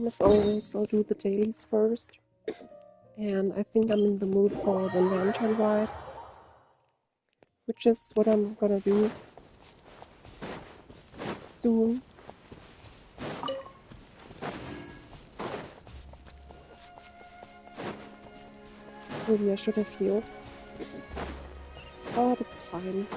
As always, I'll do the dailies first. And I think I'm in the mood for the lantern ride, which is what I'm gonna do soon. Maybe I should have healed, but it's fine.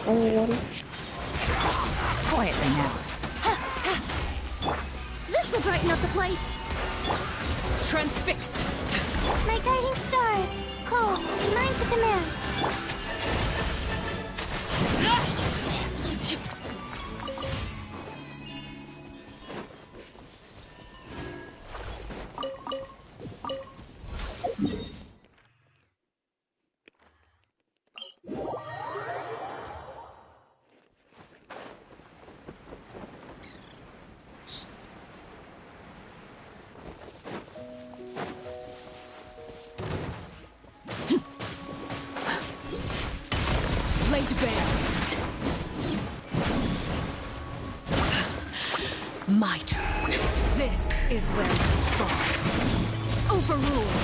Everyone. Quietly now. This'll brighten up the place. Transfixed. My guiding stars. Call. Mine to command. Laid bare. My turn. This is where you fall. Overruled.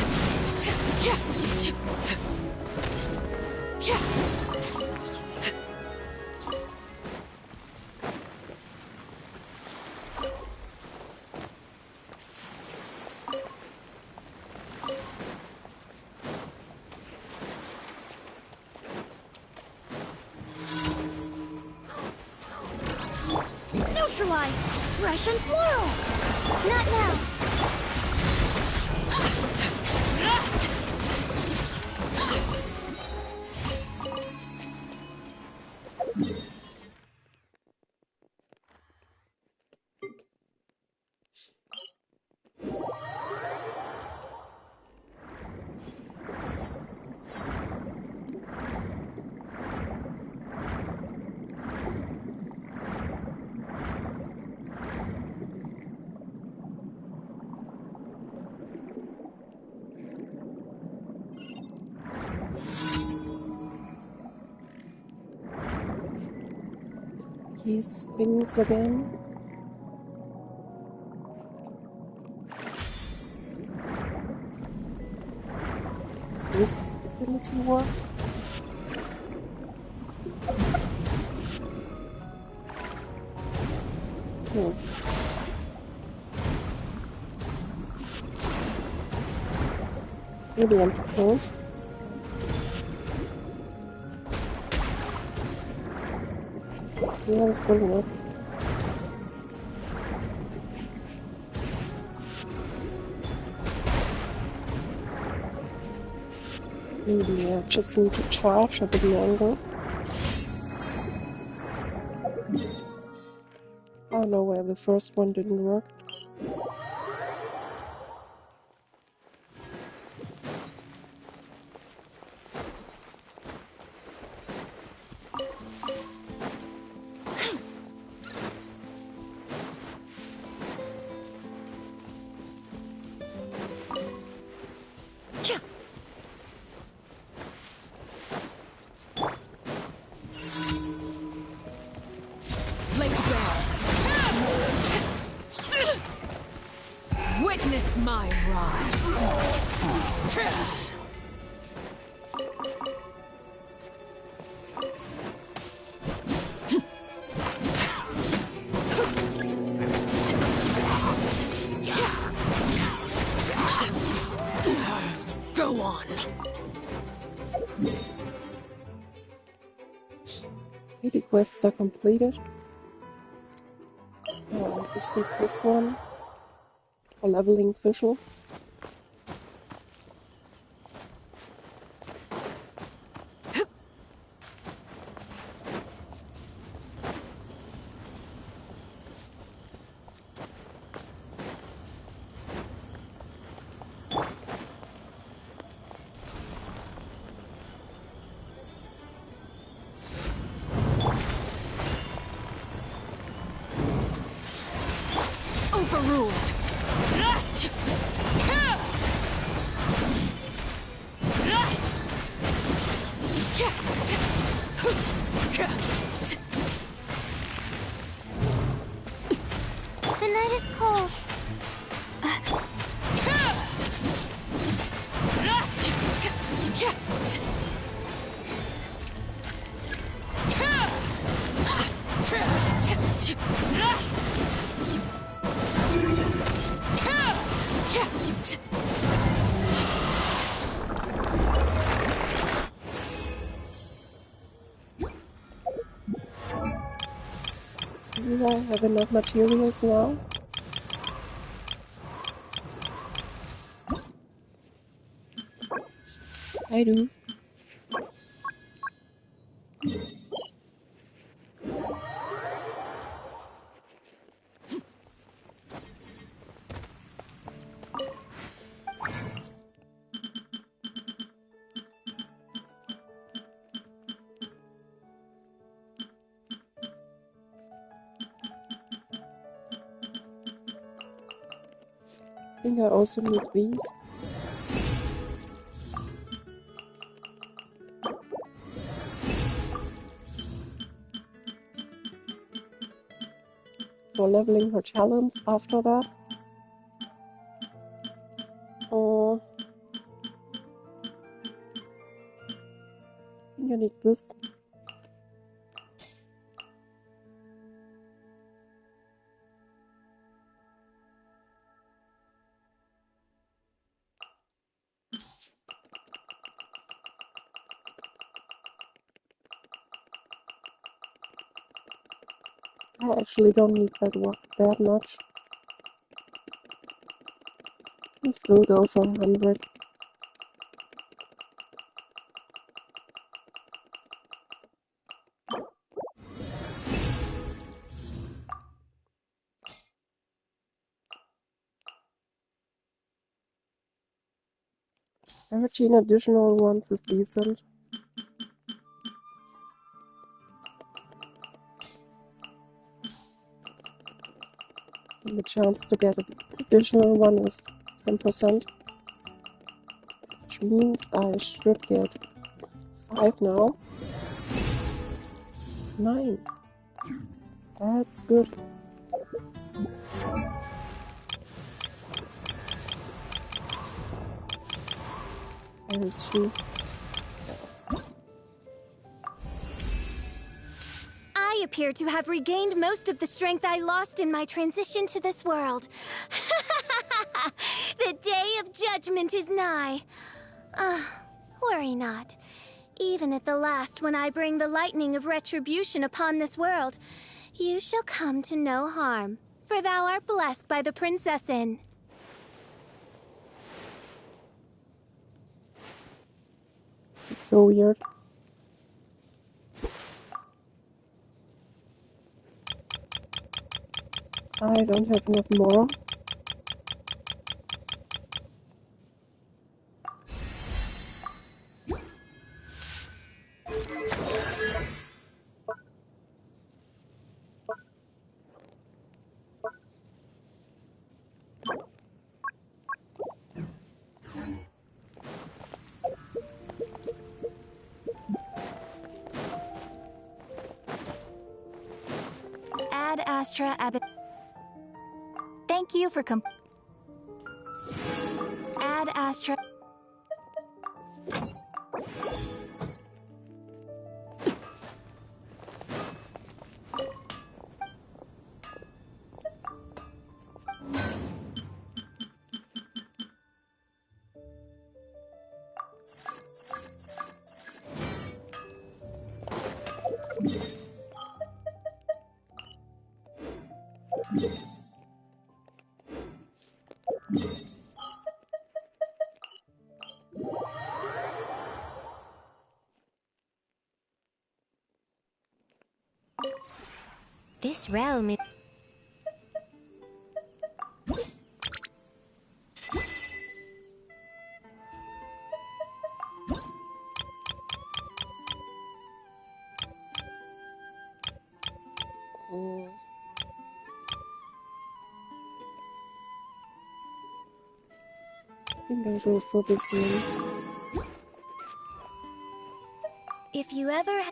Neutralize! Russian floral! Not now! These things again. Does this ability work? No. Maybe I'm too cold. Yeah, this will work. Maybe I just need to charge a bit longer. Oh no, well, the first one didn't work. Witness my rise. Go on. Daily quests are completed. Defeat this one. For leveling Fischl. Overruled. The night is cold. Do I have enough materials now? I do. I think I also need these. For leveling her talents after that. I think I need this. I actually don't need that much. I still go for 100. Averaging additional ones is decent. And the chance to get an additional one is 10%. Which means I should get 5 now. 9. That's good. Where is she? I appear to have regained most of the strength I lost in my transition to this world. The day of judgment is nigh. Worry not. Even at the last, when I bring the lightning of retribution upon this world, you shall come to no harm, for thou art blessed by the princessin. It's so weird. I don't have enough more. Ad Astra Abbot. Thank you for Ad Astra. This realm is... think I'll go for this one. If you ever...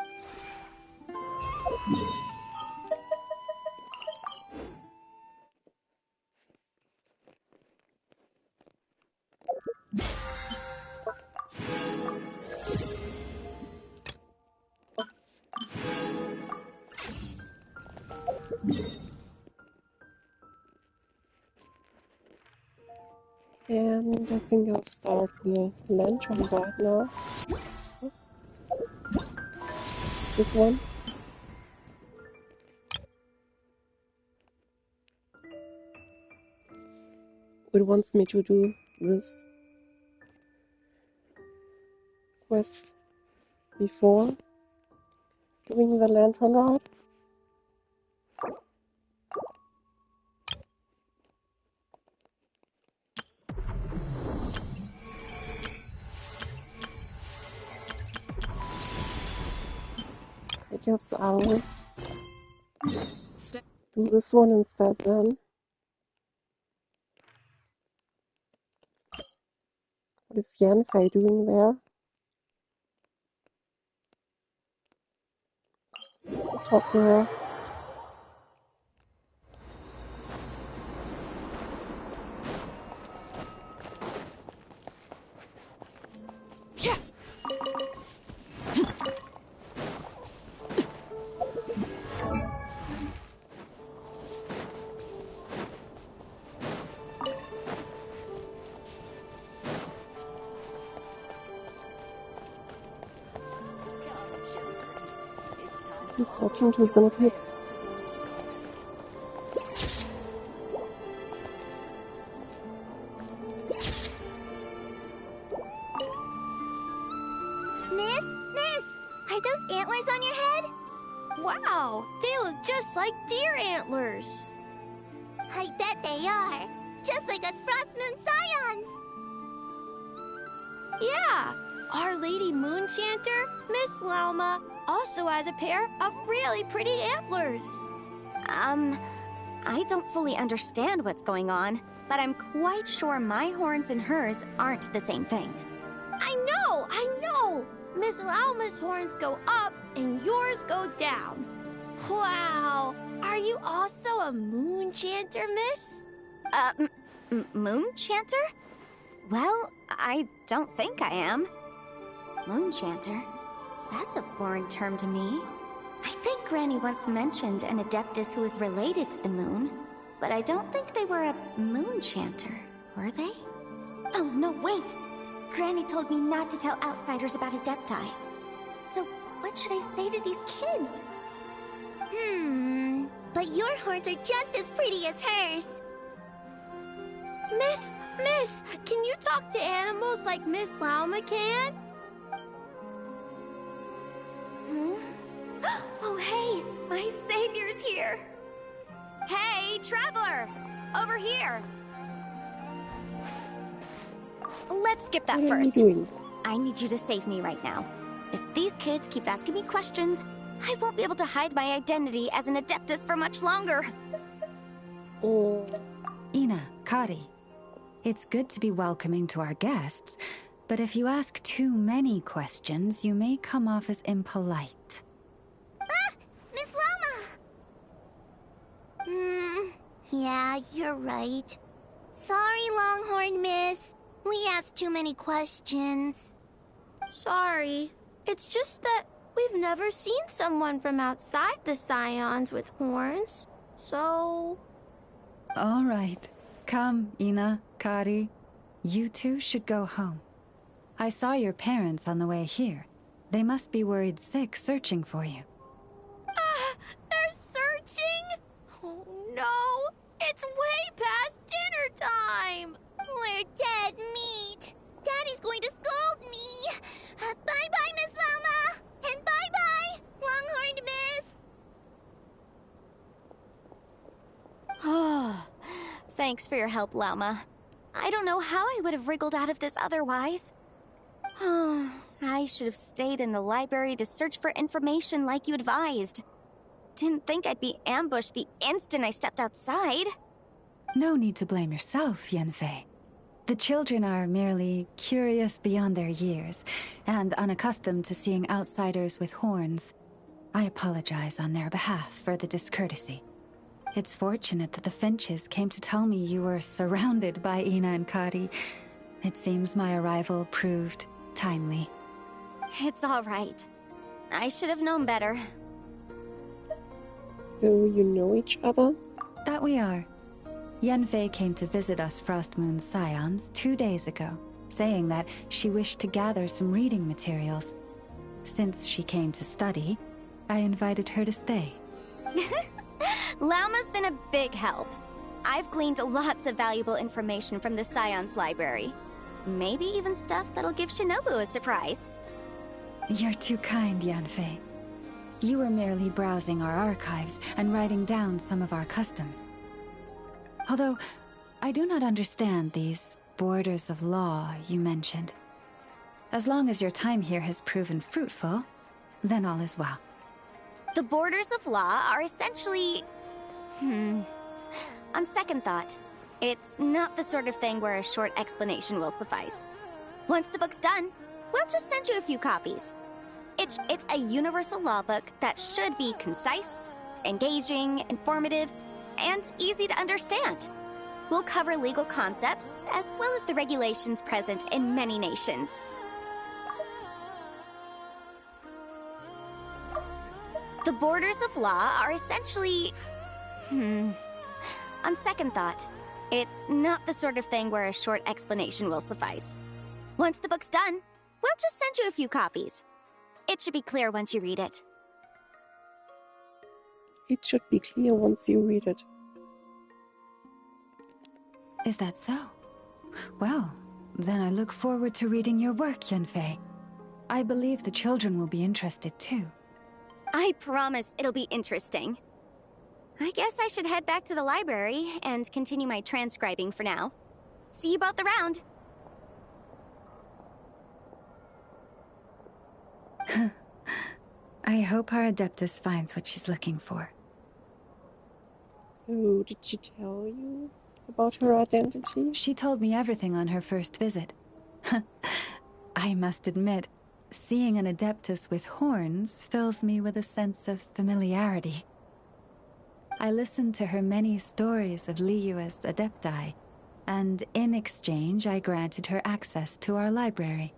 And I think I'll start the lantern right now. This one. It wants me to do this quest before doing the lantern ride. I guess I'll do this one instead then. What is Yanfei doing there? Talk to her. He's talking to some kids. Miss, are those antlers on your head? Wow, they look just like deer antlers. I bet they are. Just like us Frost Moon Scions. Yeah, Our Lady Moonchanter, Miss Lauma, also has a pair of really pretty antlers. I don't fully understand what's going on, but I'm quite sure my horns and hers aren't the same thing. I know! Miss Lauma's horns go up and yours go down. Wow, are you also a Moonchanter, Miss? Moonchanter? Well, I don't think I am. Moonchanter? That's a foreign term to me. I think Granny once mentioned an Adeptus who is related to the moon, but I don't think they were a Moonchanter, were they? Oh, no, wait! Granny told me not to tell outsiders about Adepti. So, what should I say to these kids? But your horns are just as pretty as hers. Miss, can you talk to animals like Miss Lauma can? Oh, hey! My savior's here! Hey, traveler! Over here! Let's skip that What are you first. doing? I need you to save me right now. If these kids keep asking me questions, I won't be able to hide my identity as an Adeptus for much longer. Oh, Ina, Kari, it's good to be welcoming to our guests, but if you ask too many questions, you may come off as impolite. Miss Loma! Yeah, you're right. Sorry, Longhorn Miss. We asked too many questions. Sorry. It's just that we've never seen someone from outside the Scions with horns. So... All right. Come, Ina, Kari. You two should go home. I saw your parents on the way here. They must be worried sick searching for you. They're searching? Oh no! It's way past dinner time! We're dead meat. Daddy's going to scold me. Bye-bye, Miss Loma. And bye-bye, Longhorned Miss. Thanks for your help, Lauma. I don't know how I would have wriggled out of this otherwise. I should have stayed in the library to search for information like you advised. Didn't think I'd be ambushed the instant I stepped outside. No need to blame yourself, Yanfei. The children are merely curious beyond their years, and unaccustomed to seeing outsiders with horns. I apologize on their behalf for the discourtesy. It's fortunate that the Finches came to tell me you were surrounded by Ina and Kari. It seems my arrival proved timely. It's all right. I should have known better. So you know each other? That we are. Yenfei came to visit us Frostmoon's scions 2 days ago, saying that she wished to gather some reading materials. Since she came to study, I invited her to stay. Lauma's been a big help. I've gleaned lots of valuable information from the Scion's library. Maybe even stuff that'll give Shinobu a surprise. You're too kind, Yanfei. You were merely browsing our archives and writing down some of our customs. Although, I do not understand these borders of law you mentioned. As long as your time here has proven fruitful, then all is well. The borders of law are essentially... On second thought, it's not the sort of thing where a short explanation will suffice. Once the book's done, we'll just send you a few copies. It's a universal law book that should be concise, engaging, informative, and easy to understand. We'll cover legal concepts, as well as the regulations present in many nations. The borders of law are essentially... On second thought, it's not the sort of thing where a short explanation will suffice. Once the book's done, we'll just send you a few copies. It should be clear once you read it. It should be clear once you read it. Is that so? Well, then I look forward to reading your work, Yenfei. I believe the children will be interested too. I promise it'll be interesting. I guess I should head back to the library and continue my transcribing for now. See you both around. I hope our Adeptus finds what she's looking for. So, did she tell you about her identity? She told me everything on her first visit. I must admit, seeing an Adeptus with horns fills me with a sense of familiarity. I listened to her many stories of Liyue's Adepti, and in exchange I granted her access to our library.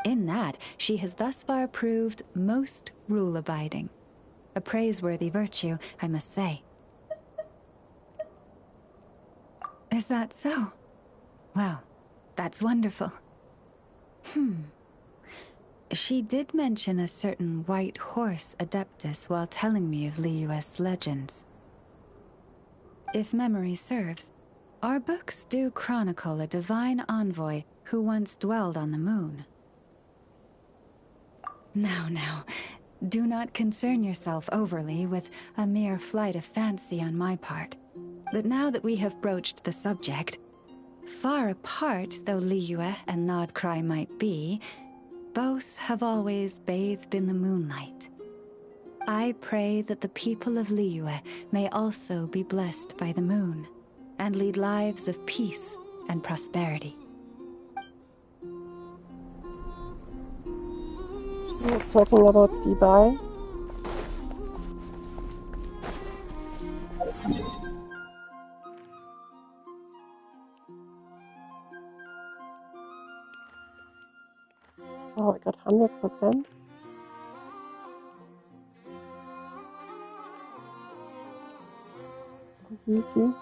In that, she has thus far proved most rule-abiding. A praiseworthy virtue, I must say. Is that so? Well, that's wonderful. She did mention a certain white horse Adeptus while telling me of Liyue's legends. If memory serves, our books do chronicle a divine envoy who once dwelled on the moon. Now, do not concern yourself overly with a mere flight of fancy on my part. But now that we have broached the subject, far apart though Liyue and Nodcry might be, both have always bathed in the moonlight. I pray that the people of Liyue may also be blessed by the moon, and lead lives of peace and prosperity. He was talking about Sibai. Oh, I got 100%. Easy.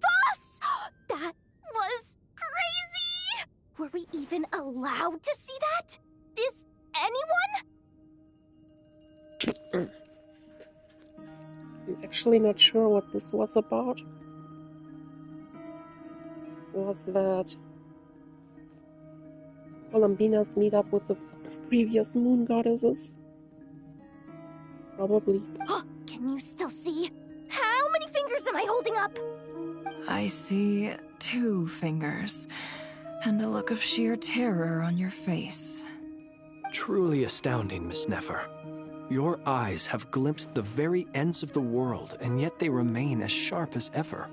Boss! That was crazy! Were we even allowed to see that? Is anyone? I'm actually not sure what this was about. Was that Columbina's meetup with the previous moon goddesses? Probably. Can you still see? How many fingers am I holding up? I see 2 fingers, and a look of sheer terror on your face. Truly astounding, Miss Nefer. Your eyes have glimpsed the very ends of the world, and yet they remain as sharp as ever.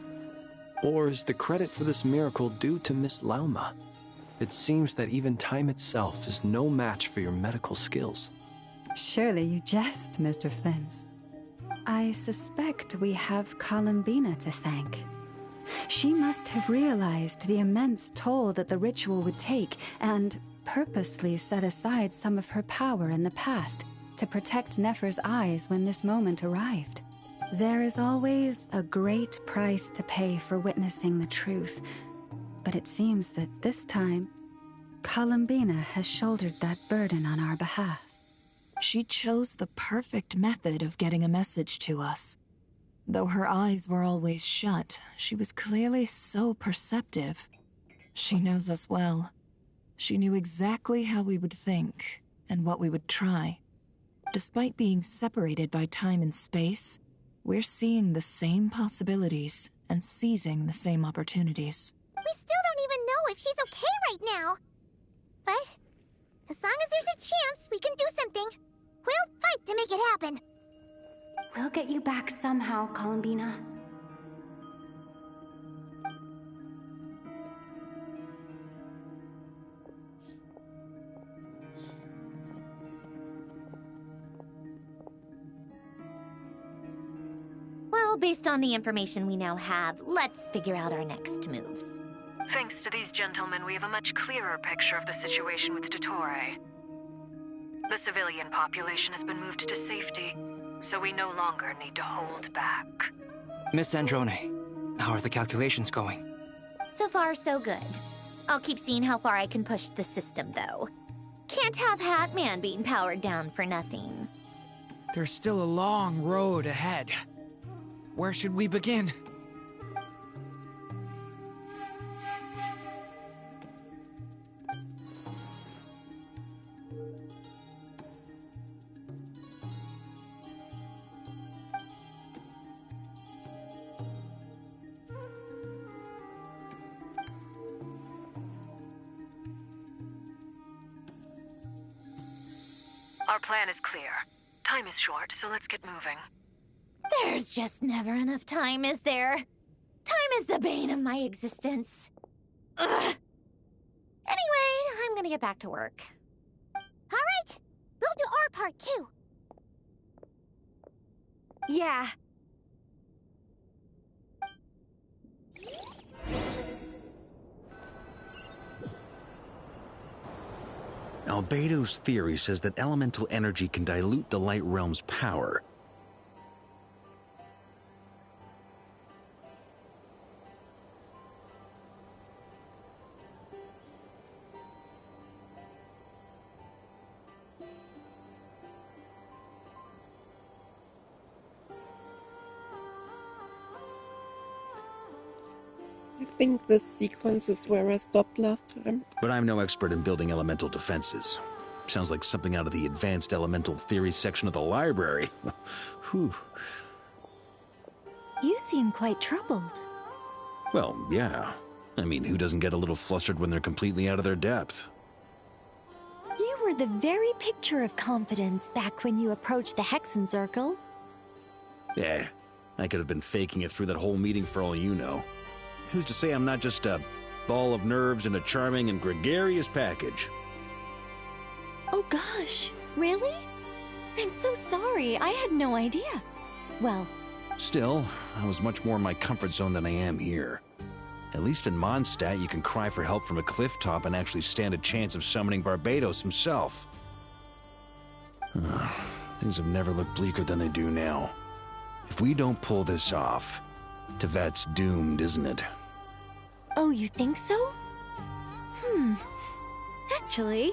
Or is the credit for this miracle due to Miss Lauma? It seems that even time itself is no match for your medical skills. Surely you jest, Mr. Flins. I suspect we have Columbina to thank. She must have realized the immense toll that the ritual would take and purposely set aside some of her power in the past to protect Nefer's eyes when this moment arrived. There is always a great price to pay for witnessing the truth, but it seems that this time, Columbina has shouldered that burden on our behalf. She chose the perfect method of getting a message to us. Though her eyes were always shut, she was clearly so perceptive. She knows us well. She knew exactly how we would think and what we would try. Despite being separated by time and space, we're seeing the same possibilities and seizing the same opportunities. We still don't even know if she's okay right now. But as long as there's a chance we can do something, we'll fight to make it happen. We'll get you back somehow, Columbina. Well, based on the information we now have, let's figure out our next moves. Thanks to these gentlemen, we have a much clearer picture of the situation with Dottore. The civilian population has been moved to safety, so we no longer need to hold back. Miss Androne, how are the calculations going? So far, so good. I'll keep seeing how far I can push the system, though. Can't have Hat Man being powered down for nothing. There's still a long road ahead. Where should we begin? Our plan is clear. Time is short, so let's get moving. There's just never enough time, is there? Time is the bane of my existence. Ugh. Anyway, I'm gonna get back to work. All right, we'll do our part too. Yeah. Albedo's theory says that elemental energy can dilute the light realm's power. I think this sequence is where I stopped last time. But I'm no expert in building elemental defenses. Sounds like something out of the advanced elemental theory section of the library. Whew. You seem quite troubled. Well, yeah. I mean, who doesn't get a little flustered when they're completely out of their depth? You were the very picture of confidence back when you approached the Hexen Circle. Yeah, I could have been faking it through that whole meeting for all you know. who's to say I'm not just a ball of nerves in a charming and gregarious package? Oh gosh, really? I'm so sorry, I had no idea. Well, Still, I was much more in my comfort zone than I am here. At least in Mondstadt, you can cry for help from a cliff top and actually stand a chance of summoning Barbados himself. Things have never looked bleaker than they do now. If we don't pull this off, Tevat's doomed, isn't it? oh, you think so? Actually,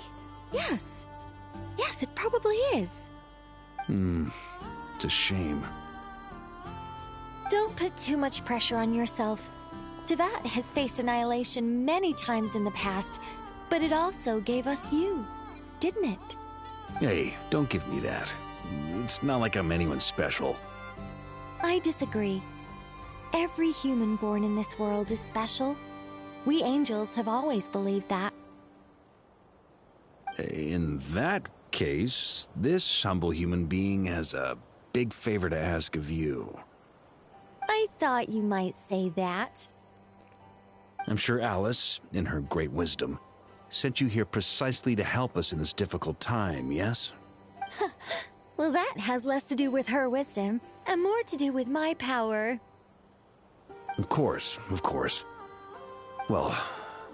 yes. Yes, it probably is. It's a shame. Don't put too much pressure on yourself. Tevat has faced annihilation many times in the past, but it also gave us you, didn't it? Hey, don't give me that. It's not like I'm anyone special. I disagree. Every human born in this world is special. We angels have always believed that. In that case, this humble human being has a big favor to ask of you. I thought you might say that. I'm sure Alice, in her great wisdom, sent you here precisely to help us in this difficult time, yes? Well, that has less to do with her wisdom, and more to do with my power. Of course, of course. Well,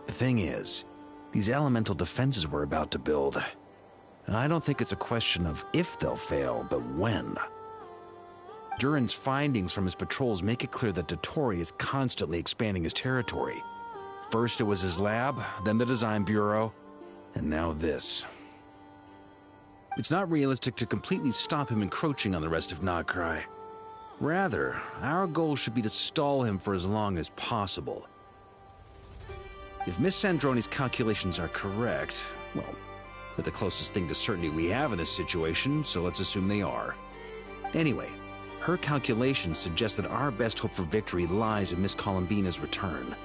the thing is, these elemental defenses we're about to build, I don't think it's a question of if they'll fail, but when. Durin's findings from his patrols make it clear that Dottore is constantly expanding his territory. First it was his lab, then the design bureau, and now this. It's not realistic to completely stop him encroaching on the rest of Nagcry. Rather, our goal should be to stall him for as long as possible. If Miss Sandroni's calculations are correct, well, they're the closest thing to certainty we have in this situation, so let's assume they are. Anyway, her calculations suggest that our best hope for victory lies in Miss Columbina's return.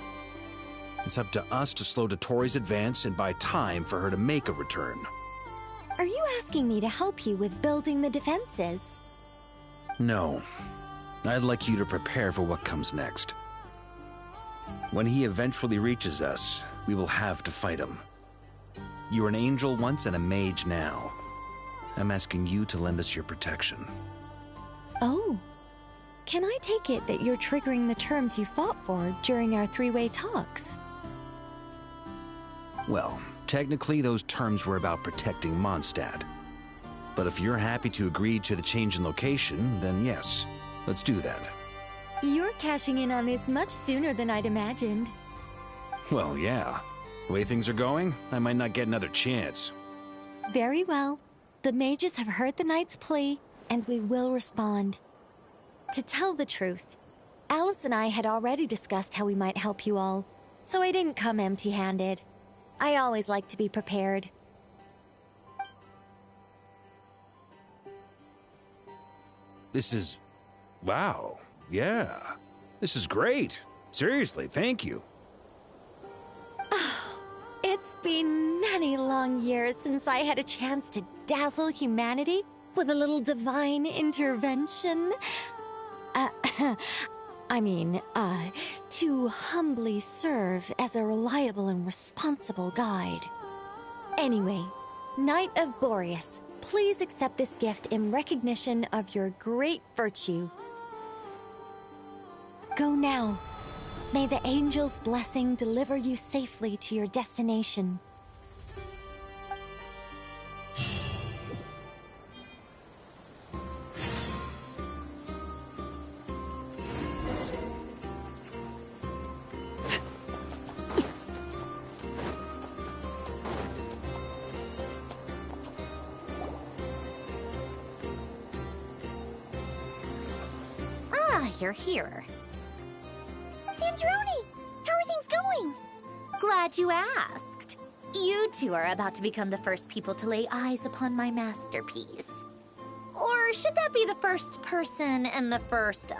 It's up to us to slow Dottore's advance and buy time for her to make a return. Are you asking me to help you with building the defenses? No. I'd like you to prepare for what comes next. When he eventually reaches us, we will have to fight him. You were an angel once and a mage now. I'm asking you to lend us your protection. Oh. Can I take it that you're triggering the terms you fought for during our three-way talks? Well, technically those terms were about protecting Mondstadt. But if you're happy to agree to the change in location, then yes, let's do that. You're cashing in on this much sooner than I'd imagined. Well, yeah. The way things are going, I might not get another chance. Very well. The mages have heard the knight's plea, and we will respond. To tell the truth, Alice and I had already discussed how we might help you all, so I didn't come empty-handed. I always like to be prepared. This is... wow. Yeah. This is great. Seriously, thank you. It's been many long years since I had a chance to dazzle humanity with a little divine intervention. To humbly serve as a reliable and responsible guide. Anyway, Knight of Boreas, please accept this gift in recognition of your great virtue. Go now. May the angel's blessing deliver you safely to your destination. You're here. Sandroni! How are things going? Glad you asked. You two are about to become the first people to lay eyes upon my masterpiece. Or should that be the first person and the first,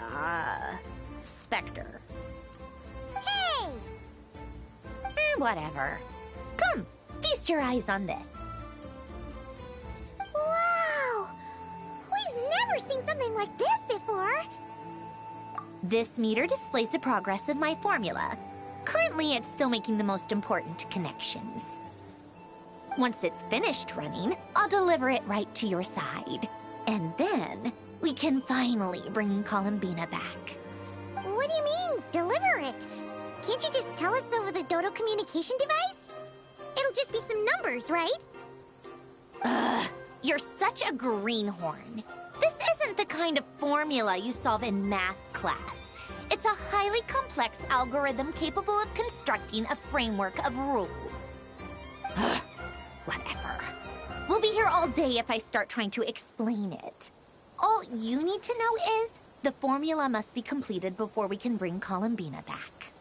specter? Hey! Whatever. Come, feast your eyes on this. Wow! We've never seen something like this before. This meter displays the progress of my formula. Currently, it's still making the most important connections. Once it's finished running, I'll deliver it right to your side. And then, we can finally bring Columbina back. What do you mean, deliver it? Can't you just tell us over the Dodo communication device? It'll just be some numbers, right? Ugh, you're such a greenhorn. This isn't the kind of formula you solve in math class. It's a highly complex algorithm capable of constructing a framework of rules. Ugh, whatever. We'll be here all day if I start trying to explain it. All you need to know is the formula must be completed before we can bring Columbina back.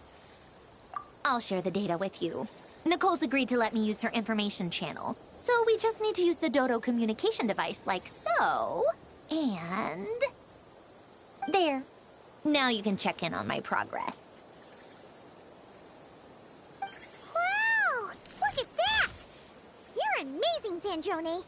I'll share the data with you. Nicole's agreed to let me use her information channel, so we just need to use the Dodo communication device like so. And... there. Now you can check in on my progress. Wow! Look at that! You're amazing, Sandrone!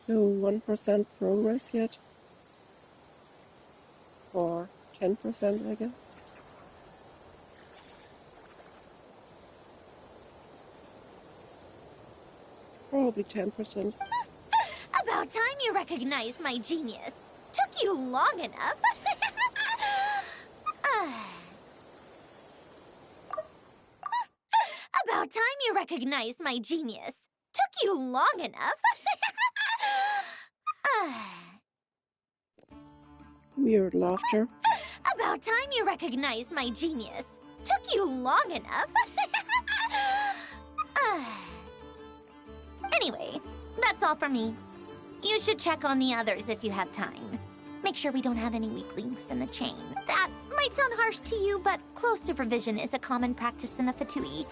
No 1% progress yet. Or 10%, I guess. Probably 10%. About time you recognized my genius. Took you long enough. About time you recognized my genius. Took you long enough. Weird laughter. About time you recognized my genius. Took you long enough. Anyway, that's all for me. You should check on the others if you have time. Make sure we don't have any weak links in the chain. That might sound harsh to you, but close supervision is a common practice in the Fatui.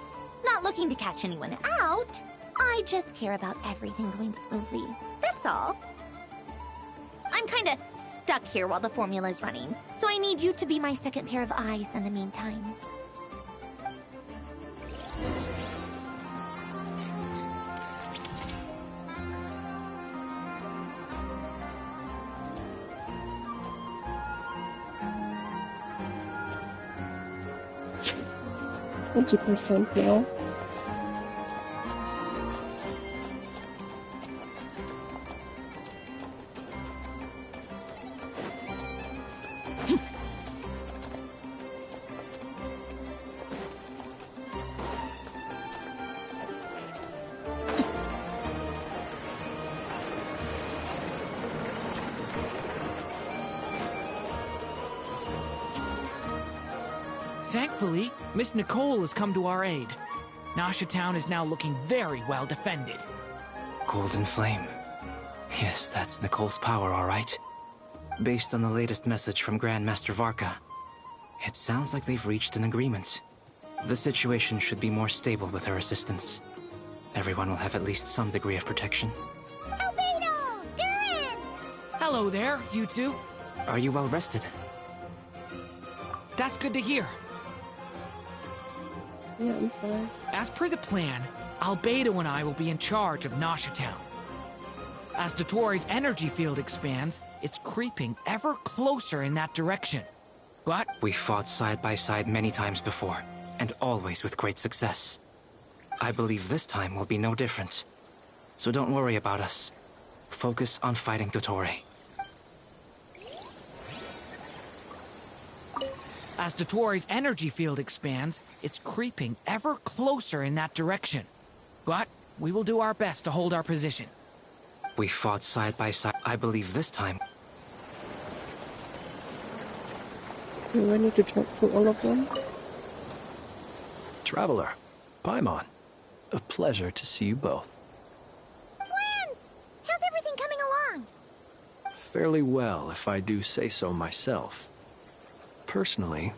Not looking to catch anyone out. I just care about everything going smoothly. That's all. I'm kinda stuck here while the formula's running, so I need you to be my second pair of eyes in the meantime. %, now. Thankfully, Miss Nicole has come to our aid. Nasha Town is now looking very well defended. Golden Flame. Yes, that's Nicole's power, all right. Based on the latest message from Grandmaster Varka, it sounds like they've reached an agreement. The situation should be more stable with her assistance. Everyone will have at least some degree of protection. Albedo! Durin! Hello there, you two. Are you well rested? That's good to hear. Yeah, I'm fine. As per the plan, Albedo and I will be in charge of Nasha Town. As Dotori's energy field expands, it's creeping ever closer in that direction. But We fought side by side many times before, and always with great success. I believe this time will be no different. So don't worry about us. Focus on fighting Dotori. as Dotori's energy field expands, it's creeping ever closer in that direction. But we will do our best to hold our position. We fought side by side. I believe this time. Do I need to talk to all of them? Traveler, Paimon, a pleasure to see you both. Twins! How's everything coming along? Fairly well, if I do say so myself. Personally,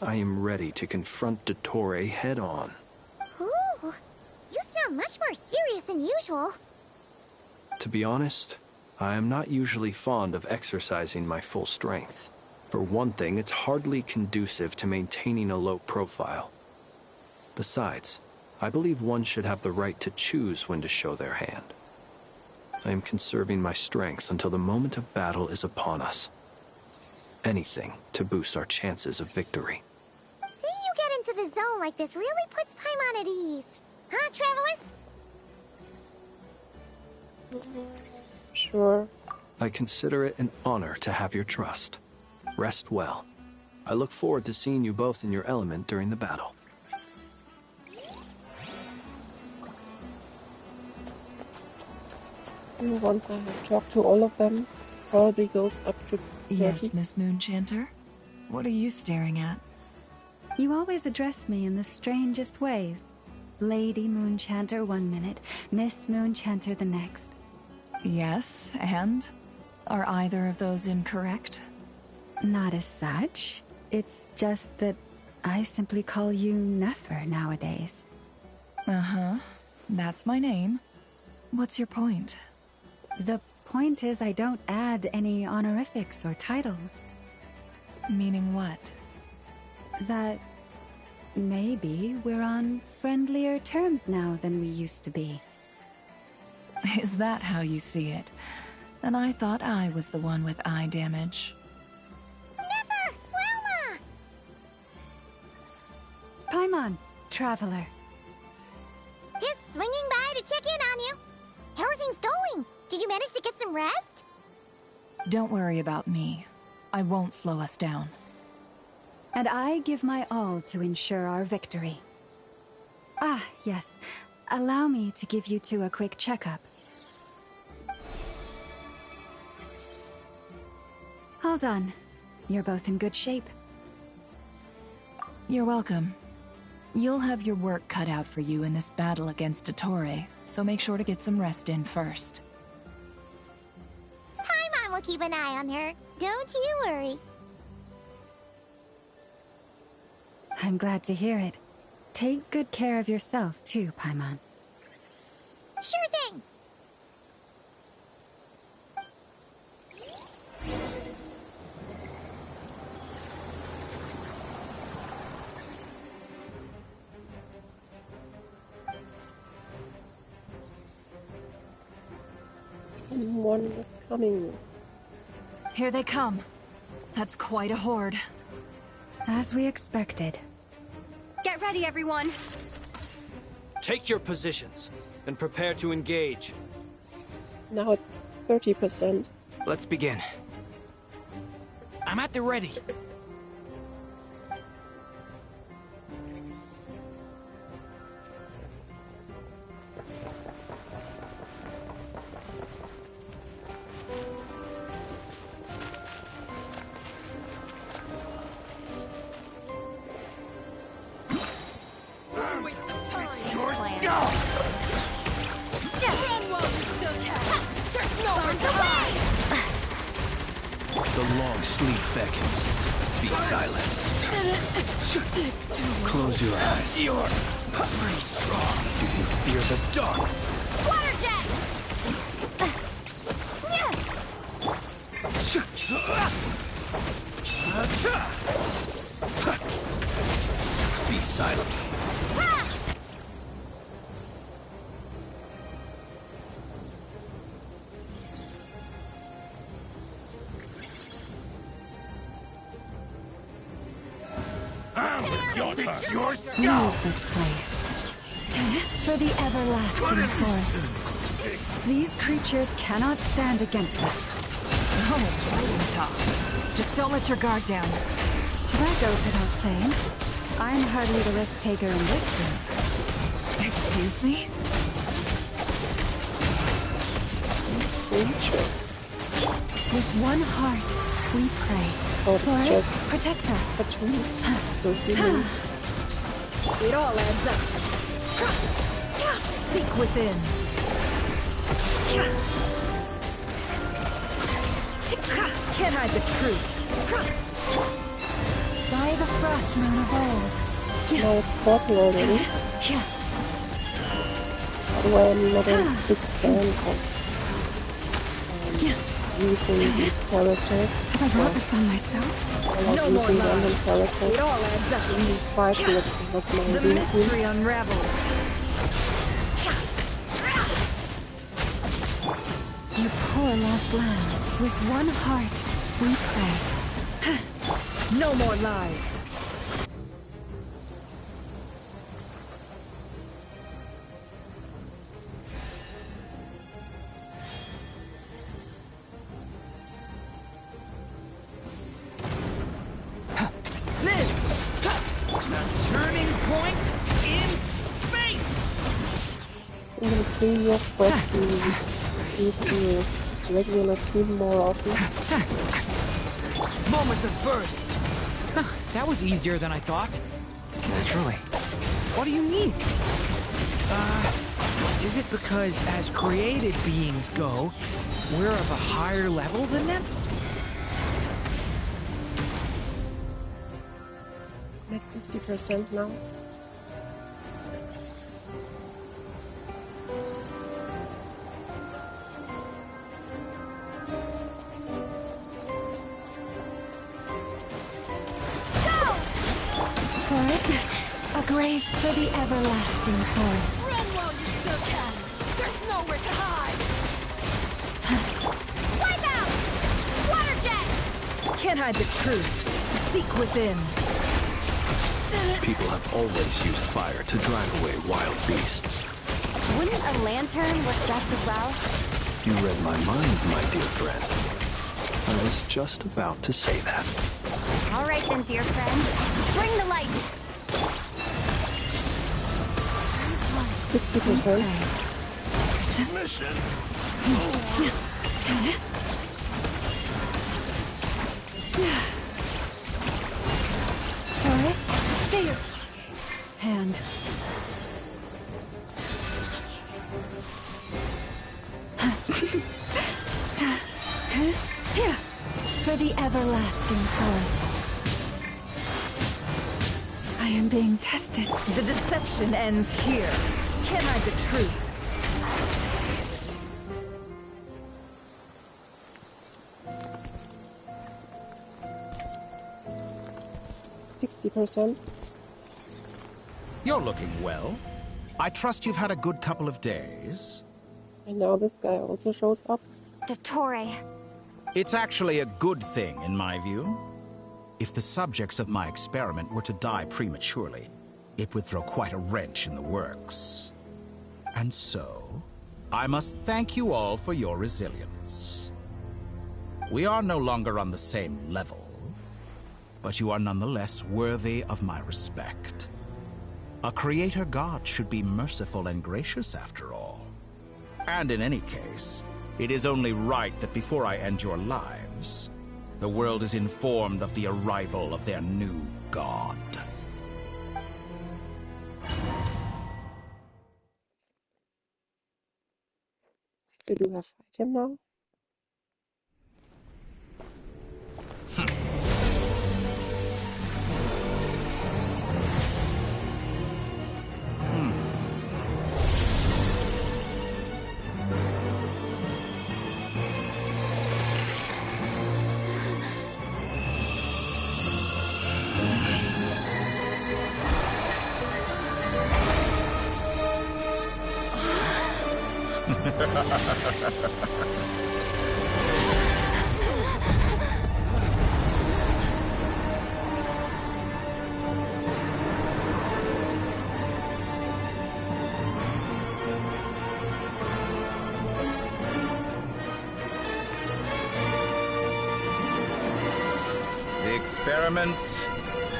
I am ready to confront Dottore head-on. Ooh, you sound much more serious than usual. To be honest, I am not usually fond of exercising my full strength. For one thing, it's hardly conducive to maintaining a low profile. Besides, I believe one should have the right to choose when to show their hand. I am conserving my strength until the moment of battle is upon us. Anything to boost our chances of victory. Seeing you get into the zone like this really puts Paimon at ease. Huh, Traveler? Sure. I consider it an honor to have your trust. Rest well. I look forward to seeing you both in your element during the battle. And once I have talked to all of them, probably goes up to 30. Yes, Miss Moonchanter? What are you staring at? You always address me in the strangest ways. Lady Moonchanter 1 minute, Miss Moonchanter the next. Yes, and? Are either of those incorrect? Not as such. It's just that I simply call you Nefer nowadays. Uh-huh. That's my name. What's your point? The point is I don't add any honorifics or titles. Meaning what? That maybe we're on friendlier terms now than we used to be. Is that how you see it? And I thought I was the one with eye damage. Never! Wilma! Paimon, Traveler. Just swinging by to check in on you. How are things going? Did you manage to get some rest? Don't worry about me. I won't slow us down. And I give my all to ensure our victory. Ah, yes. Allow me to give you two a quick checkup. Hold on. You're both in good shape. You're welcome. You'll have your work cut out for you in this battle against Dottore, so make sure to get some rest in first. Paimon will keep an eye on her. Don't you worry. I'm glad to hear it. Take good care of yourself, too, Paimon. Sure thing. Someone is coming. Here they come. That's quite a horde. As we expected. Get ready, everyone! Take your positions and prepare to engage. Now it's 30%. Let's begin. I'm at the ready. The long sleep beckons. Be silent. Close your eyes. You're pretty strong. Do you fear the dark? Water jet! Be silent. Leave this place. For the everlasting forest. These creatures cannot stand against us. Oh, fighting talk. Just don't let your guard down. That goes without saying. I'm hardly the risk taker in this group. Excuse me? With one heart, we pray. Forest, protect us. It all adds up. Seek within. Can't hide the truth. By the frost moon of old. Now it's 40 already. By the way, I'm not a big fan of using these characters. Have I brought this on myself? I like using random characters It all adds up. in these fights. That's my The routine. mystery unravels. You poor lost lamb. With one heart, we pray. No more lies. In the previous quest, we used to regular team more often. Moments of burst. That was easier than I thought. Naturally. What do you mean? Is it because as created beings go, we're of a higher level than them? I'm at 50% now. A grave for the everlasting forest. Run while you still can! There's nowhere to hide! Wipe out! Water jet! Can't hide the truth. Seek within. People have always used fire to drive away wild beasts. Wouldn't a lantern work just as well? You read my mind, my dear friend. I was just about to say that. All right then, dear friend. Bring the light! 60%. Mission. Forest, stay your hand. For the everlasting forest. I am being tested. The deception ends here. Can't hide the truth. %60%. You're looking well. I trust you've had a good couple of days. And now this guy also shows up. Dottore. It's actually a good thing, in my view. If the subjects of my experiment were to die prematurely, it would throw quite a wrench in the works. And so, I must thank you all for your resilience. We are no longer on the same level, but you are nonetheless worthy of my respect. A creator god should be merciful and gracious after all. And in any case, it is only right that before I end your lives, the world is informed of the arrival of their new god. So do I fight him now? The experiment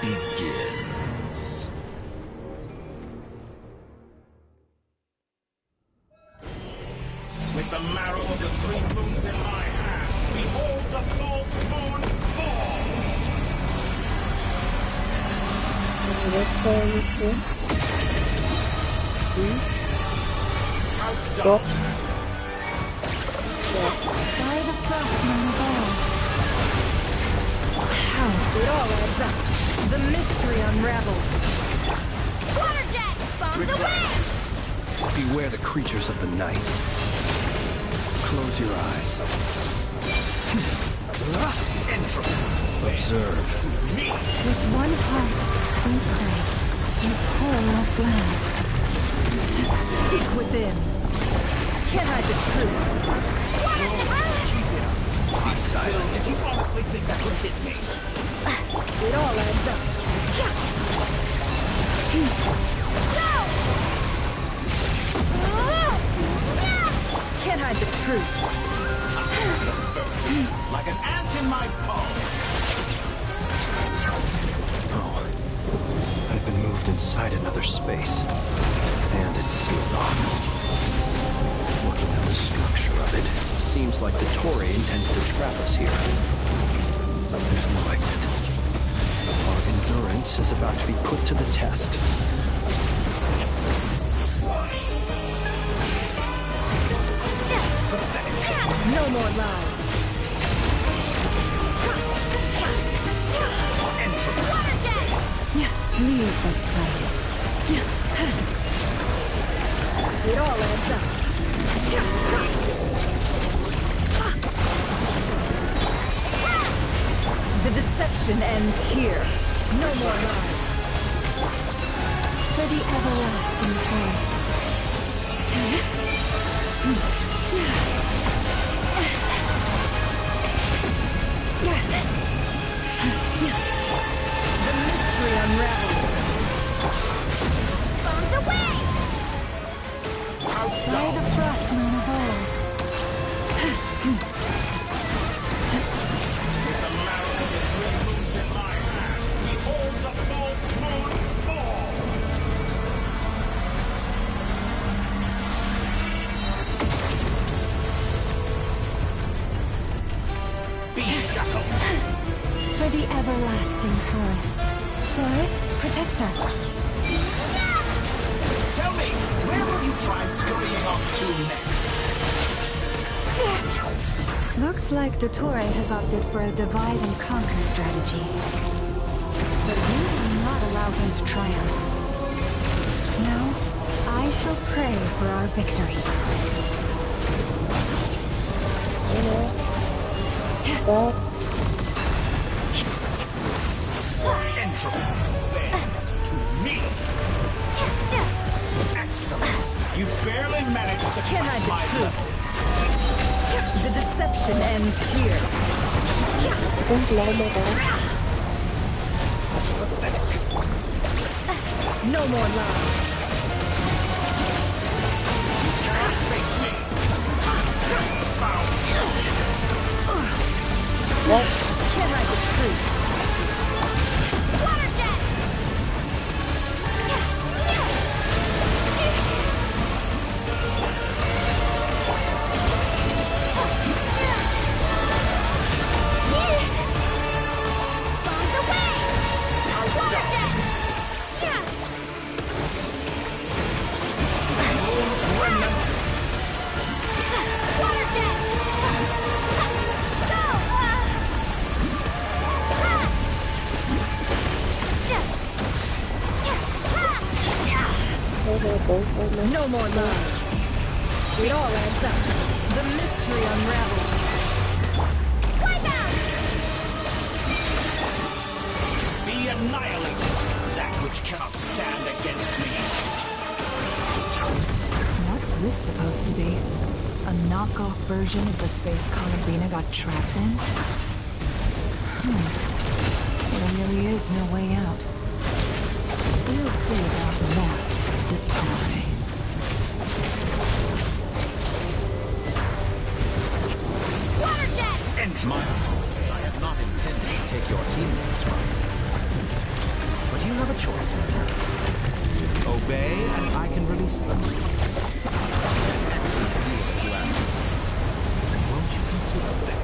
begins. With the marrow of the three moons in my hand, behold the false moons fall! What's going on here? Outdone! By the frost on the walls. How it all adds up. The mystery unravels. Water jet! Bombs away! Beware the creatures of the night. Close your eyes. Observe. With one heart, we pray. You poor lost lamb. Seek within. Can't hide the truth. Water Be silent. Did you honestly think that could hit me? It all adds up. Can't hide the truth. First, like an ant in my palm. Oh, I've been moved inside another space, and it's sealed off. Looking at the structure of it, it seems like the Torii intends to trap us here. But there's no exit. Our endurance is about to be put to the test. No more lies. Water jet! Leave this place. It all adds up. The deception ends here. No more lies. For the everlasting forest. The mystery unravels. Bombs away! By the frostmoon of old. With the marrow of the three moons in my hand, behold the false moons fall! Be shackled! For the everlasting forest. Forest, protect us. Tell me, where will you try scurrying off to next? Looks like Dottore has opted for a divide and conquer strategy. But we will not allow him to triumph. No, I shall pray for our victory. God. Entropy bends to me. Excellent. You barely managed to Can I touch be my true? level. The deception ends here. Don't lie my God. No more lies. Cannot face me. Found. What? Can't hide the truth. Water jet! Bombs away! Water jet! Moon's remnants. Water jet! Go! No more lies. It all adds up. The mystery unravels. Wipe out! Be annihilated, that which cannot stand against me. What's this supposed to be? A knockoff version of the space Columbina got trapped in? There really is no way out. We'll see about that, Dottore. Water jet! My fault. I had not intended to take your teammates from you. But you have a choice there. Obey, and I can release them. An excellent deal, if you ask me. Won't you consider that?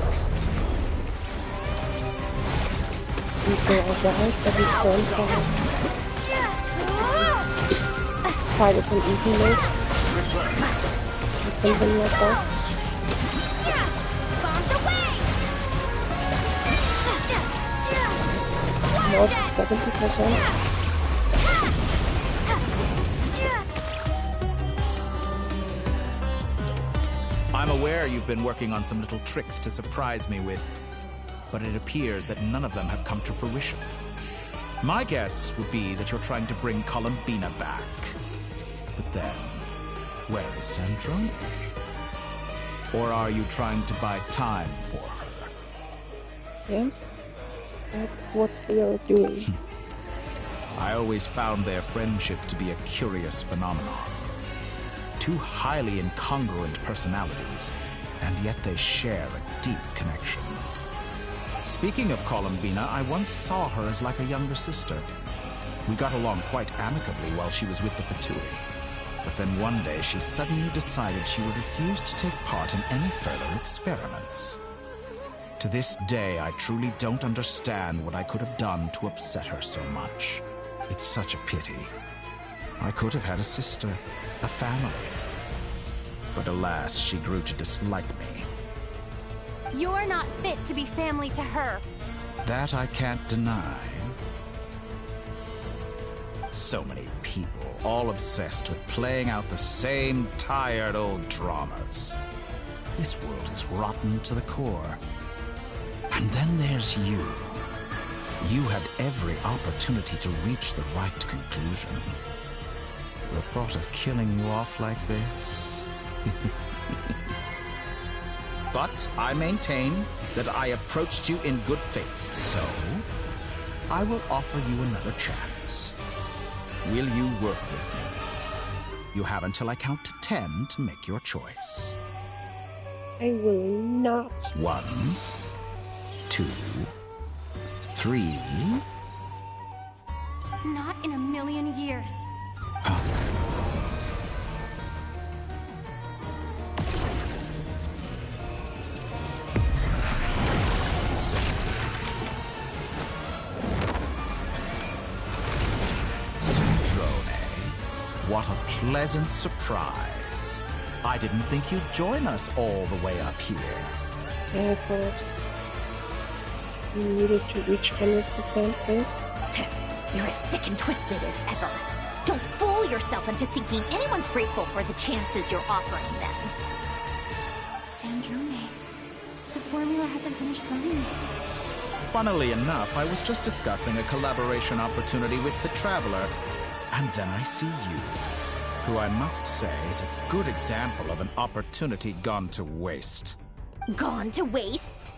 So I died every time. Try this on easy mode. Something like that. Bombs away! No, 70%. I'm aware you've been working on some little tricks to surprise me with, but it appears that none of them have come to fruition. My guess would be that you're trying to bring Columbina back. But then, where is Sandrone? Or are you trying to buy time for her? Yeah, that's what we are doing. I always found their friendship to be a curious phenomenon. Two highly incongruent personalities, and yet they share a deep connection. Speaking of Columbina, I once saw her as like a younger sister. We got along quite amicably while she was with the Fatui. But then one day she suddenly decided she would refuse to take part in any further experiments. To this day, I truly don't understand what I could have done to upset her so much. It's such a pity. I could have had a sister, a family. But alas, she grew to dislike me. You're not fit to be family to her. That I can't deny. So many people, all obsessed with playing out the same tired old dramas. This world is rotten to the core. And then there's you. You had every opportunity to reach the right conclusion. The thought of killing you off like this? But I maintain that I approached you in good faith, so I will offer you another chance. Will you work with me? You have until I count to 10 to make your choice. I will not. 1, 2, 3. Not in a million years. What a pleasant surprise. I didn't think you'd join us all the way up here. I thought we needed to reach 100% first. You're as sick and twisted as ever. Don't fool yourself into thinking anyone's grateful for the chances you're offering them. Sandrone, the formula hasn't finished running yet. Funnily enough, I was just discussing a collaboration opportunity with the Traveler. And then I see you, who I must say is a good example of an opportunity gone to waste. Gone to waste?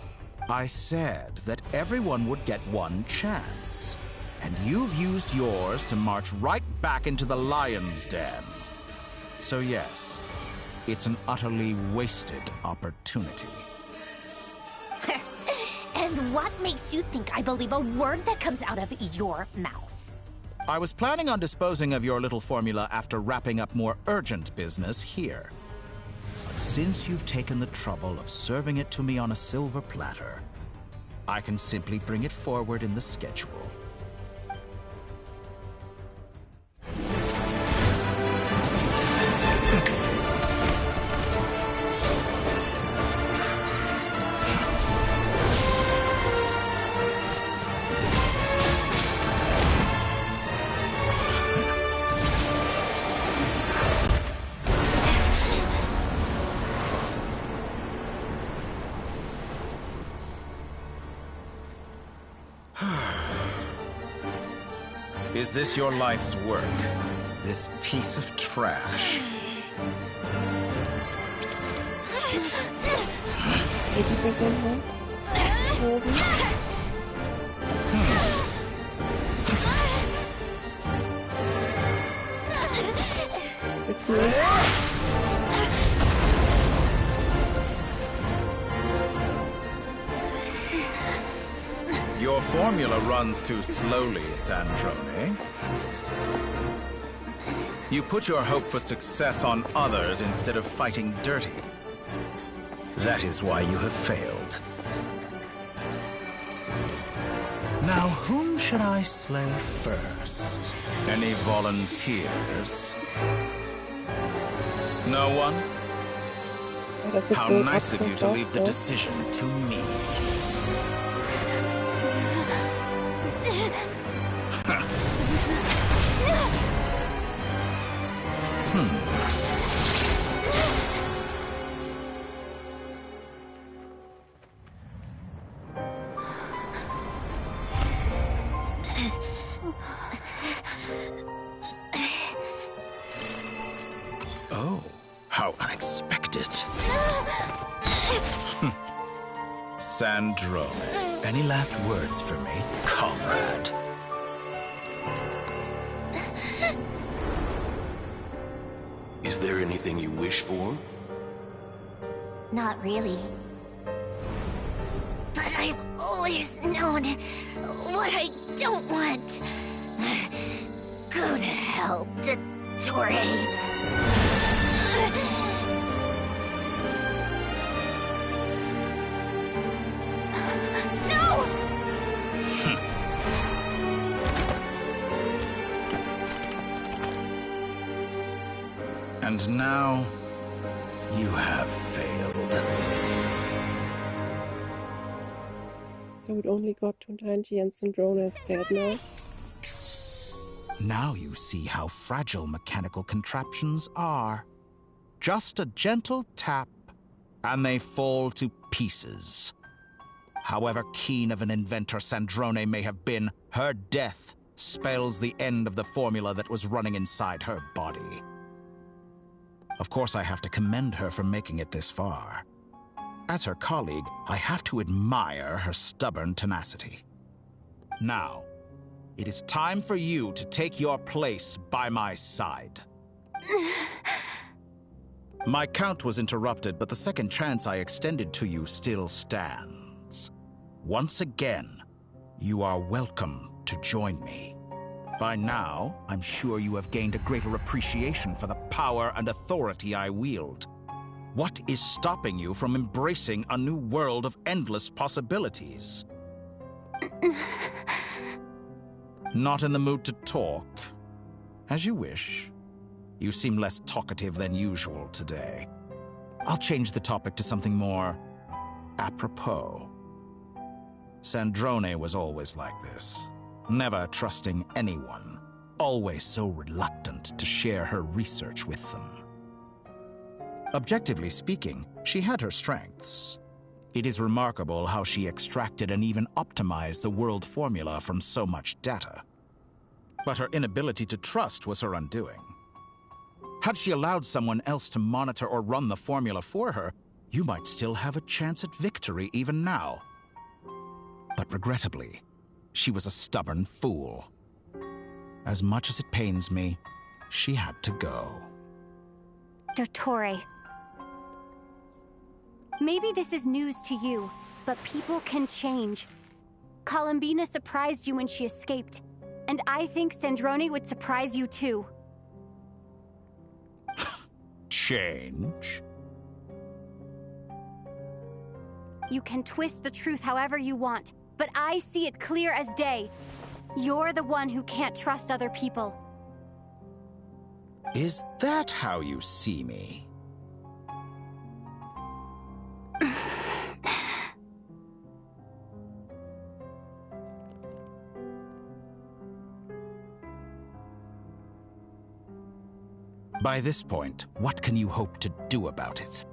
I said that everyone would get one chance. And you've used yours to march right back into the lion's den. So yes, it's an utterly wasted opportunity. And what makes you think I believe a word that comes out of your mouth? I was planning on disposing of your little formula after wrapping up more urgent business here. But since you've taken the trouble of serving it to me on a silver platter, I can simply bring it forward in the schedule. Is this your life's work? This piece of trash? 80% more? Maybe. 58. Your formula runs too slowly, Sandrone. You put your hope for success on others instead of fighting dirty. That is why you have failed. Now, whom should I slay first? Any volunteers? No one? How nice of you to leave the decision to me. Oh, how unexpected. Sandrone, any last words for me, comrade? Is there anything you wish for? Not really. But I've always known what I don't want. Go to hell, Dottore. And now, you have failed. So it only got to 90 and Sandrone is dead now. Now you see how fragile mechanical contraptions are. Just a gentle tap, and they fall to pieces. However keen of an inventor Sandrone may have been, her death spells the end of the formula that was running inside her body. Of course, I have to commend her for making it this far. As her colleague, I have to admire her stubborn tenacity. Now, it is time for you to take your place by my side. My count was interrupted, but the second chance I extended to you still stands. Once again, you are welcome to join me. By now, I'm sure you have gained a greater appreciation for the power and authority I wield. What is stopping you from embracing a new world of endless possibilities? Not in the mood to talk? As you wish. You seem less talkative than usual today. I'll change the topic to something more apropos. Sandrone was always like this. Never trusting anyone, always so reluctant to share her research with them. Objectively speaking, she had her strengths. It is remarkable how she extracted and even optimized the world formula from so much data. But her inability to trust was her undoing. Had she allowed someone else to monitor or run the formula for her, you might still have a chance at victory even now. But regrettably, she was a stubborn fool. As much as it pains me, she had to go. Dottore. Maybe this is news to you, but people can change. Columbina surprised you when she escaped, and I think Sandrone would surprise you too. Change? You can twist the truth however you want, but I see it clear as day. You're the one who can't trust other people. Is that how you see me? By this point, what can you hope to do about it?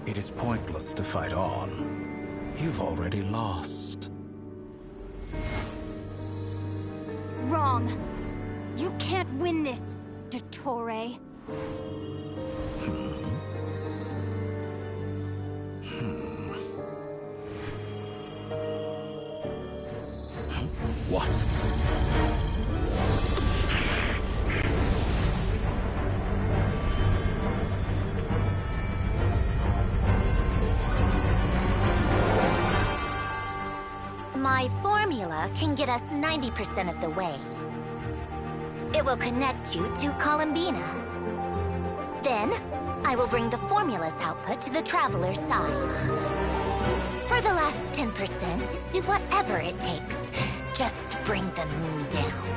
It is pointless to fight on. You've already lost. Wrong. You can't win this, Dottore. What? My formula can get us 90% of the way. It will connect you to Columbina. Then, I will bring the formula's output to the Traveler's side. For the last 10%, do whatever it takes. Just bring the moon down.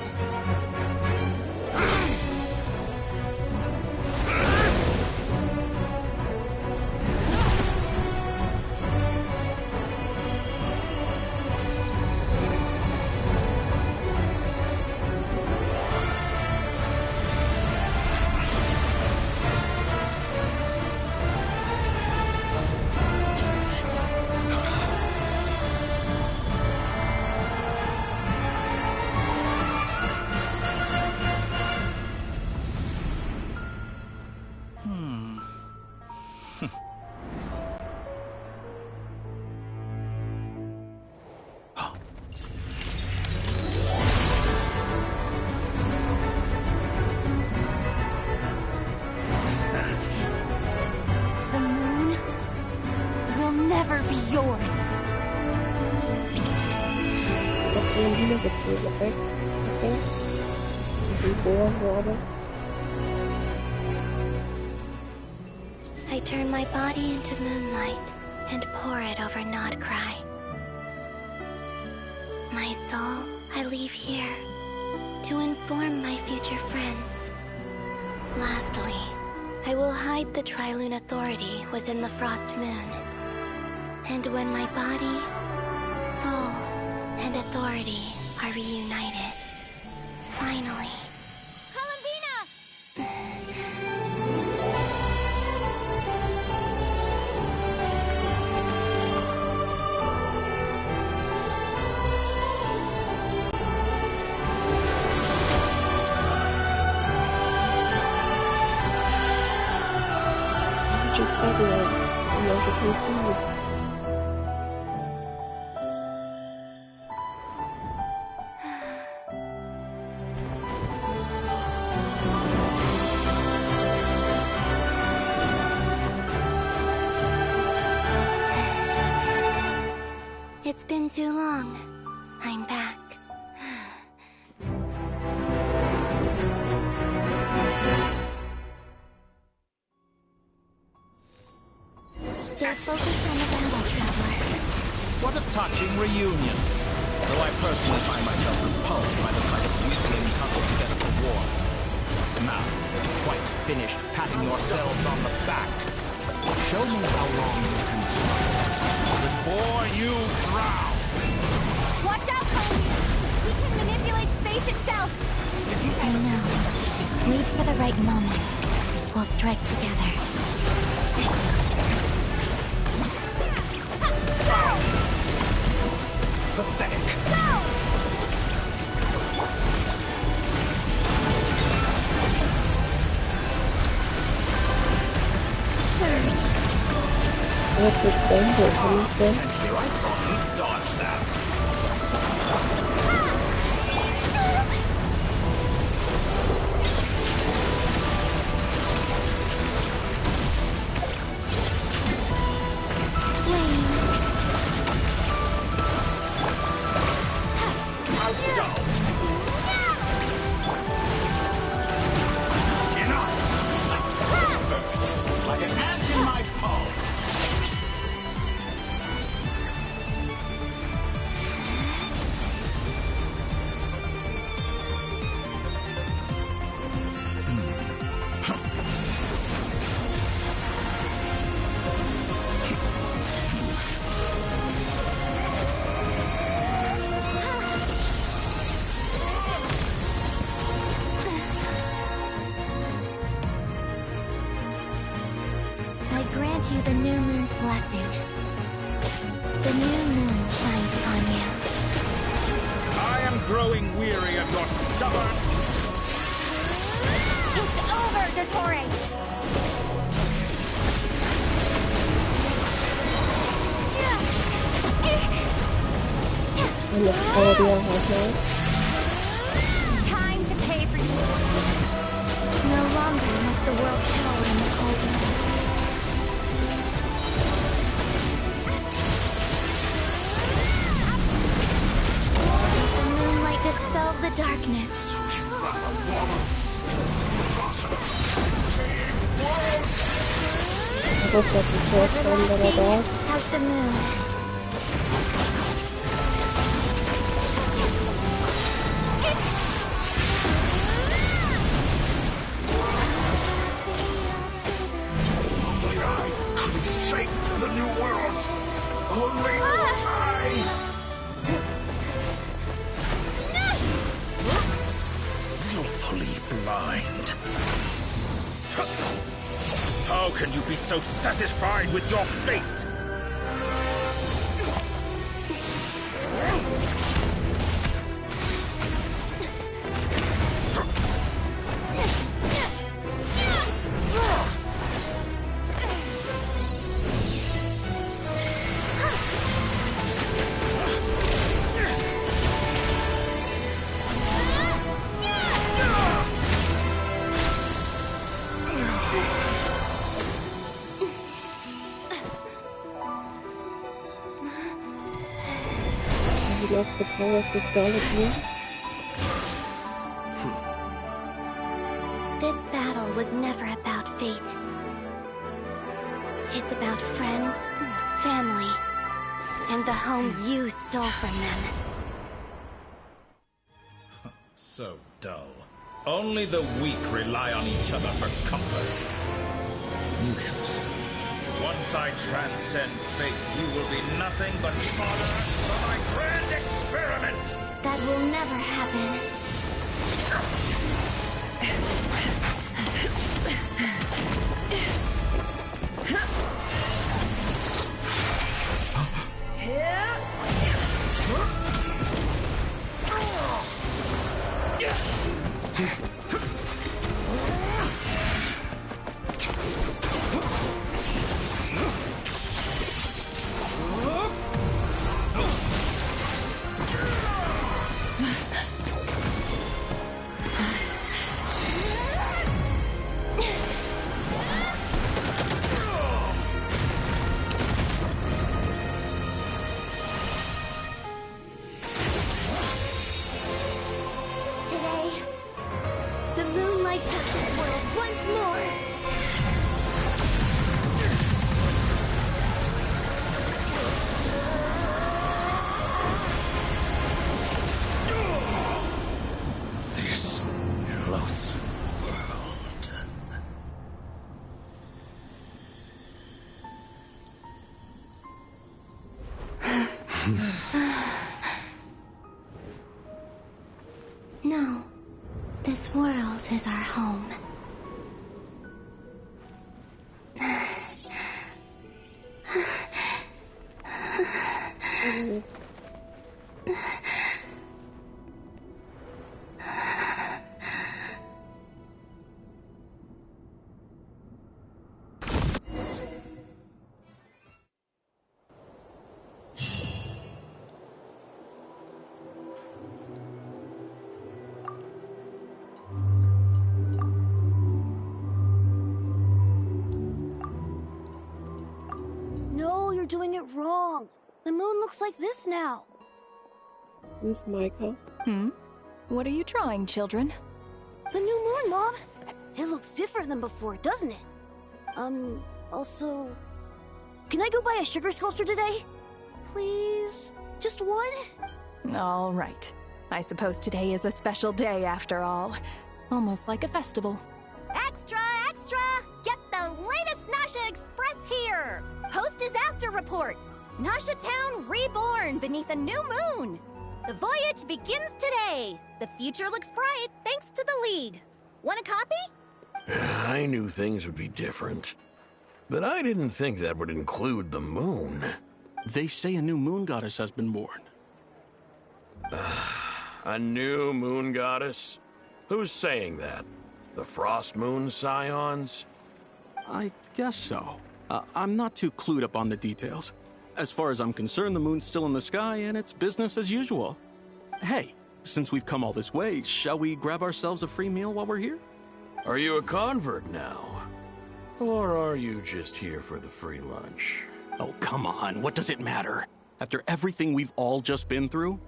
Columbina gets really big, I think. Reborn, rather. I turn my body into moonlight and pour it over Nodcry. My soul, I leave here to inform my future friends. Lastly, I will hide the Trilune Authority within the Frost Moon. And when my body, soul, and authority are reunited, finally... Just background in order to see. It's been too long. I'm back. Stay focused on the battle, Traveler. What a touching reunion. Though I personally find myself repulsed by the sight of weaklings huddled together for war. Now, quite finished patting yourselves on the back. Show me how long you can struggle before you drown. Watch out, Colleen! He can manipulate space itself! Did you... I know. Wait for the right moment. We'll strike together. Pathetic. Surge. Where's this danger coming from? And here I thought you'd dodge that. Like an ant in my palm. You the new moon's blessing. The new moon shines upon you. I am growing weary of your stubborn... It's over, Dottore! I'm a Claudia right now. Time to pay for you. No longer must the world cower in the cold night. Dispel the darkness. I guess that's the short one that I got. How's the moon? Only I could have shaped the new world. Only I... Willfully blind. How can you be so satisfied with your fate? lost the power of the Scarlet Moon? This battle was never about fate. It's about friends, family, and the home you stole from them. So dull. Only the weak rely on each other for comfort. You shall see. Once I transcend fate, you will be nothing but fodder for my grand experiment! That will never happen. No. This world is our home. No, you're doing it wrong. The moon looks like this now. Who's Micah? What are you drawing, children? The new moon, Mom. It looks different than before, doesn't it? Also... Can I go buy a sugar sculpture today? Please? Just one? All right. I suppose today is a special day after all. Almost like a festival. Extra, extra! Get the latest Nasha Express here! Post-disaster report! Nasha Town reborn beneath a new moon! The voyage begins today! The future looks bright thanks to the League. Want a copy? I knew things would be different. But I didn't think that would include the moon. They say a new moon goddess has been born. A new moon goddess? Who's saying that? The Frost Moon Scions? I guess so. I'm not too clued up on the details. As far as I'm concerned, the moon's still in the sky and it's business as usual. Hey, since we've come all this way, shall we grab ourselves a free meal while we're here? Are you a convert now? Or are you just here for the free lunch? Oh, come on. What does it matter? After everything we've all just been through?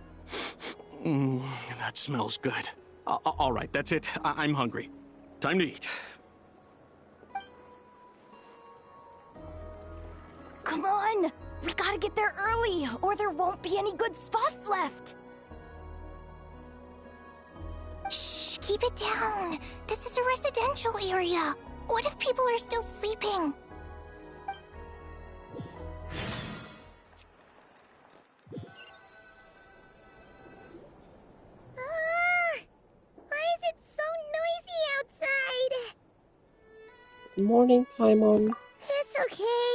That smells good. All right, that's it. I'm hungry. Time to eat. Come on! We gotta get there early, or there won't be any good spots left! Shh, keep it down. This is a residential area. What if people are still sleeping? Why is it so noisy outside? Morning, Paimon. It's okay.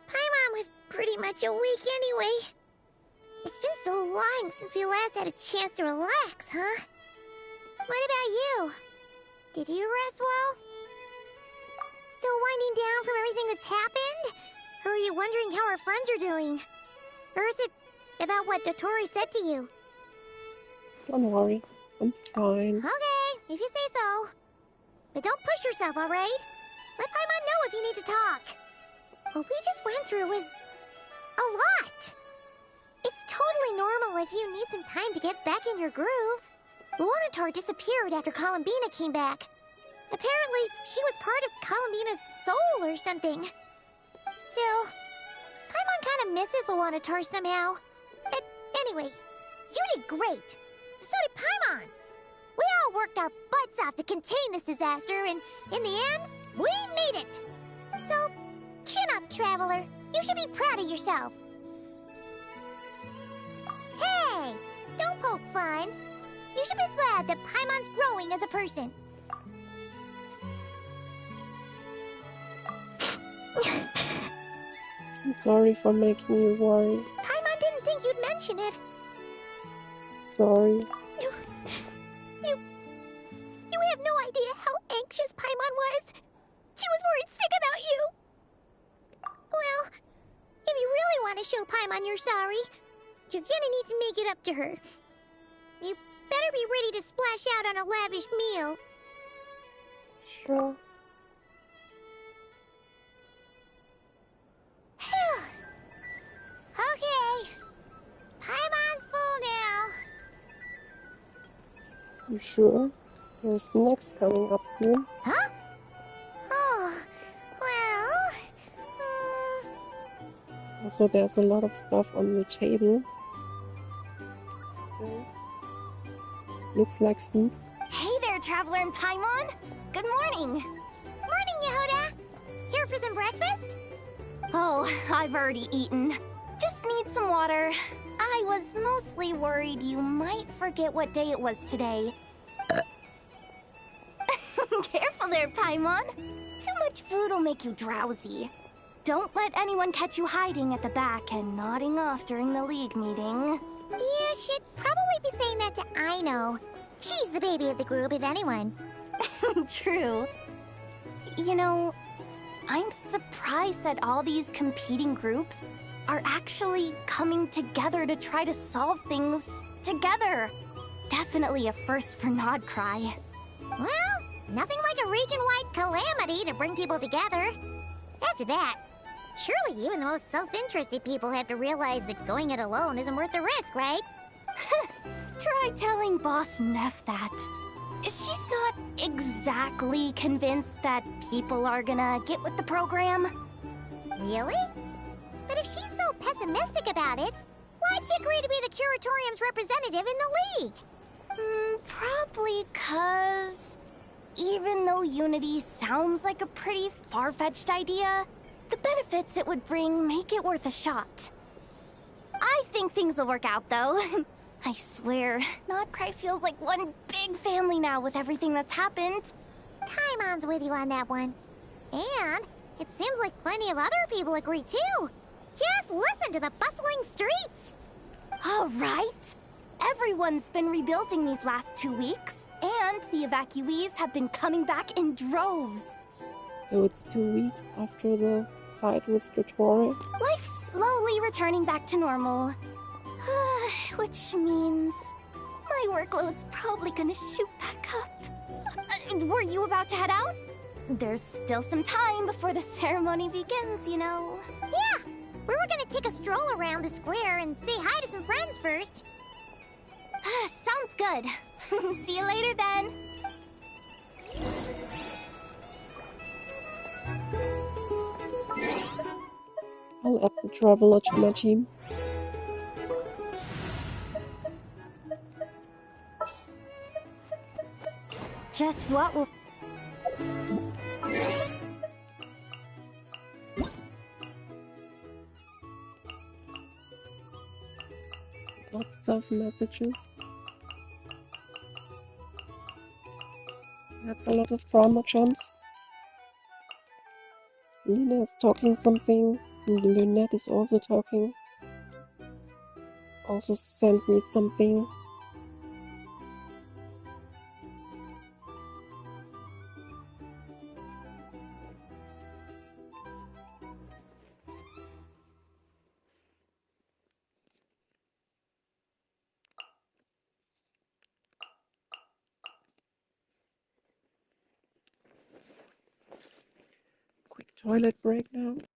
Paimon was pretty much awake anyway. It's been so long since we last had a chance to relax, huh? What about you? Did you rest well? Still winding down from everything that's happened? Or are you wondering how our friends are doing? Or is it about what Dotori said to you? Don't worry. I'm fine. Okay, if you say so. But don't push yourself, alright? Let Paimon know if you need to talk. What we just went through was... a lot. It's totally normal if you need some time to get back in your groove. Luanatar disappeared after Columbina came back. Apparently, she was part of Columbina's soul or something. Still, Paimon kind of misses Luanatar somehow. But anyway, you did great. So did Paimon. We all worked our butts off to contain this disaster, and in the end, we made it. So, chin up, Traveler. You should be proud of yourself. Hey, don't poke fun. You should be glad that Paimon's growing as a person. I'm sorry for making you worry. Paimon didn't think you'd mention it. Sorry. You have no idea how anxious Paimon was. She was worried sick about you. Well, if you really want to show Paimon you're sorry, you're gonna need to make it up to her. You better be ready to splash out on a lavish meal. Sure. Okay. Paimon's full now. You sure? There's snacks coming up soon. Huh? Oh, well... Also, there's a lot of stuff on the table. Okay. Looks like food. Hey there, Traveler and Paimon. Good morning. Morning, Yehuda. Here for some breakfast? Oh, I've already eaten. Just need some water. I was mostly worried you might forget what day it was today. Careful there, Paimon. Too much food will make you drowsy. Don't let anyone catch you hiding at the back and nodding off during the league meeting. You should probably be saying that to Aino. She's the baby of the group, if anyone. True. You know, I'm surprised that all these competing groups are actually coming together to try to solve things together. Definitely a first for Nodcry. Well, nothing like a region-wide calamity to bring people together. After that, surely even the most self-interested people have to realize that going it alone isn't worth the risk, right? Try telling Boss Neff that. She's not exactly convinced that people are gonna get with the program. Really? But if she's so pessimistic about it, why'd she agree to be the Curatorium's representative in the league? Probably 'cause even though Unity sounds like a pretty far-fetched idea, the benefits it would bring make it worth a shot. I think things will work out, though. I swear, Nodcry feels like one big family now with everything that's happened. Paimon's with you on that one. And it seems like plenty of other people agree, too. Just listen to the bustling streets. All right. Everyone's been rebuilding these last 2 weeks, and the evacuees have been coming back in droves. So it's 2 weeks after the fight with Dottore. Life's slowly returning back to normal. Which means my workload's probably gonna shoot back up. Were you about to head out? There's still some time before the ceremony begins, you know. Yeah, we were gonna take a stroll around the square and say hi to some friends first. Sounds good. See you later then. I'll add the Traveler to my team. Just what will... Lots of messages. That's a lot of drama jumps. Lina is talking something, and Lynette is also talking. Also sent me something. Quick toilet break now. It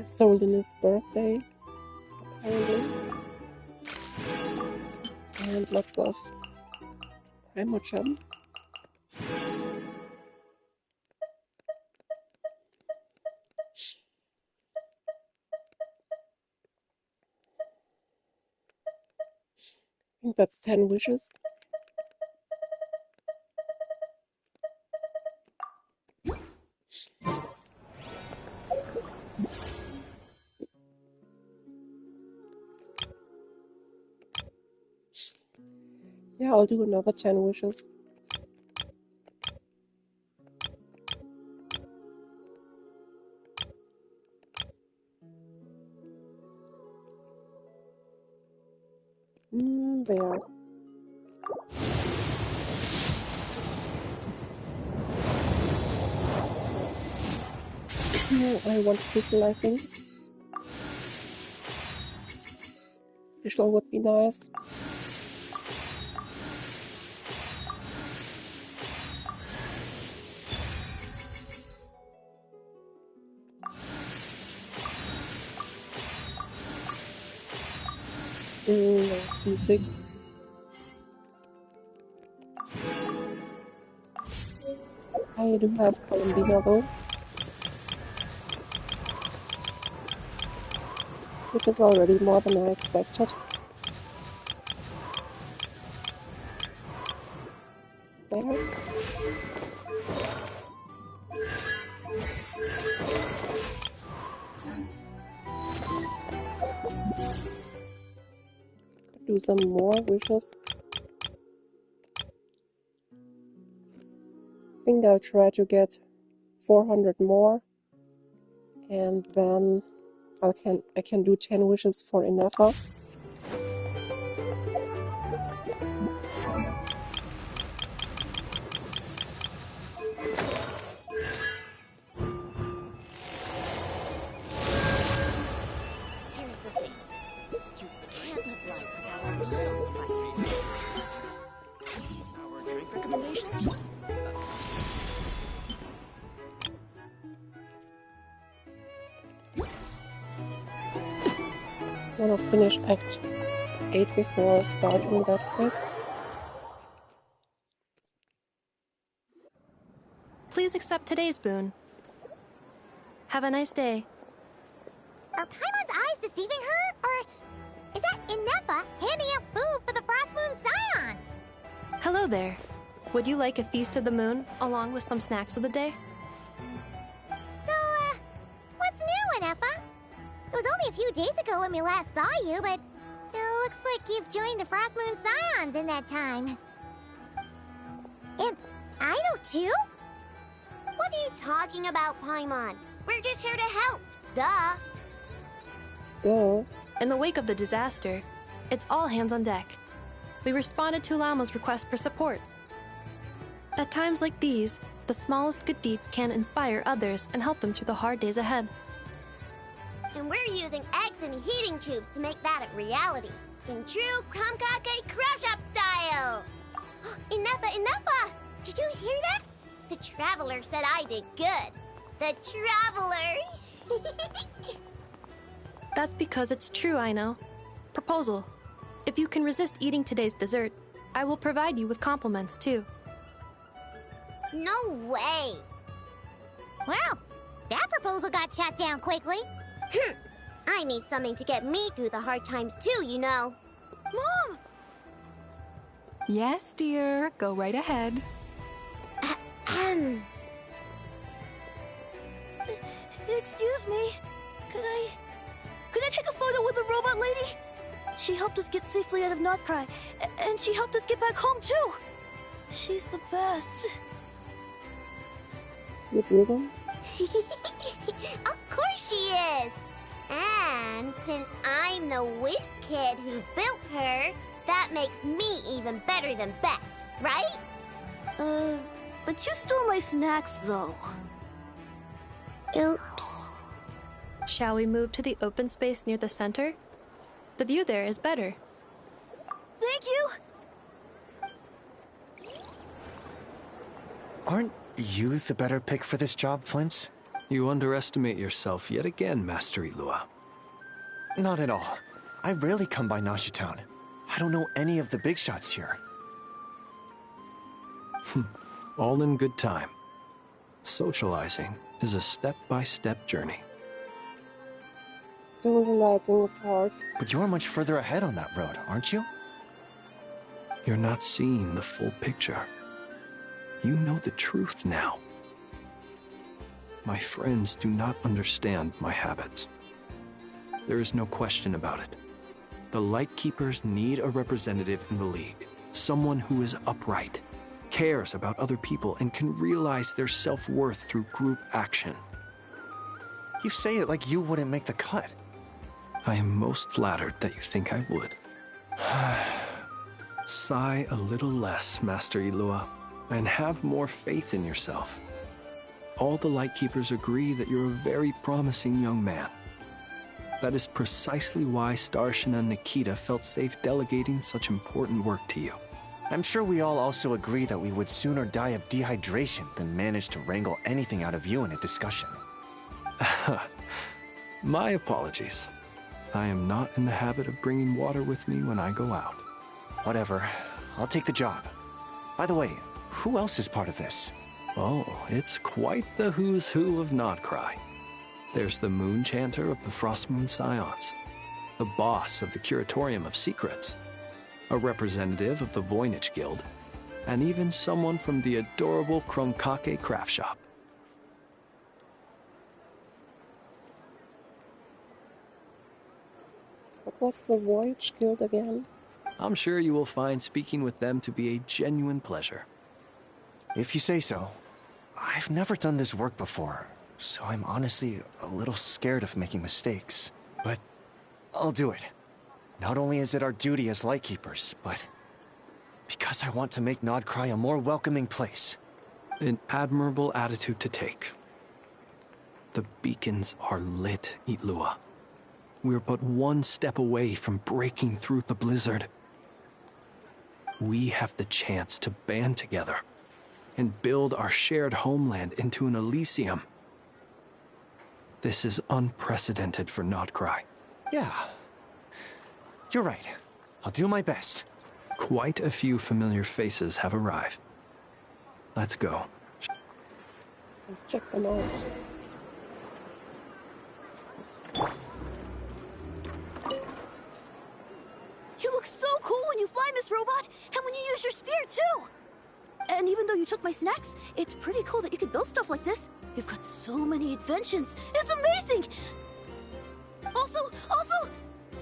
Solina's birthday, apparently. And lots of Primogen. I think that's 10 wishes. I'll do another 10 wishes. There. I want visual, I think. Visual would be nice. C6. I do have Columbina though, which is already more than I expected. There. Could do some more wishes. I think I'll try to get 400 more, and then I can do 10 wishes for Inefa. Here's the thing. You can't live life without a little spice. Our drink recommendations? I want to finish Act 8 before starting that quest. Please accept today's boon. Have a nice day. Are Paimon's eyes deceiving her? Or is that Inefa handing out food for the Frostmoon Scions? Hello there. Would you like a feast of the moon along with some snacks of the day? So, what's new, Inefa? It was only a few days ago when we last saw you, but it looks like you've joined the Frostmoon Scions in that time. And I know too? What are you talking about, Paimon? We're just here to help. Duh. Go. In the wake of the disaster, it's all hands on deck. We responded to Lama's request for support. At times like these, the smallest good deed can inspire others and help them through the hard days ahead. And we're using eggs and heating tubes to make that a reality. In true Krumkake Crab Shop style! Inefa! Did you hear that? The Traveler said I did good. The Traveler! That's because it's true, I know. Proposal. If you can resist eating today's dessert, I will provide you with compliments, too. No way! Well, that proposal got shot down quickly. I need something to get me through the hard times too, you know. Mom! Yes, dear. Go right ahead. Excuse me. Could I take a photo with the robot lady? She helped us get safely out of Notcry, and she helped us get back home too. She's the best. With Ruben? Of course she is! And since I'm the whiz kid who built her, that makes me even better than best, right? But you stole my snacks, though. Oops. Shall we move to the open space near the center? The view there is better. Thank you! Aren't you the better pick for this job, Flintz? You underestimate yourself yet again, Master Ilua. Not at all. I rarely come by Nasha Town. I don't know any of the big shots here. All in good time. Socializing is a step-by-step journey. Socializing is hard. But you're much further ahead on that road, aren't you? You're not seeing the full picture. You know the truth now. My friends do not understand my habits. There is no question about it. The Lightkeepers need a representative in the League. Someone who is upright, cares about other people, and can realize their self-worth through group action. You say it like you wouldn't make the cut. I am most flattered that you think I would. Sigh a little less, Master Ilua, and have more faith in yourself. All the Lightkeepers agree that you're a very promising young man. That is precisely why Starshina Nikita felt safe delegating such important work to you. I'm sure we all also agree that we would sooner die of dehydration than manage to wrangle anything out of you in a discussion. My apologies. I am not in the habit of bringing water with me when I go out. Whatever. I'll take the job. By the way, who else is part of this? Oh, it's quite the who's who of Nodcry. There's the Moon Chanter of the Frostmoon Scions, the boss of the Curatorium of Secrets, a representative of the Voynich Guild, and even someone from the adorable Kromkake craft shop. What was the Voyage Guild again? I'm sure you will find speaking with them to be a genuine pleasure. If you say so. I've never done this work before, so I'm honestly a little scared of making mistakes. But I'll do it. Not only is it our duty as Lightkeepers, but because I want to make Nodcry a more welcoming place. An admirable attitude to take. The beacons are lit, Itlua. We're but one step away from breaking through the blizzard. We have the chance to band together and build our shared homeland into an Elysium. This is unprecedented for Nodcry. Yeah. You're right. I'll do my best. Quite a few familiar faces have arrived. Let's go. Check them out. You look so cool when you fly, Miss Robot, and when you use your spear, too! And even though you took my snacks, it's pretty cool that you can build stuff like this. You've got so many inventions. It's amazing! Also...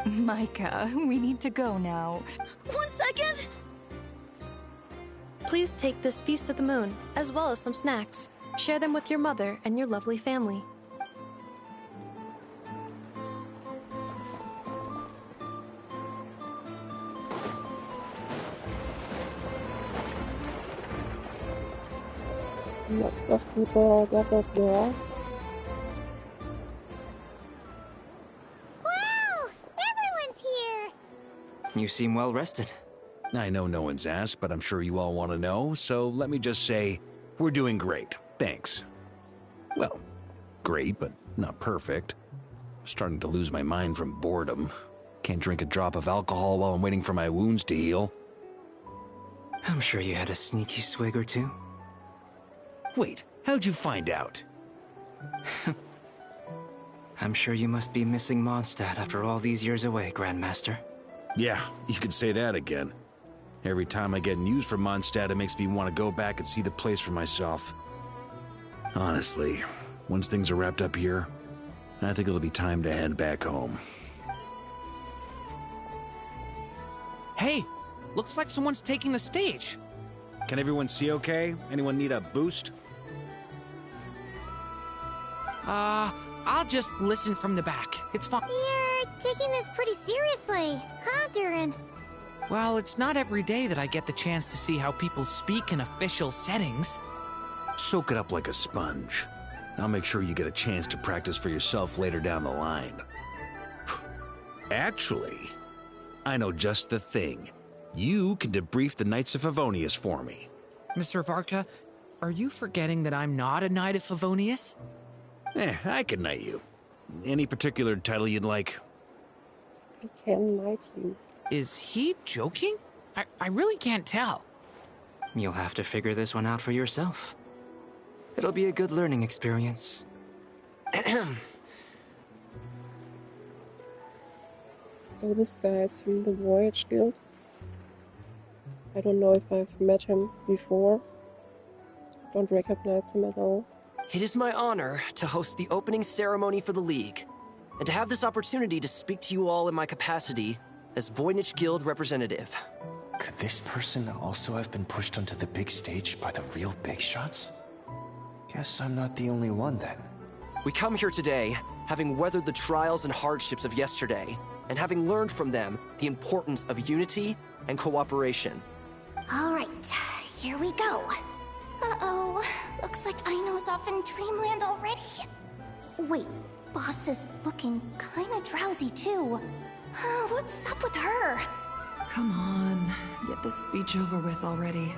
Micah, we need to go now. 1 second! Please take this Feast of the Moon, as well as some snacks. Share them with your mother and your lovely family. Lots of people gathered there. Wow! Everyone's here! You seem well rested. I know no one's asked, but I'm sure you all want to know, so let me just say, we're doing great. Thanks. Well, great, but not perfect. I'm starting to lose my mind from boredom. Can't drink a drop of alcohol while I'm waiting for my wounds to heal. I'm sure you had a sneaky swig or two. Wait, how'd you find out? I'm sure you must be missing Mondstadt after all these years away, Grandmaster. Yeah, you could say that again. Every time I get news from Mondstadt, it makes me want to go back and see the place for myself. Honestly, once things are wrapped up here, I think it'll be time to head back home. Hey, looks like someone's taking the stage. Can everyone see okay? Anyone need a boost? I'll just listen from the back. It's fine. You're taking this pretty seriously, huh, Durin? Well, it's not every day that I get the chance to see how people speak in official settings. Soak it up like a sponge. I'll make sure you get a chance to practice for yourself later down the line. Actually, I know just the thing. You can debrief the Knights of Favonius for me. Mr. Varka, are you forgetting that I'm not a Knight of Favonius? I can knight you. Any particular title you'd like? I can knight you. Is he joking? I really can't tell. You'll have to figure this one out for yourself. It'll be a good learning experience. So this guy is from the Voyage Guild. I don't know if I've met him before. Don't recognize him at all. It is my honor to host the opening ceremony for the League, and to have this opportunity to speak to you all in my capacity as Voynich Guild representative. Could this person also have been pushed onto the big stage by the real big shots? Guess I'm not the only one then. We come here today, having weathered the trials and hardships of yesterday, and having learned from them the importance of unity and cooperation. All right, here we go. Uh-oh, looks like Aino's off in dreamland already. Wait, Boss is looking kinda drowsy too. What's up with her? Come on, get this speech over with already.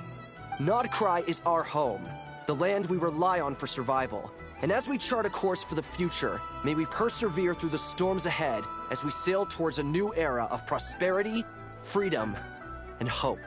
Nodcry is our home, the land we rely on for survival. And as we chart a course for the future, may we persevere through the storms ahead as we sail towards a new era of prosperity, freedom, and hope.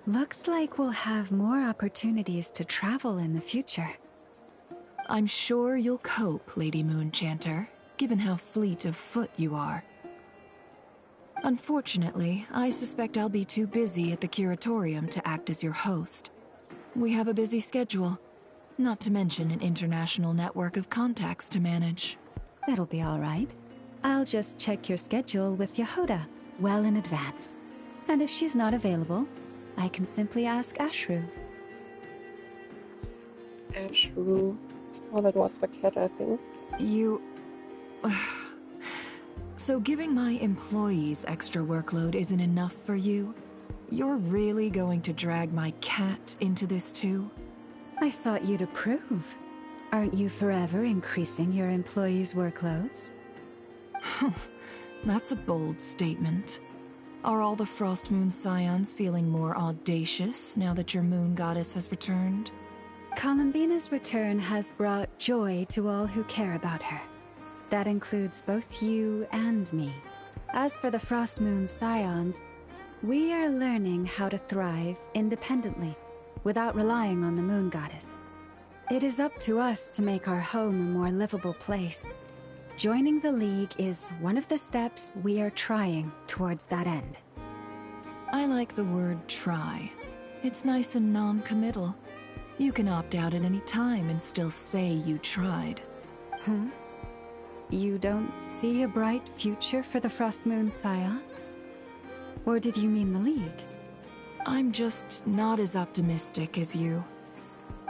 Looks like we'll have more opportunities to travel in the future. I'm sure you'll cope, Lady Moonchanter, given how fleet of foot you are. Unfortunately, I suspect I'll be too busy at the Curatorium to act as your host. We have a busy schedule, not to mention an international network of contacts to manage. That'll be all right. I'll just check your schedule with Yehoda well in advance. And if she's not available, I can simply ask Ashru. Ashru. Oh, that was the cat, I think. You... So giving my employees extra workload isn't enough for you? You're really going to drag my cat into this too? I thought you'd approve. Aren't you forever increasing your employees' workloads? That's a bold statement. Are all the Frostmoon Scions feeling more audacious now that your moon goddess has returned? Columbina's return has brought joy to all who care about her. That includes both you and me. As for the Frostmoon Scions, we are learning how to thrive independently, without relying on the moon goddess. It is up to us to make our home a more livable place. Joining the League is one of the steps we are trying towards that end. I like the word try. It's nice and non-committal. You can opt out at any time and still say you tried. You don't see a bright future for the Frostmoon Scions? Or did you mean the League? I'm just not as optimistic as you.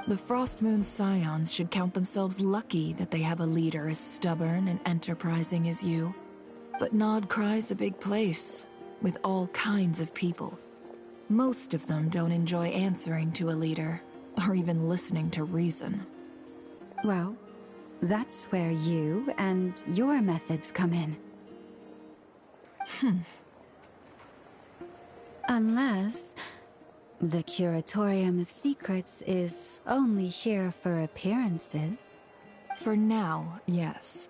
The Frostmoon Scions should count themselves lucky that they have a leader as stubborn and enterprising as you. But Nodcry's a big place, with all kinds of people. Most of them don't enjoy answering to a leader, or even listening to reason. Well, that's where you and your methods come in. Unless the Curatorium of Secrets is only here for appearances. For now, yes.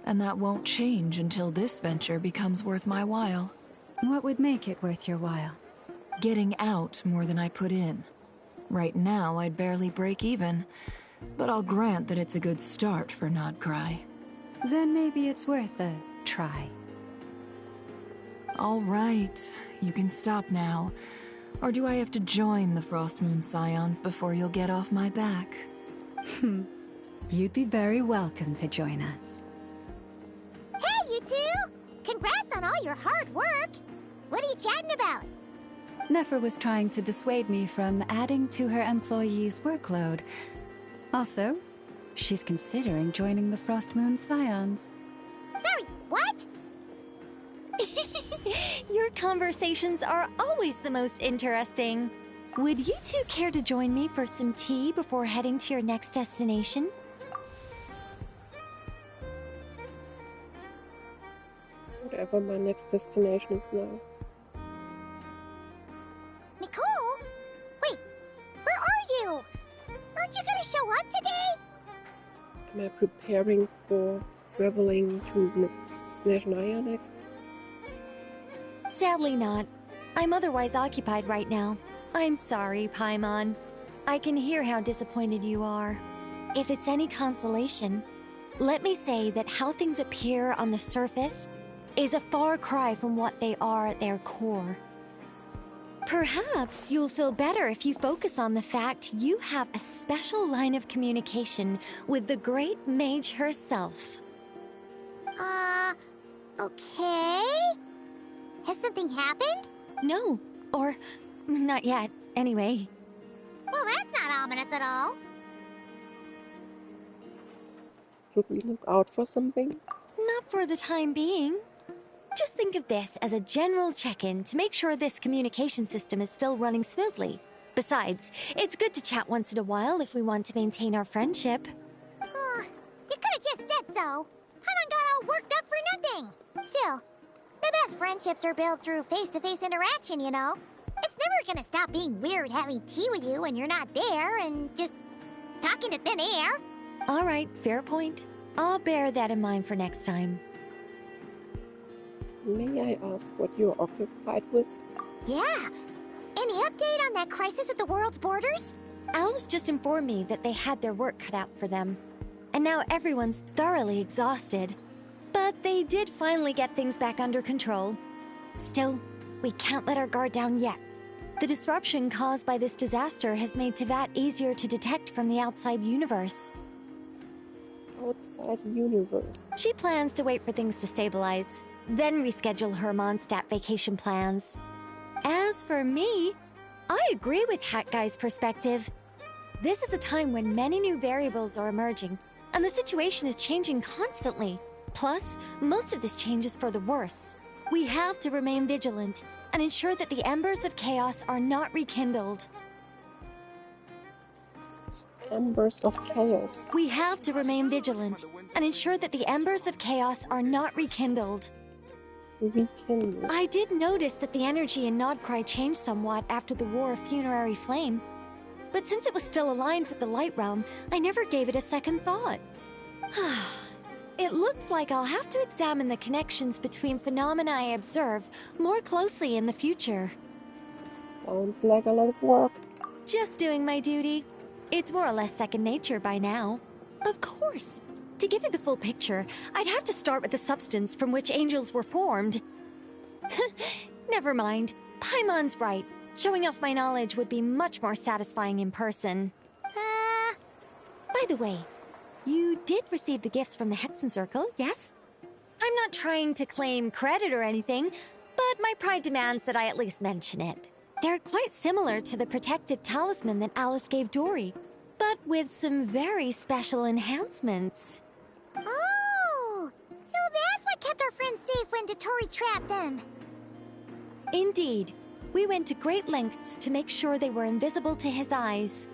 And that won't change until this venture becomes worth my while. What would make it worth your while? Getting out more than I put in. Right now, I'd barely break even, but I'll grant that it's a good start for Nodcry. Then maybe it's worth a try. All right, you can stop now. Or do I have to join the Frostmoon Scions before you'll get off my back? You'd be very welcome to join us. Hey, you two! Congrats on all your hard work! What are you chatting about? Nefer was trying to dissuade me from adding to her employees' workload. Also, she's considering joining the Frostmoon Scions. Sorry, what? Your conversations are always the most interesting. Would you two care to join me for some tea before heading to your next destination? Whatever my next destination is now. Nicole? Wait, where are you? Aren't you gonna show up today? Am I preparing for traveling to Snezhnaya next? Sadly not. I'm otherwise occupied right now. I'm sorry, Paimon. I can hear how disappointed you are. if it's any consolation, let me say that how things appear on the surface is a far cry from what they are at their core. Perhaps you'll feel better if you focus on the fact you have a special line of communication with the great mage herself. Okay? Has something happened? No, or not yet, anyway. Well, that's not ominous at all. Should we look out for something? Not for the time being. Just think of this as a general check-in to make sure this communication system is still running smoothly. Besides, it's good to chat once in a while if we want to maintain our friendship. You could have just said so. Paimon got all worked up for nothing. Still, the best friendships are built through face-to-face interaction, you know? It's never gonna stop being weird having tea with you when you're not there and just talking to thin air. All right, fair point. I'll bear that in mind for next time. May I ask what you're occupied with? Yeah. Any update on that crisis at the world's borders? Alice just informed me that they had their work cut out for them. And now everyone's thoroughly exhausted. But they did finally get things back under control. Still, we can't let our guard down yet. The disruption caused by this disaster has made Teyvat easier to detect from the outside universe. Outside universe? She plans to wait for things to stabilize, then reschedule her Mondstadt vacation plans. As for me, I agree with Hat Guy's perspective. This is a time when many new variables are emerging, and the situation is changing constantly. Plus, most of this change is for the worse. We have to remain vigilant and ensure that the embers of chaos are not rekindled. Embers of chaos. We have to remain vigilant and ensure that the embers of chaos are not rekindled. Rekindled. I did notice that the energy in Nodcry changed somewhat after the War of Funerary Flame. But since it was still aligned with the Light Realm, I never gave it a second thought. It looks like I'll have to examine the connections between phenomena I observe more closely in the future. Sounds like a lot of work. Just doing my duty. It's more or less second nature by now. Of course. To give you the full picture, I'd have to start with the substance from which angels were formed. Never mind. Paimon's right. Showing off my knowledge would be much more satisfying in person. By the way, you did receive the gifts from the Hexen Circle, yes? I'm not trying to claim credit or anything, but my pride demands that I at least mention it. They're quite similar to the protective talisman that Alice gave Dory, but with some very special enhancements. Oh! So that's what kept our friends safe when Dotori trapped them. Indeed. We went to great lengths to make sure they were invisible to his eyes.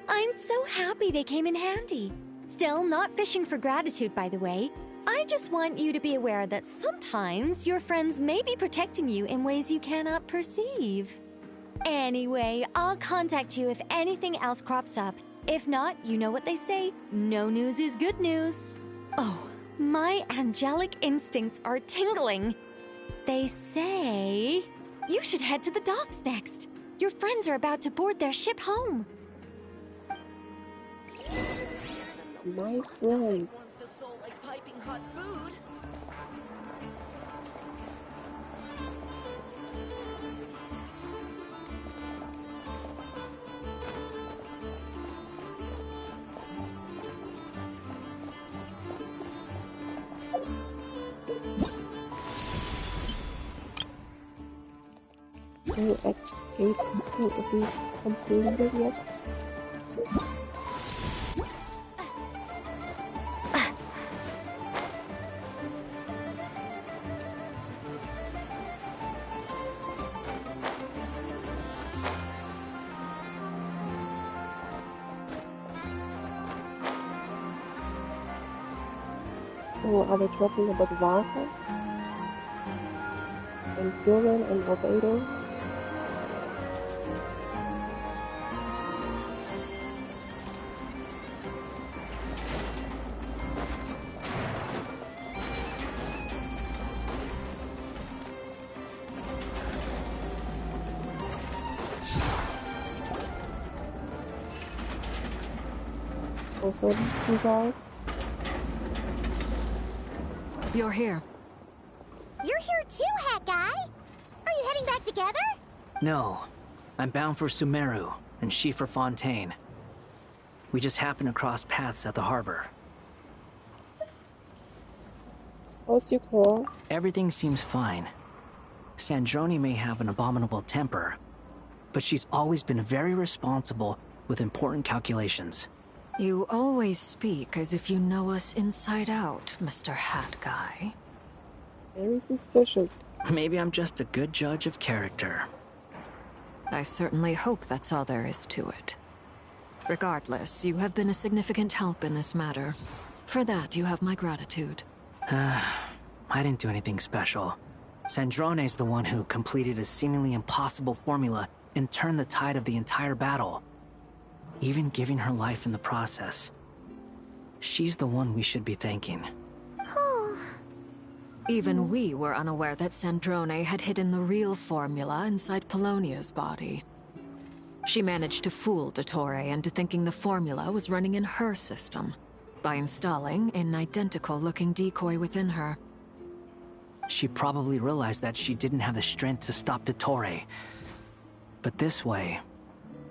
I'm so happy they came in handy. Still, not fishing for gratitude, by the way. I just want you to be aware that sometimes your friends may be protecting you in ways you cannot perceive. Anyway, I'll contact you if anything else crops up. If not, you know what they say, no news is good news. Oh, my angelic instincts are tingling. They say you should head to the docks next. Your friends are about to board their ship home. My friends. So at 8 still isn't completed yet. So are they talking about Varka? And Duran and Albedo? also these two guys. You're here. You're here too, Hat Guy! Are you heading back together? No. I'm bound for Sumeru, and she for Fontaine. We just happened to cross paths at the harbor. How's your core? Everything seems fine. Sandrone may have an abominable temper, but she's always been very responsible with important calculations. You always speak as if you know us inside out, Mr. Hat Guy. Very suspicious. Maybe I'm just a good judge of character. I certainly hope that's all there is to it. Regardless, you have been a significant help in this matter. For that, you have my gratitude. I didn't do anything special. Sandrone's the one who completed a seemingly impossible formula and turned the tide of the entire battle, even giving her life in the process. She's the one we should be thanking. Even we were unaware that Sandrone had hidden the real formula inside Polonia's body. She managed to fool Dottore into thinking the formula was running in her system by installing an identical-looking decoy within her. She probably realized that she didn't have the strength to stop Dottore. But this way,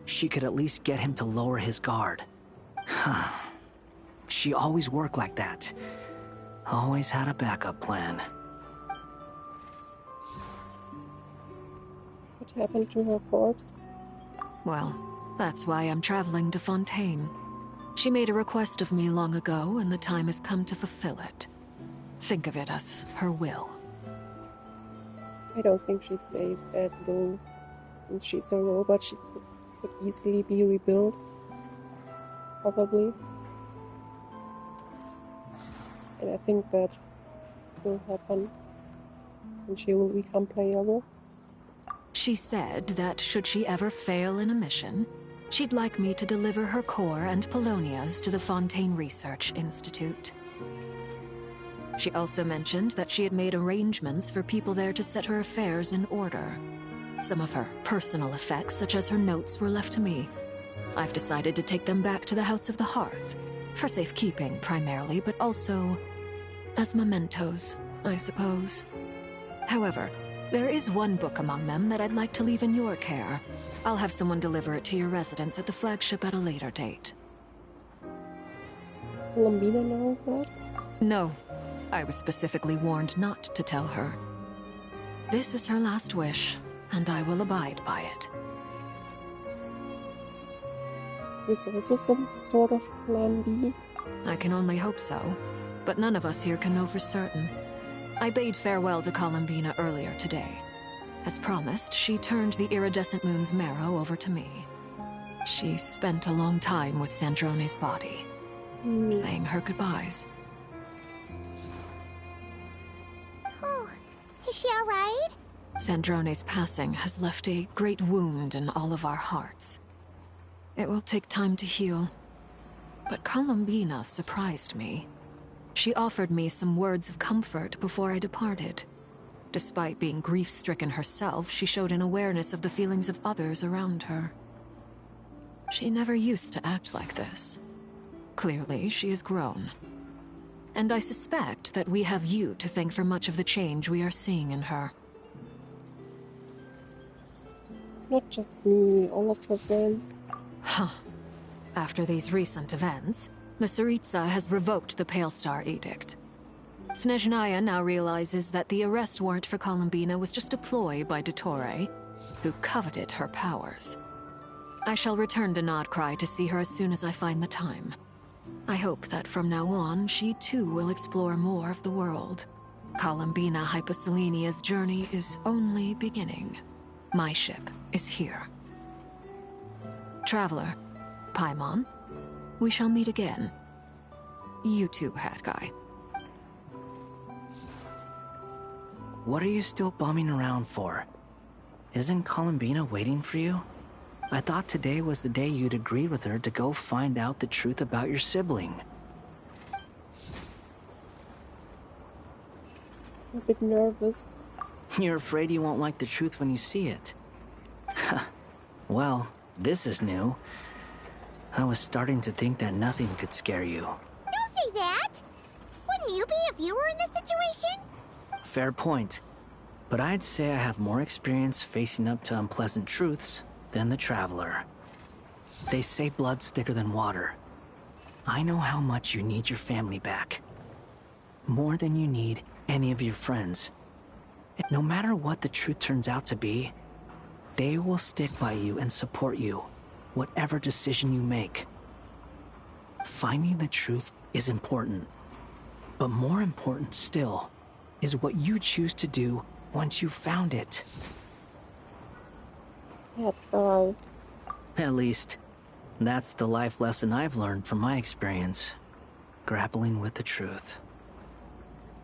she could at least get him to lower his guard. She always worked like that. Always had a backup plan. What happened to her corpse? Well, that's why I'm traveling to Fontaine. She made a request of me long ago, and the time has come to fulfill it. Think of it as her will. I don't think she stays dead though. Since she's a robot, she could easily be rebuilt. Probably. And I think that will happen. And she will become playable. She said that should she ever fail in a mission, she'd like me to deliver her core and Polonia's to the Fontaine Research Institute. She also mentioned that she had made arrangements for people there to set her affairs in order. Some of her personal effects, such as her notes, were left to me. I've decided to take them back to the House of the Hearth, for safekeeping primarily, but also as mementos, I suppose. However, there is one book among them that I'd like to leave in your care. I'll have someone deliver it to your residence at the flagship at a later date. Does Columbina know that? No. I was specifically warned not to tell her. This is her last wish, and I will abide by it. Is this also some sort of plan B? I can only hope so, but none of us here can know for certain. I bade farewell to Columbina earlier today. As promised, she turned the iridescent moon's marrow over to me. She spent a long time with Sandrone's body, saying her goodbyes. Oh, is she alright? Sandrone's passing has left a great wound in all of our hearts. It will take time to heal, but Columbina surprised me. She offered me some words of comfort before I departed. Despite being grief-stricken herself, she showed an awareness of the feelings of others around her. She never used to act like this. Clearly, she has grown. And I suspect that we have you to thank for much of the change we are seeing in her. Not just me, all of her friends. Huh. After these recent events, the Tsaritsa has revoked the Pale Star Edict. Snezhnaya now realizes that the arrest warrant for Columbina was just a ploy by Dottore, who coveted her powers. I shall return to Nodcry to see her as soon as I find the time. I hope that from now on, she too will explore more of the world. Columbina Hyposelenia's journey is only beginning. My ship is here. Traveler, Paimon, we shall meet again. You too, Hat Guy. What are you still bumming around for? Isn't Columbina waiting for you? I thought today was the day you'd agreed with her to go find out the truth about your sibling. I'm a bit nervous. You're afraid you won't like the truth when you see it. Well, this is new. I was starting to think that nothing could scare you. Don't say that! Wouldn't you be if you were in this situation? Fair point. But I'd say I have more experience facing up to unpleasant truths than the Traveler. They say blood's thicker than water. I know how much you need your family back. More than you need any of your friends. And no matter what the truth turns out to be, they will stick by you and support you, whatever decision you make. Finding the truth is important. But more important still is what you choose to do once you've found it. At least, that's the life lesson I've learned from my experience, grappling with the truth.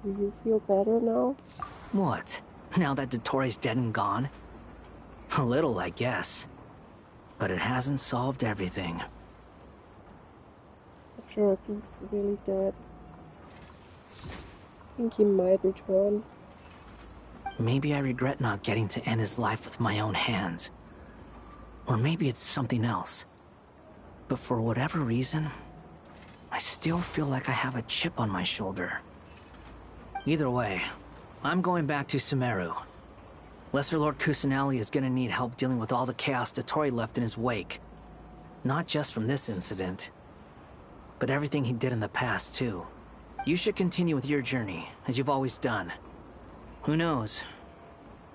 Do you feel better now? What? Now that Dottoro's dead and gone? A little, I guess. But it hasn't solved everything. Not sure if he's really dead. I think he might return. Maybe I regret not getting to end his life with my own hands. Or maybe it's something else. But for whatever reason, I still feel like I have a chip on my shoulder. Either way, I'm going back to Sumeru. Lesser Lord Kusanali is gonna need help dealing with all the chaos Dottori left in his wake. Not just from this incident, but everything he did in the past, too. You should continue with your journey, as you've always done. Who knows?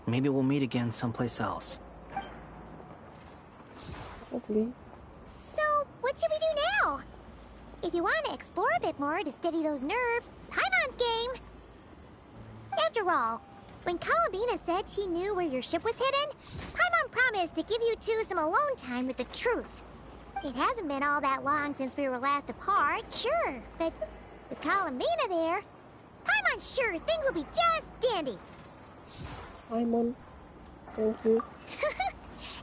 Maybe we'll meet again someplace else. Hopefully. So, what should we do now? If you want to explore a bit more to steady those nerves, Paimon's game! After all, when Columbina said she knew where your ship was hidden, Paimon promised to give you two some alone time with the truth. It hasn't been all that long since we were last apart, sure, but with Columbina there, Paimon's sure things will be just dandy. Paimon, thank you.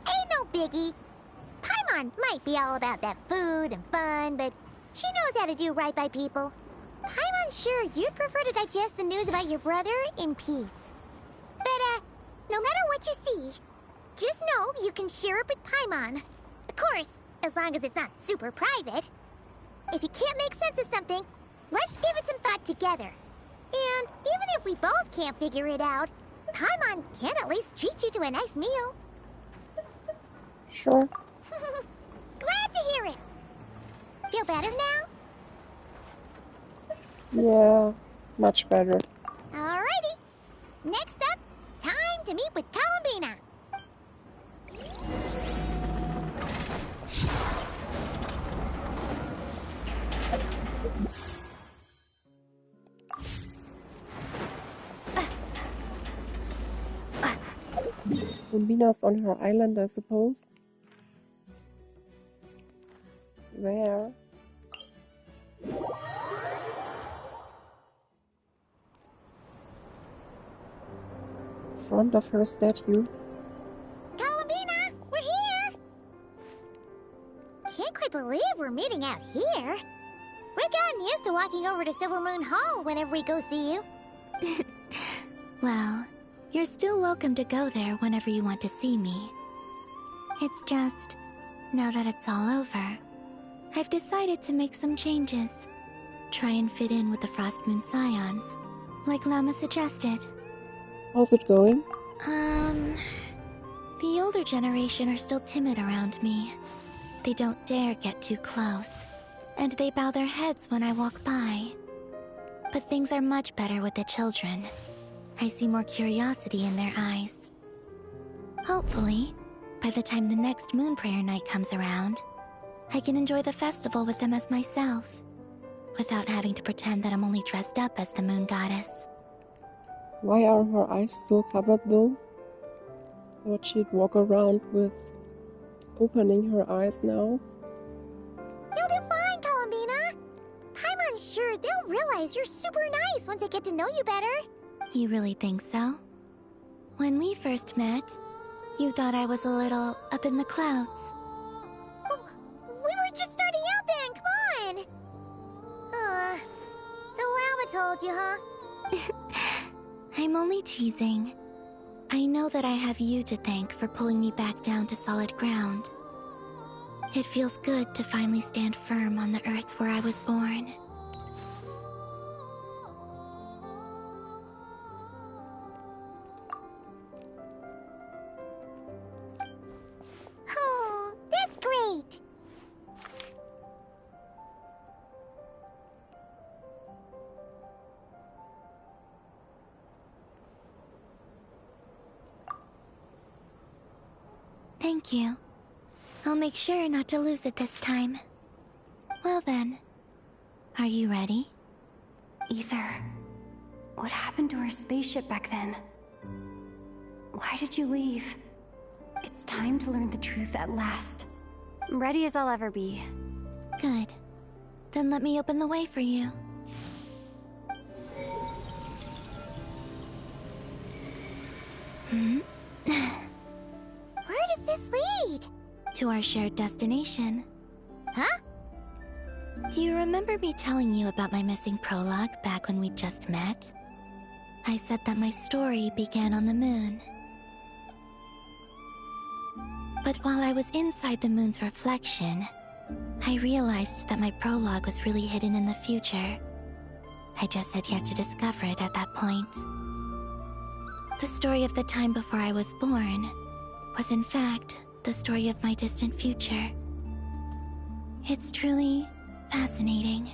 Ain't no biggie. Paimon might be all about that food and fun, but she knows how to do right by people. Paimon's sure you'd prefer to digest the news about your brother in peace. But, no matter what you see, just know you can share it with Paimon. Of course, as long as it's not super private. If you can't make sense of something, let's give it some thought together. And even if we both can't figure it out, Paimon can at least treat you to a nice meal. Sure. Glad to hear it. Feel better now? Yeah, much better. Alrighty. Next up, time to meet with Columbina. Columbina's on her island, I suppose. Where? Front of her statue. Columbina, we're here! Can't quite believe we're meeting out here. We've gotten used to walking over to Silver Moon Hall whenever we go see you. Well, you're still welcome to go there whenever you want to see me. It's just, now that it's all over, I've decided to make some changes. Try and fit in with the Frost Moon Scions, like Lama suggested. How's it going? The older generation are still timid around me. They don't dare get too close, and they bow their heads when I walk by. But things are much better with the children. I see more curiosity in their eyes. Hopefully, by the time the next Moon Prayer Night comes around, I can enjoy the festival with them as myself, without having to pretend that I'm only dressed up as the Moon Goddess. Why are her eyes still covered though? Thought she'd walk around with opening her eyes now. No, they're fine, Columbina. Paimon's sure they'll realize you're super nice once they get to know you better. You really think so? When we first met, you thought I was a little up in the clouds. We were just starting out then, come on! So Lama told you, huh? I'm only teasing. I know that I have you to thank for pulling me back down to solid ground. It feels good to finally stand firm on the earth where I was born. Oh, that's great! Thank you. I'll make sure not to lose it this time. Well then, are you ready? Ether, what happened to our spaceship back then? Why did you leave? It's time to learn the truth at last. I'm ready as I'll ever be. Good. Then let me open the way for you. Where does this lead? To our shared destination. Huh? Do you remember me telling you about my missing prologue back when we just met? I said that my story began on the moon. But while I was inside the moon's reflection, I realized that my prologue was really hidden in the future. I just had yet to discover it at that point. The story of the time before I was born was in fact the story of my distant future. It's truly fascinating.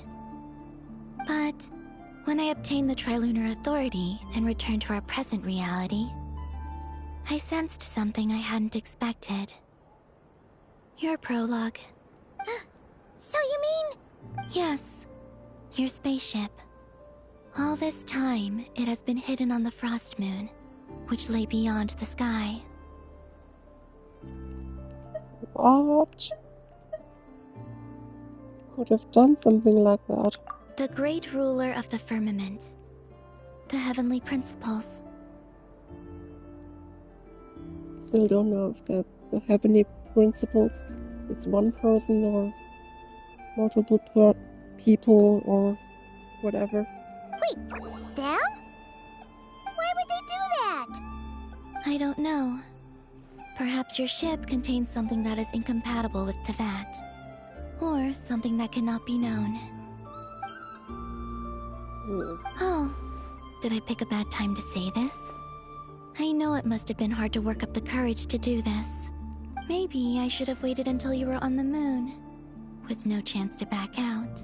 But when I obtained the Trilunar Authority and returned to our present reality, I sensed something I hadn't expected. Your prologue. So you mean... Yes, your spaceship. All this time, it has been hidden on the Frost Moon, which lay beyond the sky. What? Could have done something like that. The great ruler of the firmament. The heavenly principles. Still don't know if the heavenly principles is one person or multiple people or whatever. Wait, them? Why would they do that? I don't know. Perhaps your ship contains something that is incompatible with Tevat. Or something that cannot be known. Oh, did I pick a bad time to say this? I know it must have been hard to work up the courage to do this. Maybe I should have waited until you were on the moon, with no chance to back out.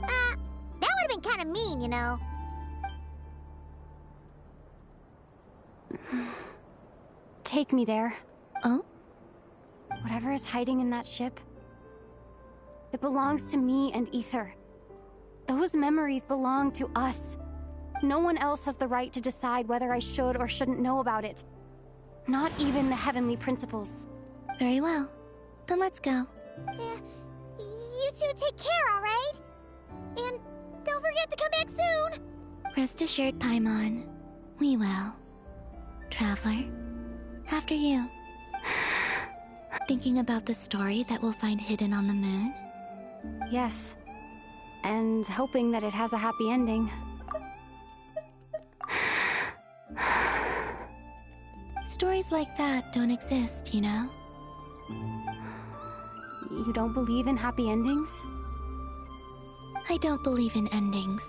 That would have been kind of mean, you know. Take me there. Oh? Whatever is hiding in that ship, it belongs to me and Ether. Those memories belong to us. No one else has the right to decide whether I should or shouldn't know about it. Not even the heavenly principles. Very well. Then let's go. You two take care, alright? And don't forget to come back soon! Rest assured, Paimon. We will. Traveler, after you. Thinking about the story that we'll find hidden on the moon? Yes. And hoping that it has a happy ending. Stories like that don't exist, you know? You don't believe in happy endings? I don't believe in endings.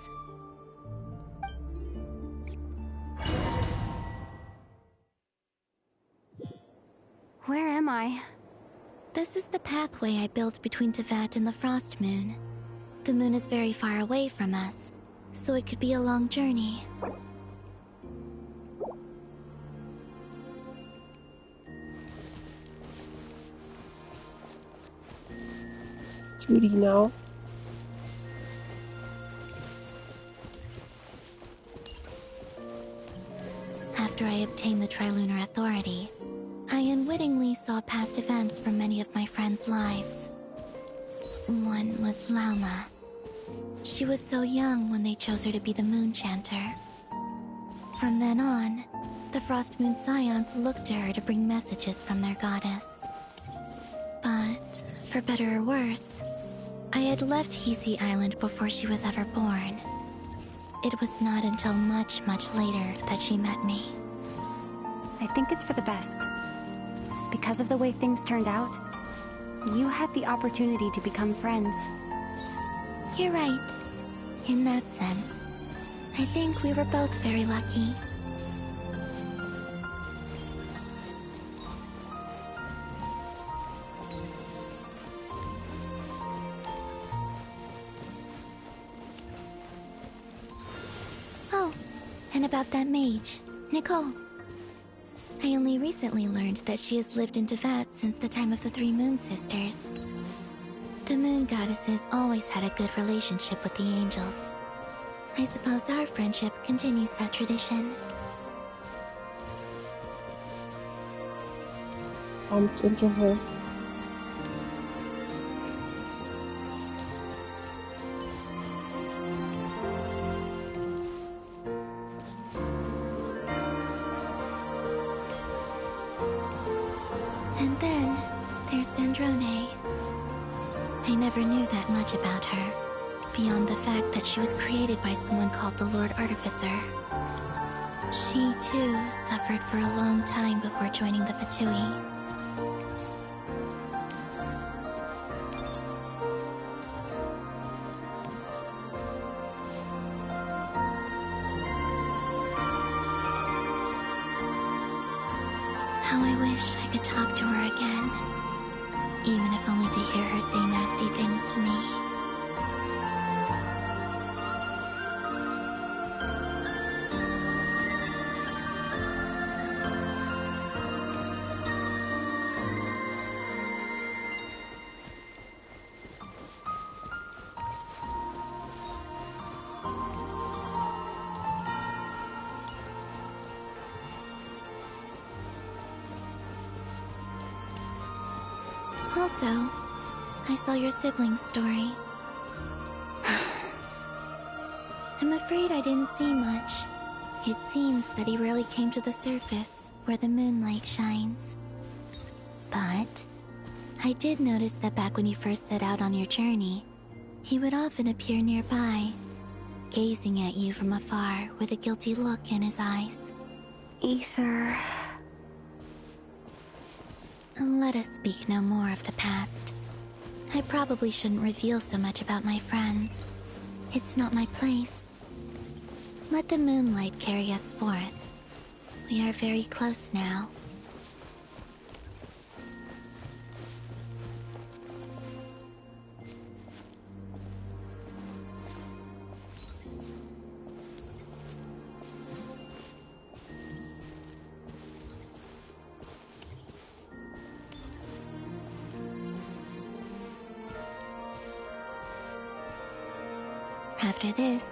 Where am I? This is the pathway I built between Tevat and the Frost Moon. The moon is very far away from us, so it could be a long journey. It's 2D now. After I obtained the Trilunar Authority, I unwittingly saw past events from many of my friends' lives. One was Lauma. She was so young when they chose her to be the Moon Chanter. From then on, the Frost Moon Scions looked to her to bring messages from their goddess. But, for better or worse, I had left Hisi Island before she was ever born. It was not until much, much later that she met me. I think it's for the best. Because of the way things turned out, You had the opportunity to become friends. You're right. In that sense, I think we were both very lucky. Oh, and about that mage, Nicole. I only recently learned that she has lived in Teyvat since the time of the Three Moon Sisters. The Moon Goddesses always had a good relationship with the angels. I suppose our friendship continues that tradition. Bumped into her. And then, there's Sandrone. I never knew that much about her, beyond the fact that she was created by someone called the Lord Artificer. She, too, suffered for a long time before joining the Fatui. How I wish I could talk to her again, even if only to hear her say nasty things to me. Also, I saw your sibling's story. I'm afraid I didn't see much. It seems that he rarely came to the surface, where the moonlight shines. But I did notice that back when you first set out on your journey, he would often appear nearby, gazing at you from afar with a guilty look in his eyes. Ether... Let us speak no more of the past. I probably shouldn't reveal so much about my friends. It's not my place. Let the moonlight carry us forth. We are very close now. After this,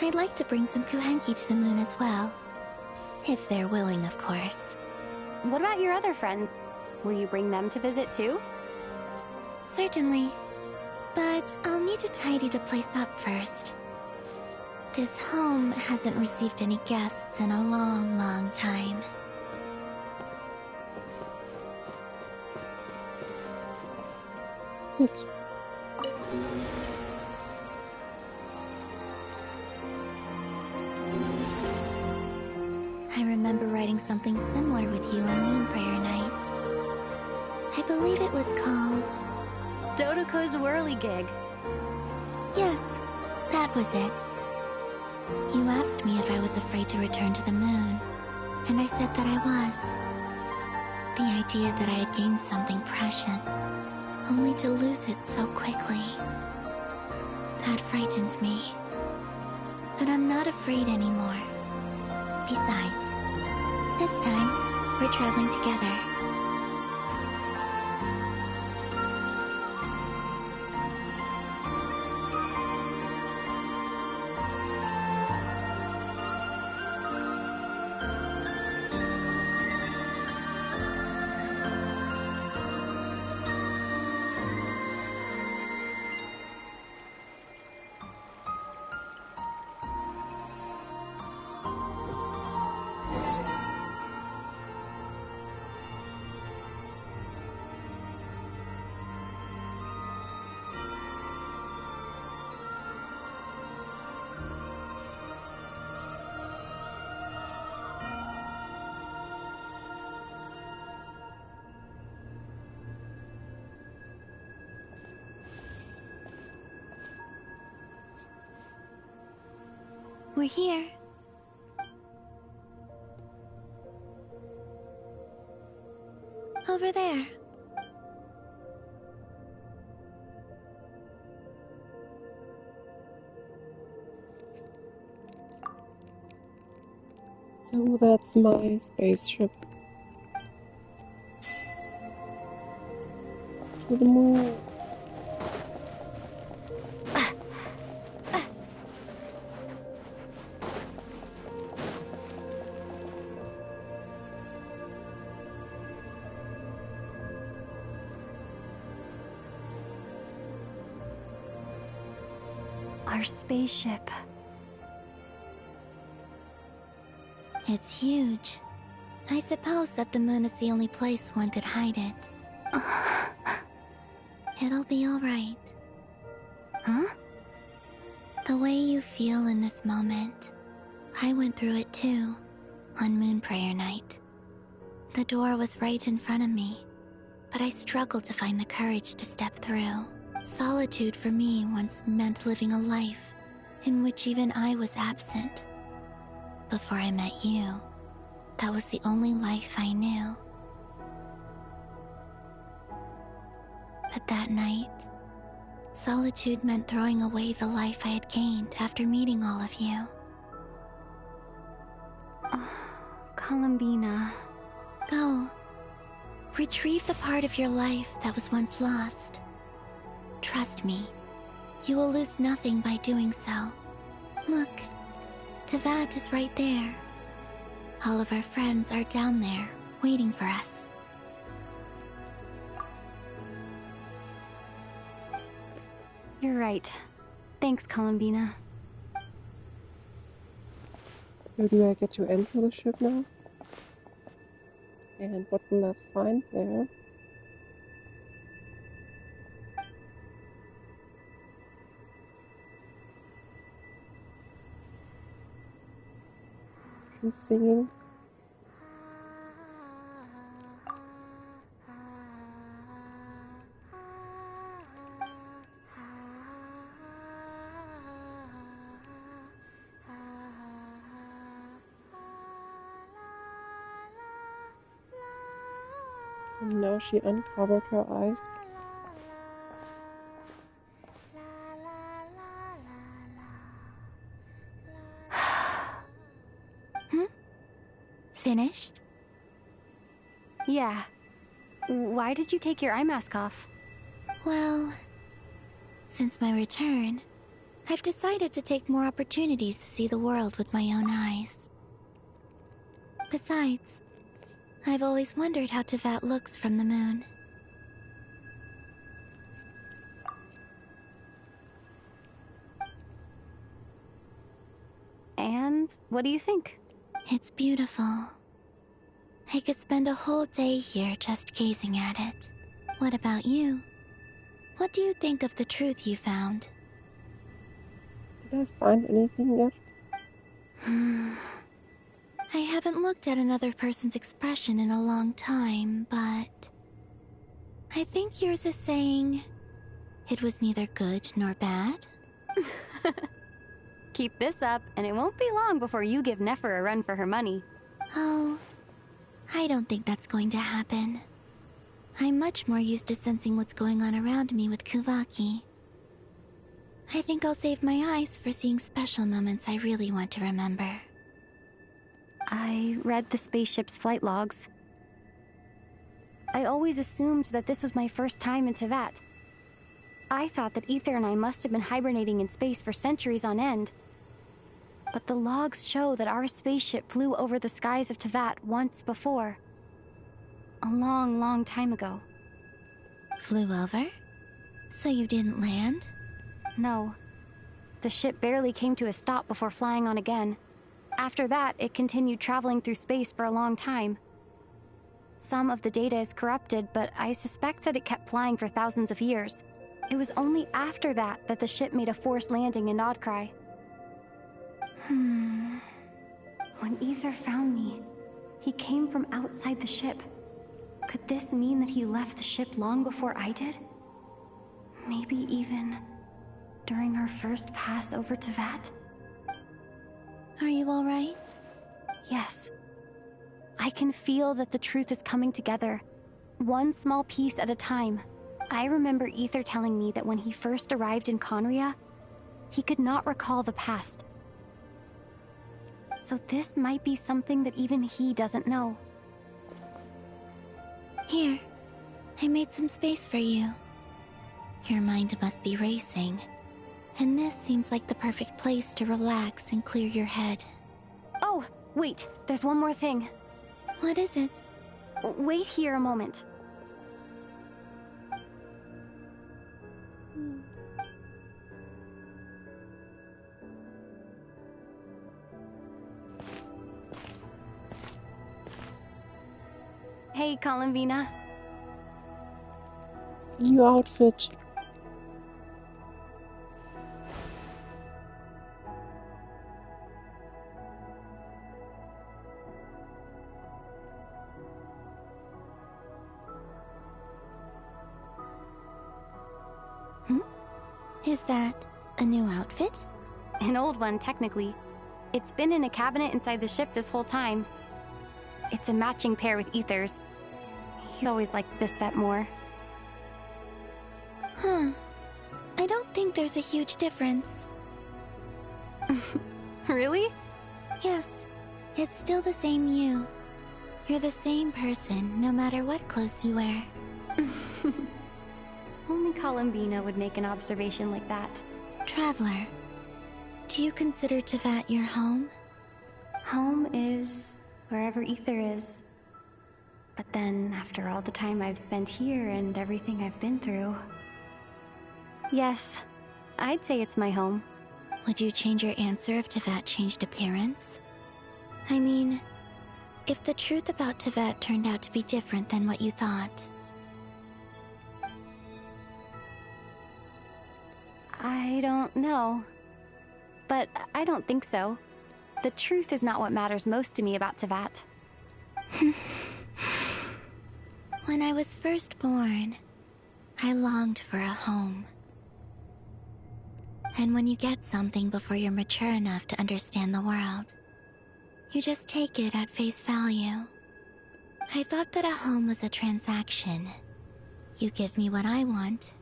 I'd like to bring some Kuhenki to the moon as well. If they're willing, of course. What about your other friends? Will you bring them to visit too? Certainly. But I'll need to tidy the place up first. This home hasn't received any guests in a long, long time. Sit. I remember writing something similar with you on Moon Prayer Night. I believe it was called... Dodoko's Whirligig. Yes, that was it. You asked me if I was afraid to return to the moon, and I said that I was. The idea that I had gained something precious, only to lose it so quickly. That frightened me. But I'm not afraid anymore. Besides, this time, we're traveling together. We're here. Over there. So that's my spaceship. To the moon. Our spaceship. It's huge. I suppose that the moon is the only place one could hide it. It'll be alright. Huh? The way you feel in this moment, I went through it too, on Moon Prayer Night. The door was right in front of me, but I struggled to find the courage to step through. Solitude for me once meant living a life in which even I was absent. Before I met you, that was the only life I knew. But that night, solitude meant throwing away the life I had gained after meeting all of you. Columbina. Go. Retrieve the part of your life that was once lost. Trust me, you will lose nothing by doing so. Look, Teyvat is right there. All of our friends are down there, waiting for us. You're right. Thanks, Columbina. So do I get to enter the ship now? And what will I find there? She's singing. And now she uncovered her eyes. Finished? Yeah. Why did you take your eye mask off? Well, since my return, I've decided to take more opportunities to see the world with my own eyes. Besides, I've always wondered how Teyvat looks from the moon. And what do you think? It's beautiful. I could spend a whole day here just gazing at it. What about you? What do you think of the truth you found? Did I find anything yet? I haven't looked at another person's expression in a long time, but I think yours is saying it was neither good nor bad. Keep this up, and it won't be long before you give Nefer a run for her money. Oh, I don't think that's going to happen. I'm much more used to sensing what's going on around me with Kuvaki. I think I'll save my eyes for seeing special moments I really want to remember. I read the spaceship's flight logs. I always assumed that this was my first time in Teyvat. I thought that Ether and I must have been hibernating in space for centuries on end. But the logs show that our spaceship flew over the skies of Teyvat once before. A long, long time ago. Flew over? So you didn't land? No. The ship barely came to a stop before flying on again. After that, it continued traveling through space for a long time. Some of the data is corrupted, but I suspect that it kept flying for thousands of years. It was only after that that the ship made a forced landing in Nodcry. When Ether found me, he came from outside the ship. Could this mean that he left the ship long before I did? Maybe even during our first pass over Teyvat? Are you alright? Yes. I can feel that the truth is coming together, one small piece at a time. I remember Ether telling me that when he first arrived in Conria, he could not recall the past. So this might be something that even he doesn't know. Here, I made some space for you. Your mind must be racing, and this seems like the perfect place to relax and clear your head. Oh, wait, there's one more thing. What is it? Wait here a moment. Hey, Columbina. New outfit. Is that a new outfit? An old one, technically. It's been in a cabinet inside the ship this whole time. It's a matching pair with Ether's. He always liked this set more. Huh. I don't think there's a huge difference. Really? Yes. It's still the same you. You're the same person, no matter what clothes you wear. Only Columbina would make an observation like that. Traveler, do you consider Tevat your home? Home is wherever Ether is. But then, after all the time I've spent here and everything I've been through... Yes, I'd say it's my home. Would you change your answer if Tevat changed appearance? I mean, if the truth about Tevat turned out to be different than what you thought. I don't know. But I don't think so. The truth is not what matters most to me about Tevat. When I was first born, I longed for a home. And when you get something before you're mature enough to understand the world, you just take it at face value. I thought that a home was a transaction. You give me what I want,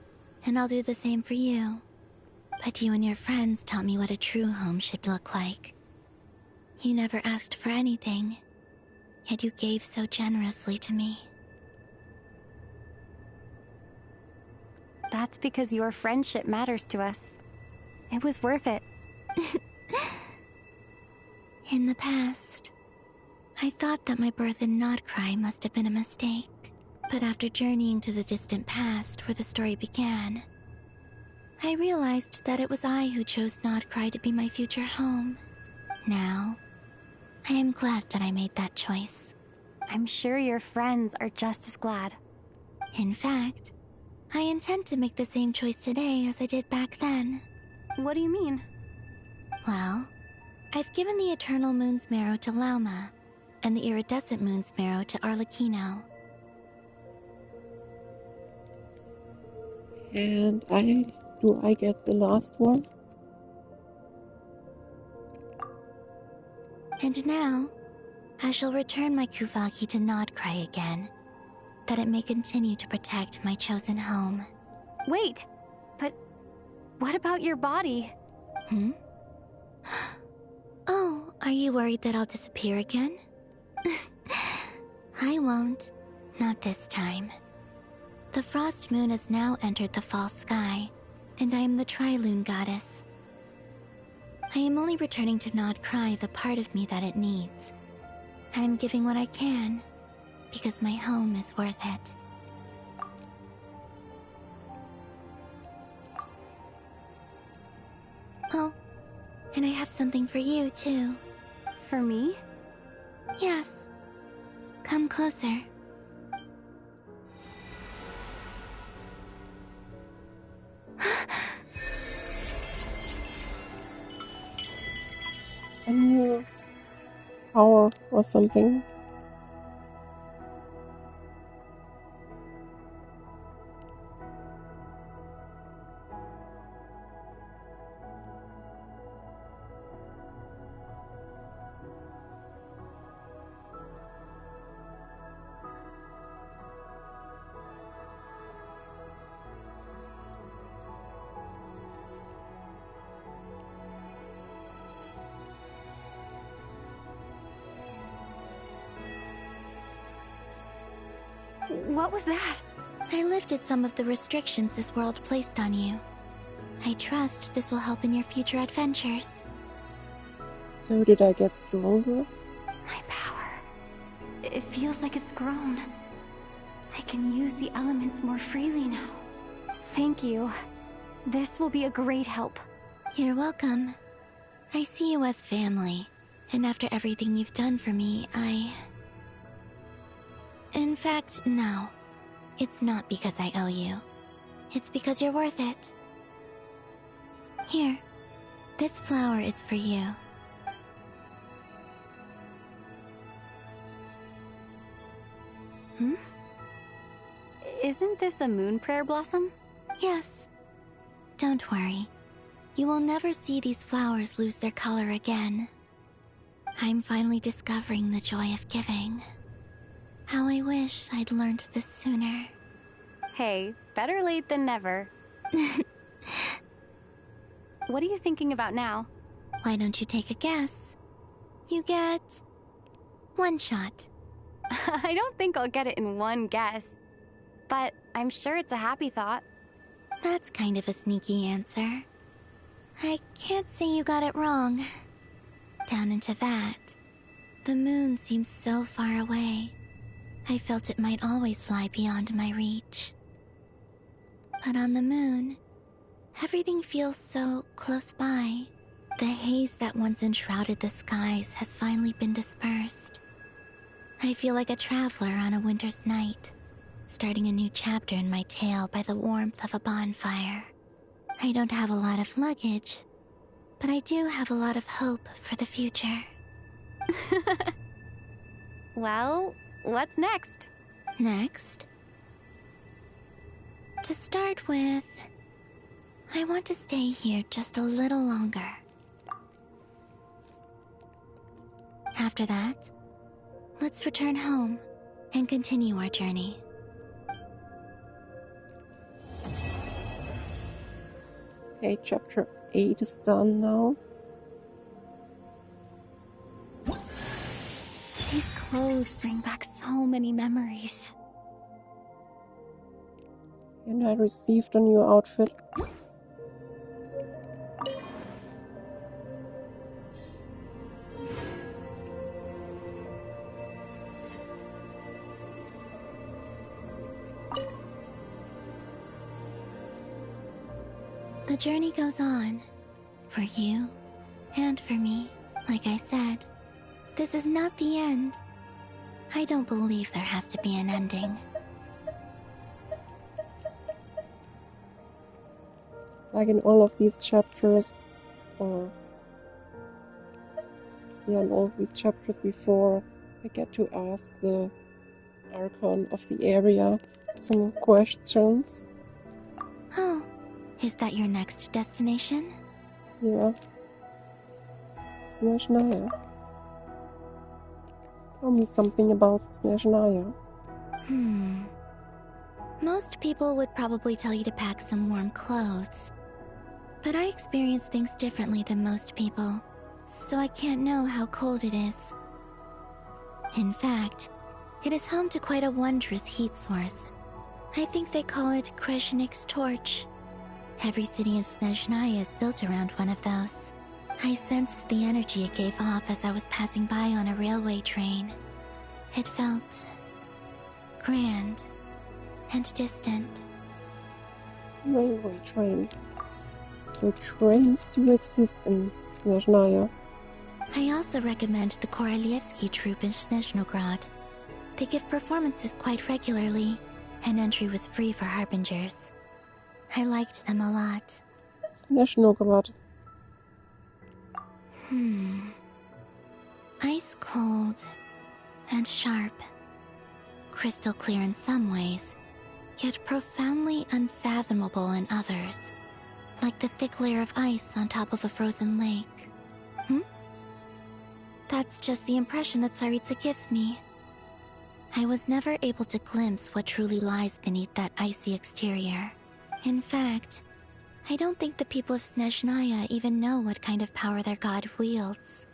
and I'll do the same for you. But you and your friends taught me what a true home should look like. You never asked for anything, yet you gave so generously to me. That's because your friendship matters to us. It was worth it. In the past, I thought that my birth in Nodcry must have been a mistake. But after journeying to the distant past where the story began, I realized that it was I who chose Nodcry to be my future home. Now, I am glad that I made that choice. I'm sure your friends are just as glad. In fact, I intend to make the same choice today as I did back then. What do you mean? Well, I've given the Eternal Moon's marrow to Lauma, and the Iridescent Moon's marrow to Arlecchino. And do I get the last one? And now, I shall return my Kuvagi to Nodcry again, that it may continue to protect my chosen home. Wait, but what about your body? Oh, are you worried that I'll disappear again? I won't. Not this time. The Frost Moon has now entered the fall sky, and I am the Trilune Goddess. I am only returning to Nodcry the part of me that it needs. I am giving what I can, because my home is worth it. Oh, and I have something for you, too. For me? Yes. Come closer. A new power or something. What was that? I lifted some of the restrictions this world placed on you. I trust this will help in your future adventures. So did I get stronger? My power. It feels like it's grown. I can use the elements more freely now. Thank you. This will be a great help. You're welcome. I see you as family, and after everything you've done for me, In fact, no. It's not because I owe you. It's because you're worth it. Here, this flower is for you. Hmm? Isn't this a moon prayer blossom? Yes. Don't worry. You will never see these flowers lose their color again. I'm finally discovering the joy of giving. How I wish I'd learned this sooner. Hey, better late than never. What are you thinking about now? Why don't you take a guess? You get... one shot. I don't think I'll get it in one guess. But I'm sure it's a happy thought. That's kind of a sneaky answer. I can't say you got it wrong. Down into that, the moon seems so far away. I felt it might always lie beyond my reach. But on the moon, everything feels so close by. The haze that once enshrouded the skies has finally been dispersed. I feel like a traveler on a winter's night, starting a new chapter in my tale by the warmth of a bonfire. I don't have a lot of luggage, but I do have a lot of hope for the future. Well, what's next? Next? To start with, I want to stay here just a little longer. After that, let's return home and continue our journey. Okay, chapter 8 is done now. These clothes bring back so many memories. And I received a new outfit. The journey goes on. For you, and for me. Like I said, this is not the end. I don't believe there has to be an ending. Like in all of these chapters, or yeah, in all of these chapters before, I get to ask the Archon of the area some questions. Oh, is that your next destination? Yeah. Snezhnaya. Tell me something about Snezhnaya. Most people would probably tell you to pack some warm clothes. But I experience things differently than most people, so I can't know how cold it is. In fact, it is home to quite a wondrous heat source. I think they call it Kreshnik's torch. Every city in Snezhnaya is built around one of those. I sensed the energy it gave off as I was passing by on a railway train. It felt grand and distant. Railway train. So trains do exist in Snezhnaya. I also recommend the Korolievsky troupe in Snezhnograd. They give performances quite regularly, and entry was free for harbingers. I liked them a lot. Snezhnograd. Ice cold and sharp. Crystal clear in some ways, yet profoundly unfathomable in others. Like the thick layer of ice on top of a frozen lake. That's just the impression that Tsaritsa gives me. I was never able to glimpse what truly lies beneath that icy exterior. In fact, I don't think the people of Snezhnaya even know what kind of power their god wields.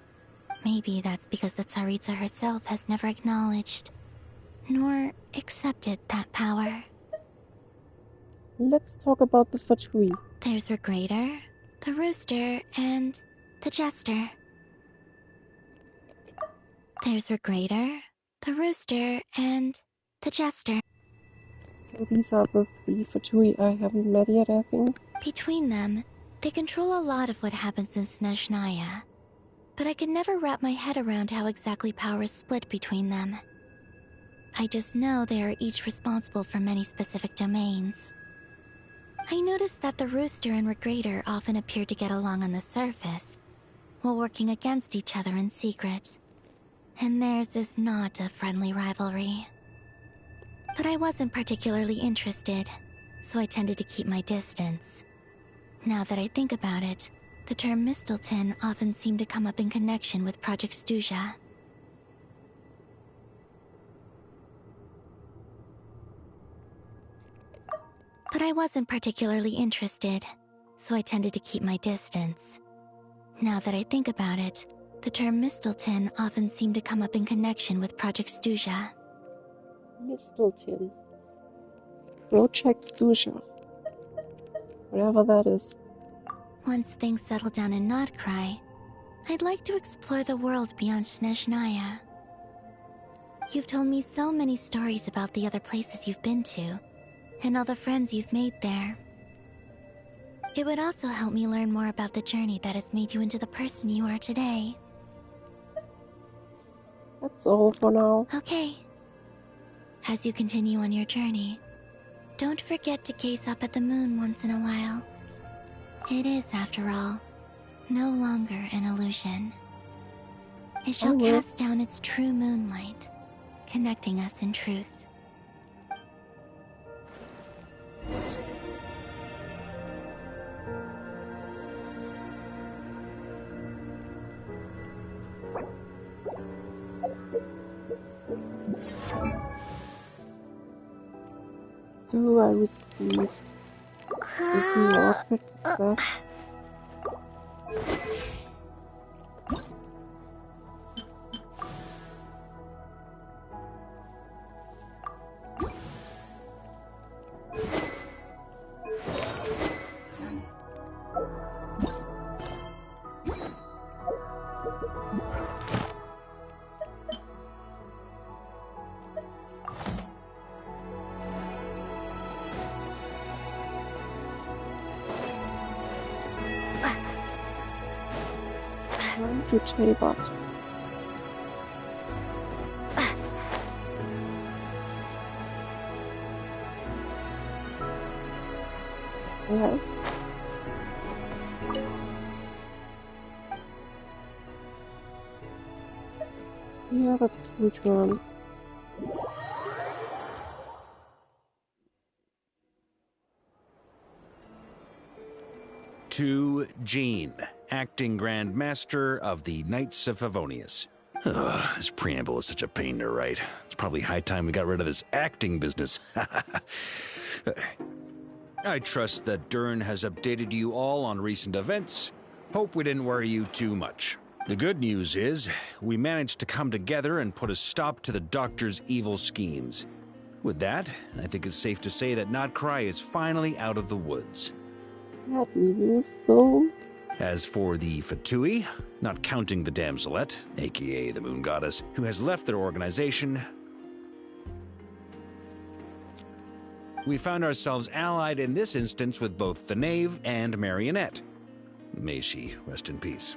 Maybe that's because the Tsaritsa herself has never acknowledged, nor accepted that power. Let's talk about the Fatui. There's Regrator, the Rooster, and the Jester. There's Regrator, the Rooster, and the Jester. So these are the 3 Fatui I haven't met yet, I think. Between them, they control a lot of what happens in Snezhnaya. But I can never wrap my head around how exactly power is split between them. I just know they are each responsible for many specific domains. I noticed that the Rooster and Regrator often appear to get along on the surface, while working against each other in secret. And theirs is not a friendly rivalry. But I wasn't particularly interested, so I tended to keep my distance. Now that I think about it, the term Mistelton often seemed to come up in connection with Project Stuja. But I wasn't particularly interested, so I tended to keep my distance. Now that I think about it, the term Mistelton often seemed to come up in connection with Project Stuja. Mistelton. Project Stuja. Whatever that is. Once things settle down in Notcry, I'd like to explore the world beyond Snezhnaya. You've told me so many stories about the other places you've been to, and all the friends you've made there. It would also help me learn more about the journey that has made you into the person you are today. That's all for now. Okay. As you continue on your journey, don't forget to gaze up at the moon once in a while. It is, after all, no longer an illusion. It shall cast down its true moonlight, connecting us in truth. So I received this new outfit and stuff. To Tabot. Yeah. Yeah, that's which one. To Jean, acting Grand Master of the Knights of Favonius. This preamble is such a pain to write. It's probably high time we got rid of this acting business. I trust that Dern has updated you all on recent events. Hope we didn't worry you too much. The good news is, we managed to come together and put a stop to the Doctor's evil schemes. With that, I think it's safe to say that Notcry is finally out of the woods. Bad news, though. As for the Fatui, not counting the Damselette, aka the Moon Goddess, who has left their organization, we found ourselves allied in this instance with both the Knave and Marionette. May she rest in peace.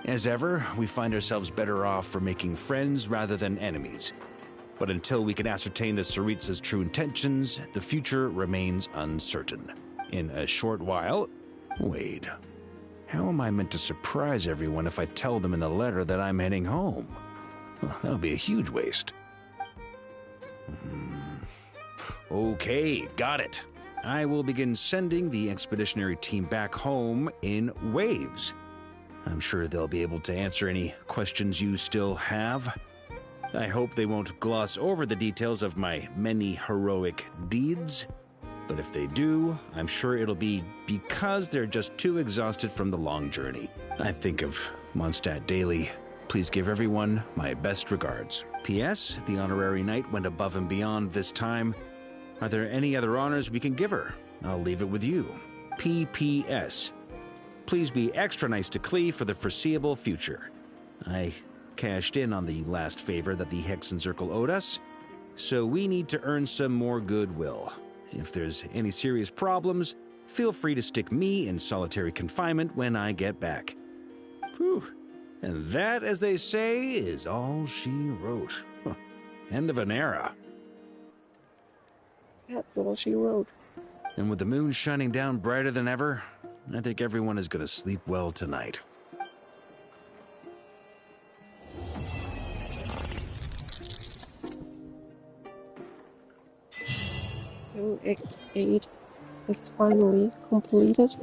As ever, we find ourselves better off for making friends rather than enemies. But until we can ascertain the Tsaritsa's true intentions, the future remains uncertain. In a short while... Wait. How am I meant to surprise everyone if I tell them in a letter that I'm heading home? Well, that would be a huge waste. Okay, got it. I will begin sending the expeditionary team back home in waves. I'm sure they'll be able to answer any questions you still have. I hope they won't gloss over the details of my many heroic deeds. But if they do, I'm sure it'll be because they're just too exhausted from the long journey. I think of Mondstadt daily, Please give everyone my best regards. P.S. The honorary knight went above and beyond this time. Are there any other honors we can give her? I'll leave it with you. P.P.S. Please be extra nice to Klee for the foreseeable future. I cashed in on the last favor that the Hexen Circle owed us, so we need to earn some more goodwill. If there's any serious problems, feel free to stick me in solitary confinement when I get back. Whew. And that, as they say, is all she wrote. End of an era. That's all she wrote. And with the moon shining down brighter than ever, I think everyone is going to sleep well tonight. So Act 8 is finally completed.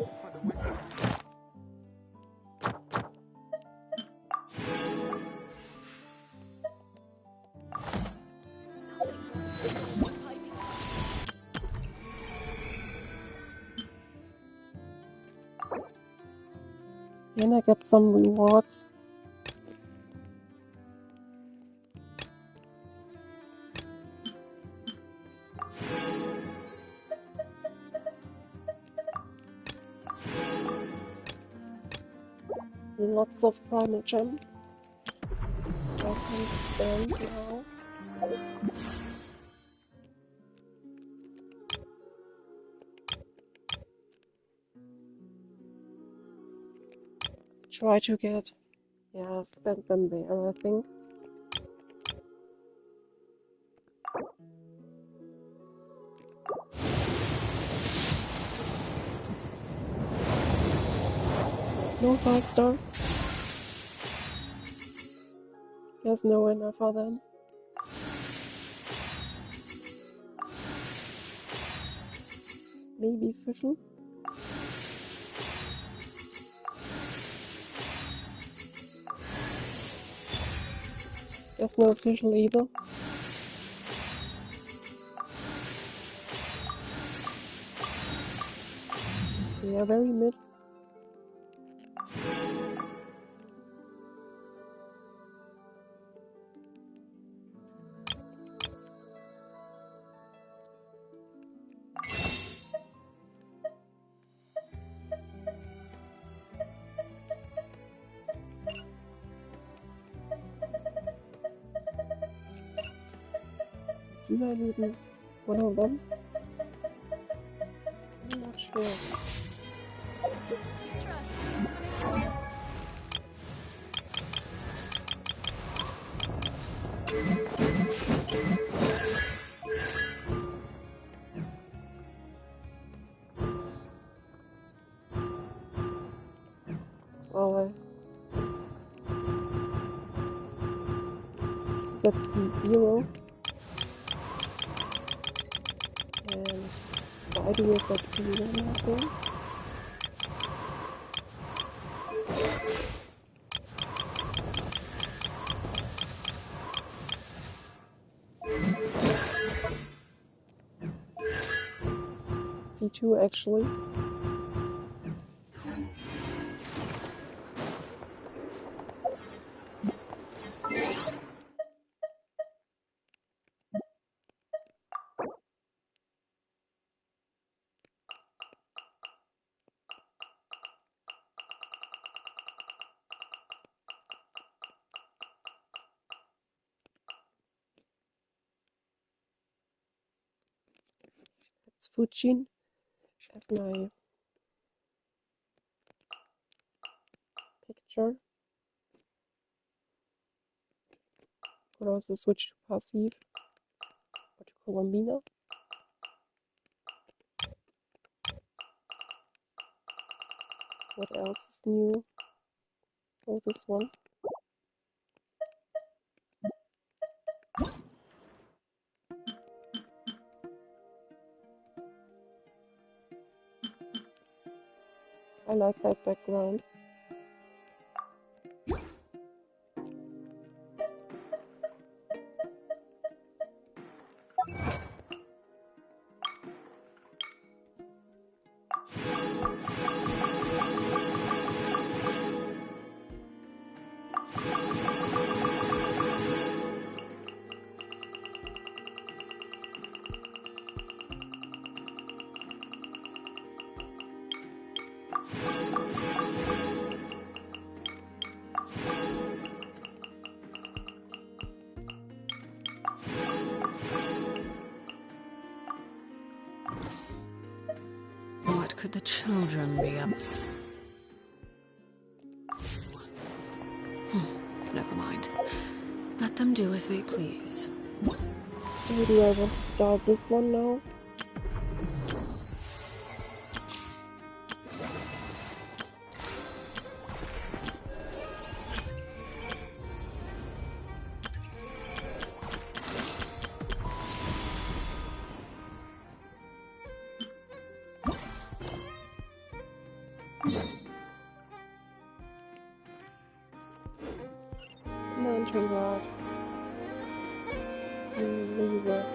And I get some rewards. Lots of primal gem. I can spend now. Try to get, yeah, spend them there, I think. No 5-star. There's no enough for them. Maybe Fischl. There's no Fischl either. They are very mid. Do I need one of them? I'm not sure. Well, that's C0. And the idea is at C1, I think. C2 actually. It's Fujin as my picture. Could also switch to passive or to Columbina. What else is new? Oh, this one. I like that background. could the children be up? Never mind. Let them do as they please. So do I want to start this one now? Lantern rod. Lever.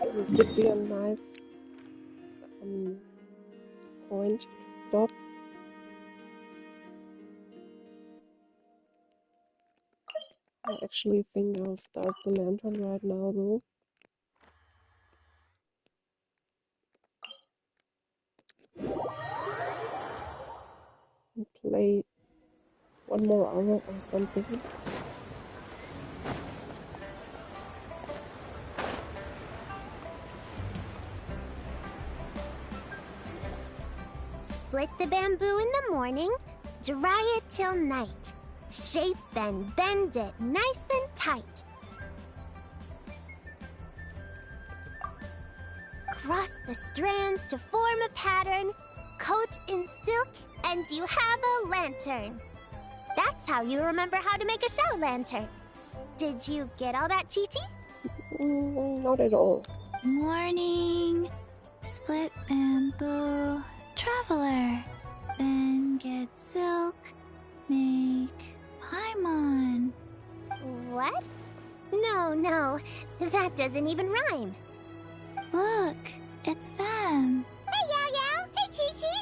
It would be a nice point to stop. I actually think I'll start the lantern right now though. And play one more hour or something. Split the bamboo in the morning, dry it till night. Shape and bend it nice and tight. Cross the strands to form a pattern, coat in silk, and you have a lantern. That's how you remember how to make a show lantern. Did you get all that, Chi-Chi? Not at all. Morning. Split bamboo. Traveler. Then get silk. Make Paimon. What? No, that doesn't even rhyme. Look, it's them. Hey, Yao Yao! Hey, Chi-Chi!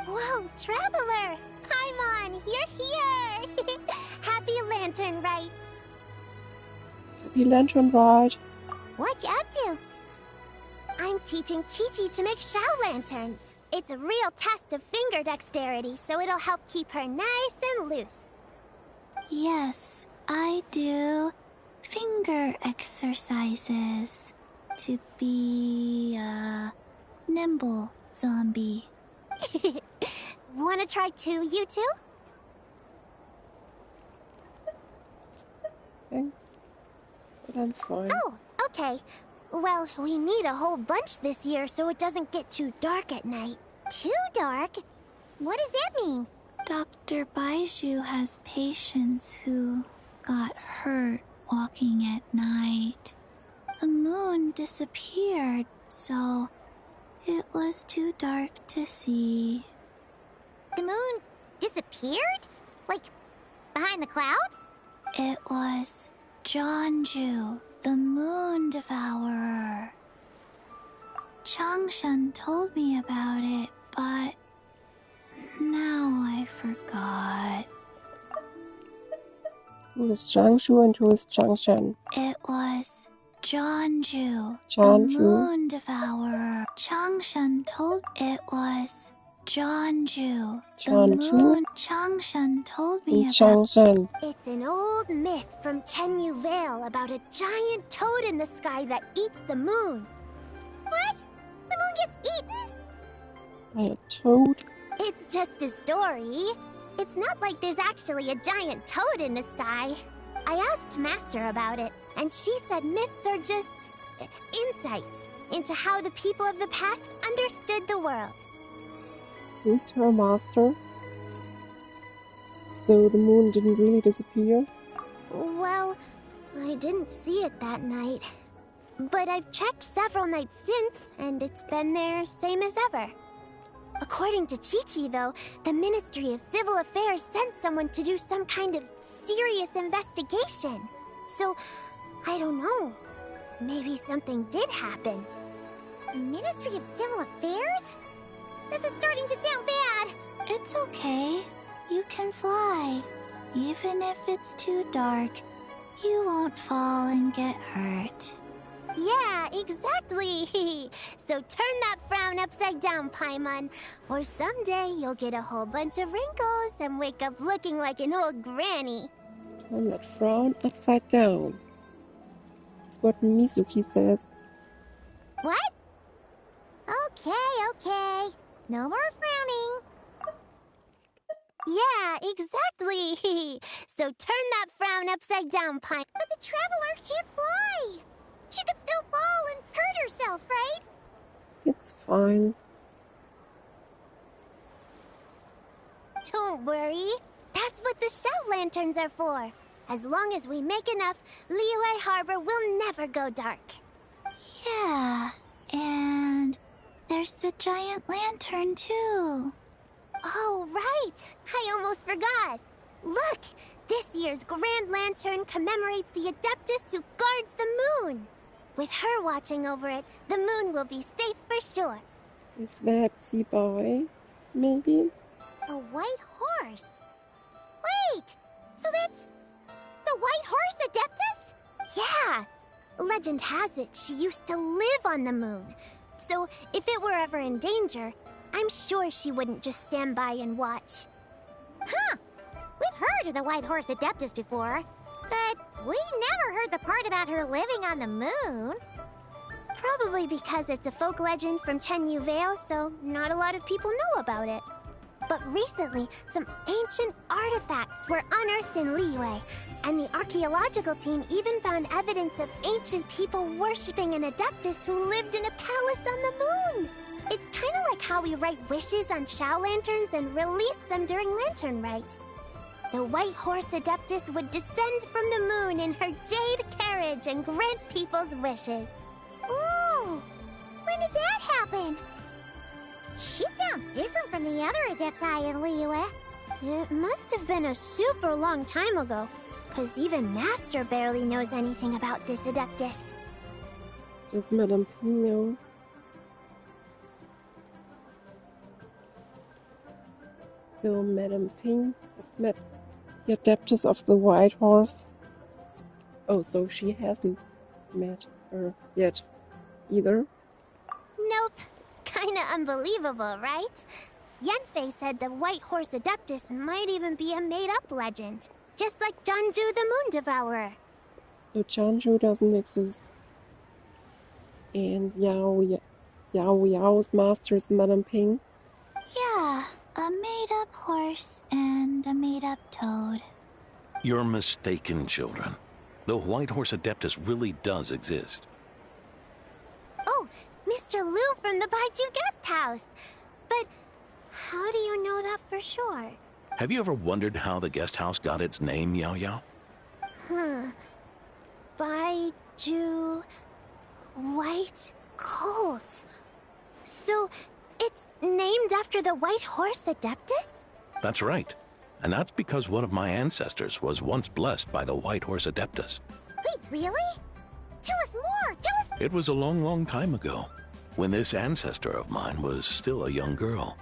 Whoa, Traveler! Paimon, you're here! Happy Lantern Rites! Happy lantern ride. What you up to? I'm teaching Chi-Chi to make Shao lanterns. It's a real test of finger dexterity, so it'll help keep her nice and loose. Yes, I do finger exercises to be a nimble zombie. Wanna try too, you two? Thanks. But I'm fine. Oh, okay. Well, we need a whole bunch this year so it doesn't get too dark at night. Too dark? What does that mean? Dr. Baiju has patients who got hurt walking at night. The moon disappeared, so it was too dark to see. The moon disappeared? Like, behind the clouds? It was Jeonju, the moon devourer. Changshan told me about it, but now I forgot. Who is Jiangsu and who is Changshan? It was Jeonju, the Jeonju. moon devourer. Changshan told it was Jeonju, the Jeonju? moon. Changshan told me And about. Changshan. It's an old myth from Chenyu Vale about a giant toad in the sky that eats the moon. What? The moon gets eaten? By a toad? It's just a story. It's not like there's actually a giant toad in the sky. I asked Master about it, and she said myths are just insights into how the people of the past understood the world. Who's her master? So the moon didn't really disappear? Well, I didn't see it that night. But I've checked several nights since, and it's been there same as ever. According to Chi-Chi, though, the Ministry of Civil Affairs sent someone to do some kind of serious investigation. So, I don't know. Maybe something did happen. Ministry of Civil Affairs? This is starting to sound bad. It's okay. You can fly. Even if it's too dark, you won't fall and get hurt. Yeah, exactly. So turn that frown upside down, Paimon. Or someday you'll get a whole bunch of wrinkles and wake up looking like an old granny. Turn that frown upside down. That's what Mizuki says. What? Okay. No more frowning. Yeah, exactly. So turn that frown upside down, Paimon. But the traveler can't fly. She could still fall and hurt herself, right? It's fine. Don't worry. That's what the shout lanterns are for. As long as we make enough, Liyue Harbor will never go dark. Yeah, and there's the giant lantern too. Oh, right. I almost forgot. Look, this year's Grand Lantern commemorates the Adeptus who guards the moon. With her watching over it, the moon will be safe for sure. Is that the boy? Maybe? A white horse? Wait! So that's the white horse Adeptus? Yeah! Legend has it she used to live on the moon. So if it were ever in danger, I'm sure she wouldn't just stand by and watch. Huh! We've heard of the white horse Adeptus before, but we never heard the part about her living on the moon. Probably because it's a folk legend from Tenyu Vale, so not a lot of people know about it. But recently, some ancient artifacts were unearthed in Liyue, and the archaeological team even found evidence of ancient people worshipping an Adeptus who lived in a palace on the moon. It's kind of like how we write wishes on Shao lanterns and release them during Lantern Rite. The white horse Adeptus would descend from the moon in her jade carriage and grant people's wishes. Ooh! When did that happen? She sounds different from the other Adepti in Liyue. It must have been a super long time ago, because even Master barely knows anything about this Adeptus. Does Madame Ping know? So Madame Ping has met the Adeptus of the White Horse. Oh, so she hasn't met her yet either? Nope. Kinda unbelievable, right? Yanfei said the White Horse Adeptus might even be a made-up legend, just like Janju the Moon Devourer. So Janju doesn't exist. And Yao's master is Madame Ping. Yeah, a made-up horse and a made-up toad. You're mistaken, children. The White Horse Adeptus really does exist. Oh, Mr. Liu from the Baiju Guest House. But how do you know that for sure? Have you ever wondered how the guest house got its name, Yao Yao? Baiju... White Colt. So, it's named after the White Horse Adeptus? That's right. And that's because one of my ancestors was once blessed by the White Horse Adeptus. Wait, really? Tell us more! Tell us... It was a long, long time ago, when this ancestor of mine was still a young girl.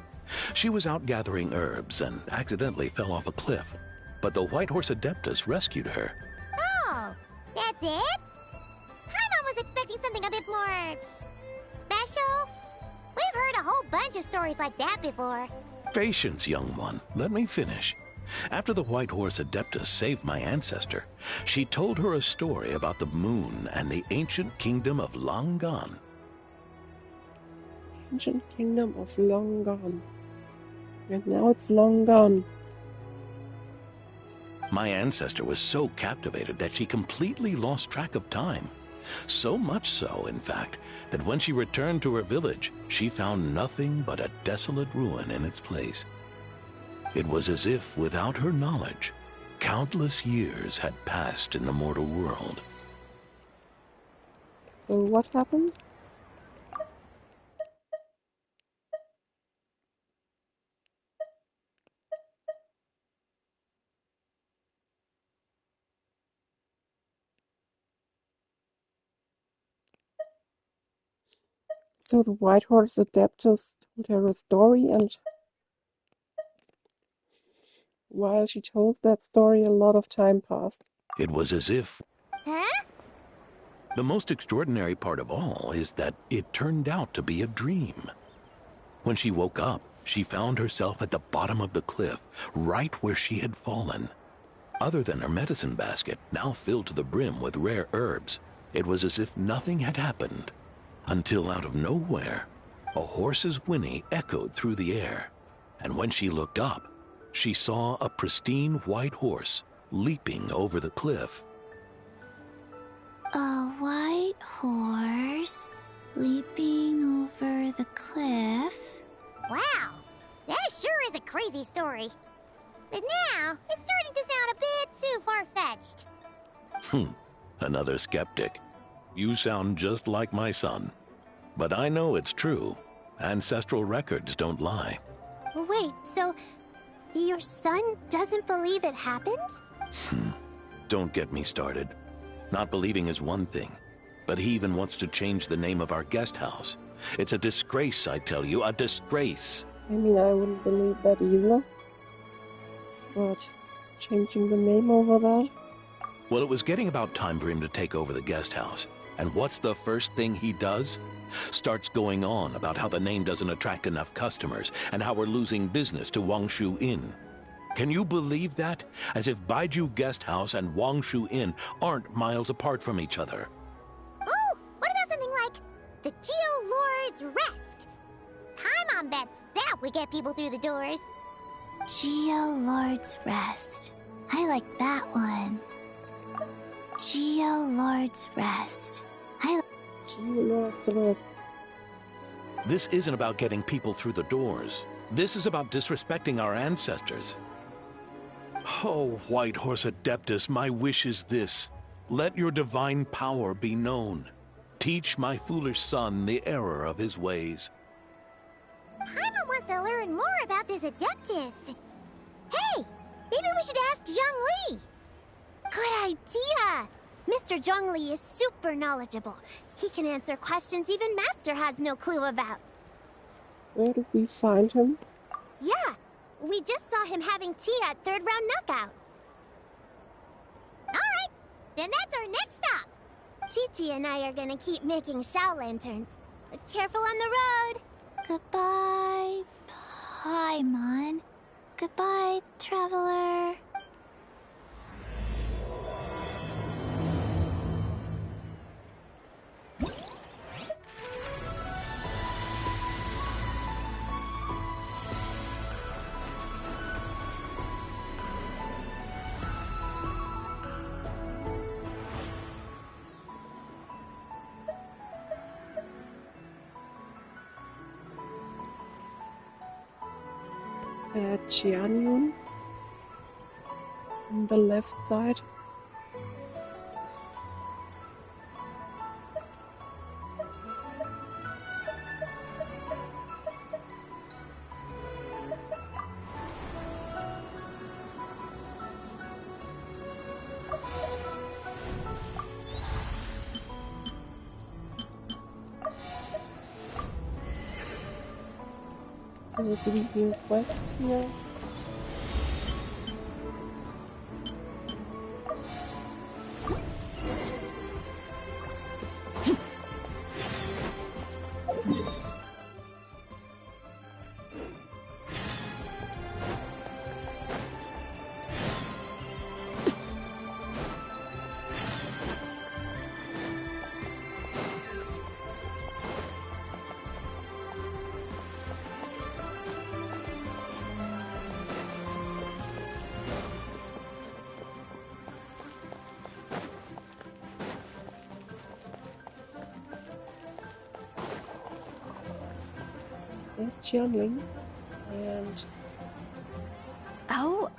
She was out gathering herbs and accidentally fell off a cliff. But the White Horse Adeptus rescued her. Oh, that's it? Paimon was expecting something a bit more... special? We've heard a whole bunch of stories like that before. Patience, young one. Let me finish. After the White Horse Adeptus saved my ancestor, she told her a story about the moon and the ancient kingdom of Long Gone. Ancient kingdom of Long Gone. And now it's long gone. My ancestor was so captivated that she completely lost track of time. So much so, in fact, that when she returned to her village, she found nothing but a desolate ruin in its place. It was as if, without her knowledge, countless years had passed in the mortal world. So what happened? So the White Horse Adeptus told her a story, and while she told that story, a lot of time passed. It was as if... Huh? The most extraordinary part of all is that it turned out to be a dream. When she woke up, she found herself at the bottom of the cliff, right where she had fallen. Other than her medicine basket, now filled to the brim with rare herbs, it was as if nothing had happened. Until out of nowhere, a horse's whinny echoed through the air, and when she looked up, she saw a pristine white horse leaping over the cliff. A white horse leaping over the cliff? Wow, that sure is a crazy story. But now, it's starting to sound a bit too far-fetched. Another skeptic. You sound just like my son. But I know it's true. Ancestral records don't lie. Wait, so your son doesn't believe it happened? Don't get me started. Not believing is one thing, but he even wants to change the name of our guest house. It's a disgrace, I tell you, a disgrace. I mean, I wouldn't believe that either. But changing the name over that? Well, it was getting about time for him to take over the guest house. And what's the first thing he does? Starts going on about how the name doesn't attract enough customers and how we're losing business to Wangshu Inn. Can you believe that? As if Baiju Guest House and Wangshu Inn aren't miles apart from each other. Oh, what about something like the Geo Lord's Rest? Paimon bets that would get people through the doors. Geo Lord's Rest. I like that one. Geo Lord's Rest. Geo Lord's Rest. This isn't about getting people through the doors. This is about disrespecting our ancestors. Oh, White Horse Adeptus, my wish is this. Let your divine power be known. Teach my foolish son the error of his ways. Paimon wants to learn more about this Adeptus. Hey, maybe we should ask Zhongli. Good idea! Mr. Zhongli is super knowledgeable. He can answer questions even Master has no clue about. Where do we find him? Yeah, we just saw him having tea at third round knockout. Alright, then that's our next stop. Chi-Chi and I are gonna keep making Shao lanterns. But careful on the road. Goodbye, Paimon. Goodbye, traveler. Qianyun on the left side. So do we do quests here? There's Qianling and Oh.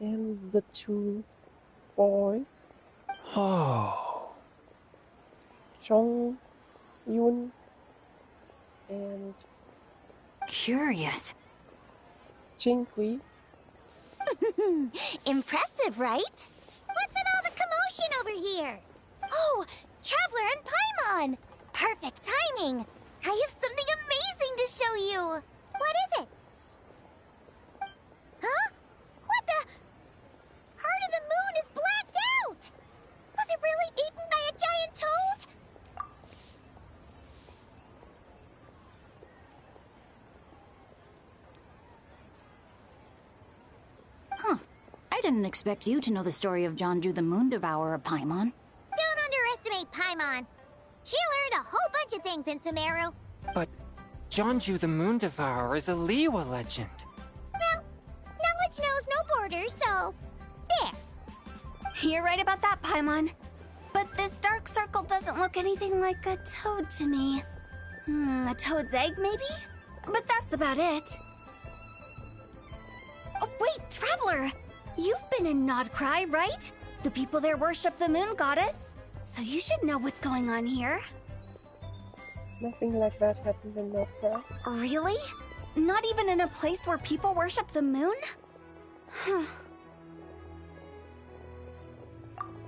and the two boys. Oh. Zhong Yun and Curious. Jinghui. Impressive, right? What's with all the commotion over here? Oh, Traveler and Paimon! Perfect timing! I have something amazing to show you! What is it? Huh? What the? Heart of the Moon is blacked out! Was it really eaten by a giant toad? Huh. I didn't expect you to know the story of Jonju the Moon Devourer, Paimon. Don't underestimate Paimon. She learned a whole bunch of things in Sumeru. But Jonju the Moon Devourer is a Liyue legend. Well, knowledge knows no borders, so... there. You're right about that, Paimon. But this dark circle doesn't look anything like a toad to me. A toad's egg, maybe? But that's about it. Oh, wait, Traveler! You've been in Nodcry, right? The people there worship the moon goddess. So you should know what's going on here. Nothing like that happened in Nodcry. Really? Not even in a place where people worship the moon? Huh.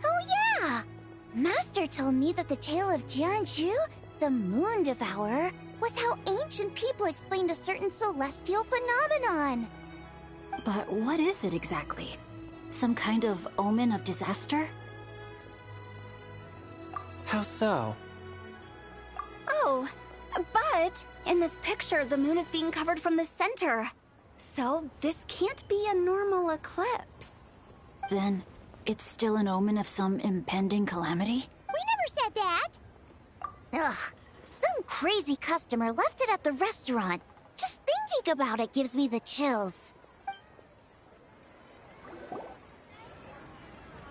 Oh yeah! Master told me that the tale of Jianzhu, the Moon Devourer, was how ancient people explained a certain celestial phenomenon. But what is it exactly? Some kind of omen of disaster? How so? Oh, but in this picture, the moon is being covered from the center. So this can't be a normal eclipse. Then it's still an omen of some impending calamity? We never said that! Ugh, some crazy customer left it at the restaurant. Just thinking about it gives me the chills.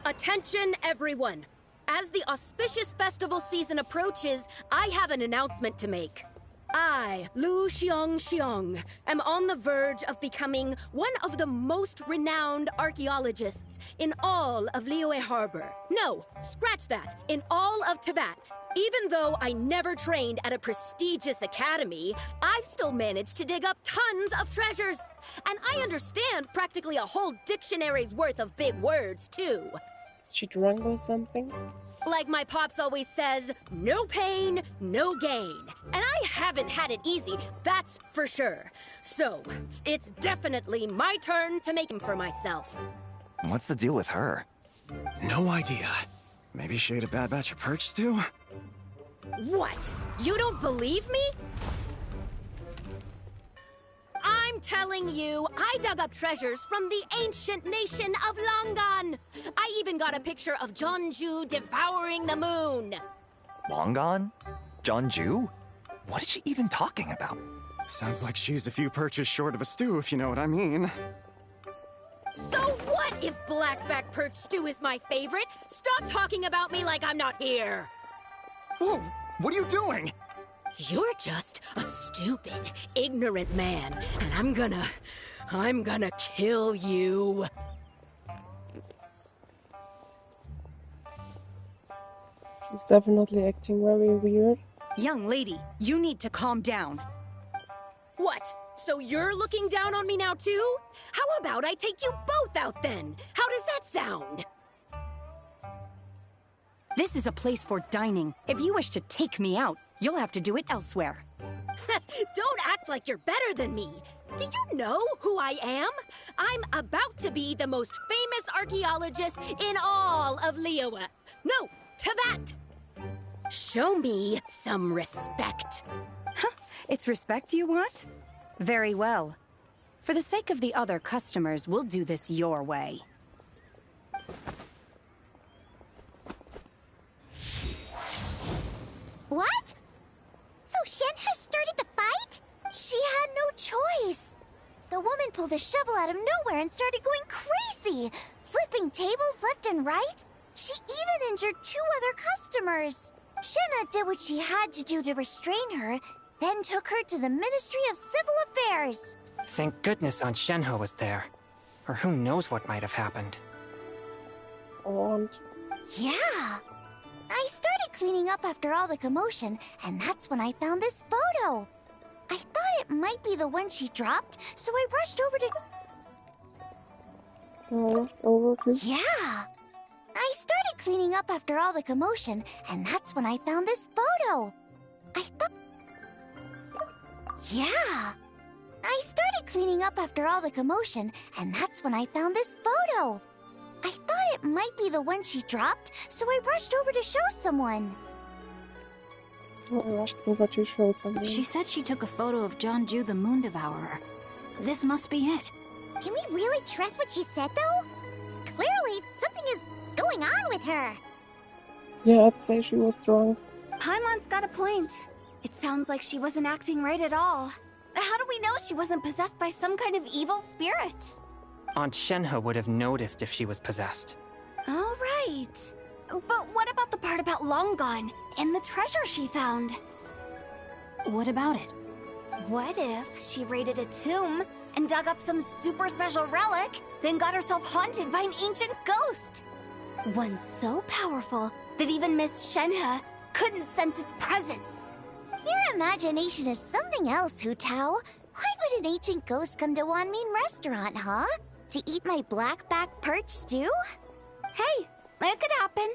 Attention, everyone! As the auspicious festival season approaches, I have an announcement to make. I, Lu Xiong, am on the verge of becoming one of the most renowned archaeologists in all of Liyue Harbor. No, scratch that, in all of Tibet. Even though I never trained at a prestigious academy, I've still managed to dig up tons of treasures. And I understand practically a whole dictionary's worth of big words, too. Is she drunk or something? Like my pops always says, no pain, no gain. And I haven't had it easy, that's for sure. So, it's definitely my turn to make him for myself. What's the deal with her? No idea. Maybe she ate a bad batch of perch stew? What? You don't believe me? I'm telling you, I dug up treasures from the ancient nation of Longan. I even got a picture of Jonju devouring the moon. Longan? Jonju? What is she even talking about? Sounds like she's a few perches short of a stew, if you know what I mean. So what if blackback perch stew is my favorite? Stop talking about me like I'm not here. Whoa, what are you doing? You're just a stupid, ignorant man, and I'm gonna kill you. She's definitely acting very weird. Young lady, you need to calm down. What? So you're looking down on me now too? How about I take you both out then? How does that sound? This is a place for dining. If you wish to take me out, you'll have to do it elsewhere. Don't act like you're better than me. Do you know who I am? I'm about to be the most famous archaeologist in all of Liyue. No, Tibet. Show me some respect. It's respect you want? Very well. For the sake of the other customers, we'll do this your way. What? So Shen has started the fight? She had no choice. The woman pulled a shovel out of nowhere and started going crazy, flipping tables left and right. She even injured 2 other customers. Shenna did what she had to do to restrain her, then took her to the Ministry of Civil Affairs. Thank goodness Aunt Shenhe was there. Or who knows what might have happened. Yeah. I started cleaning up after all the commotion, and that's when I found this photo. I thought it might be the one she dropped, so I rushed over to... Yeah. I started cleaning up after all the commotion, and that's when I found this photo. I thought... Yeah. I started cleaning up after all the commotion, and that's when I found this photo. I thought it might be the one she dropped, so I rushed over to show someone. So I rushed over to show someone. She said she took a photo of Jeonju the Moon Devourer. This must be it. Can we really trust what she said, though? Clearly, something is going on with her. Yeah, I'd say she was drunk. Paimon's got a point. It sounds like she wasn't acting right at all. How do we know she wasn't possessed by some kind of evil spirit? Aunt Shenhe would have noticed if she was possessed. All right. But what about the part about Long Gone and the treasure she found? What about it? What if she raided a tomb and dug up some super special relic, then got herself haunted by an ancient ghost? One so powerful that even Miss Shenhe couldn't sense its presence. Your imagination is something else, Hu Tao. Why would an ancient ghost come to Wanmin restaurant, huh? To eat my blackback perch stew? Hey, it could happen.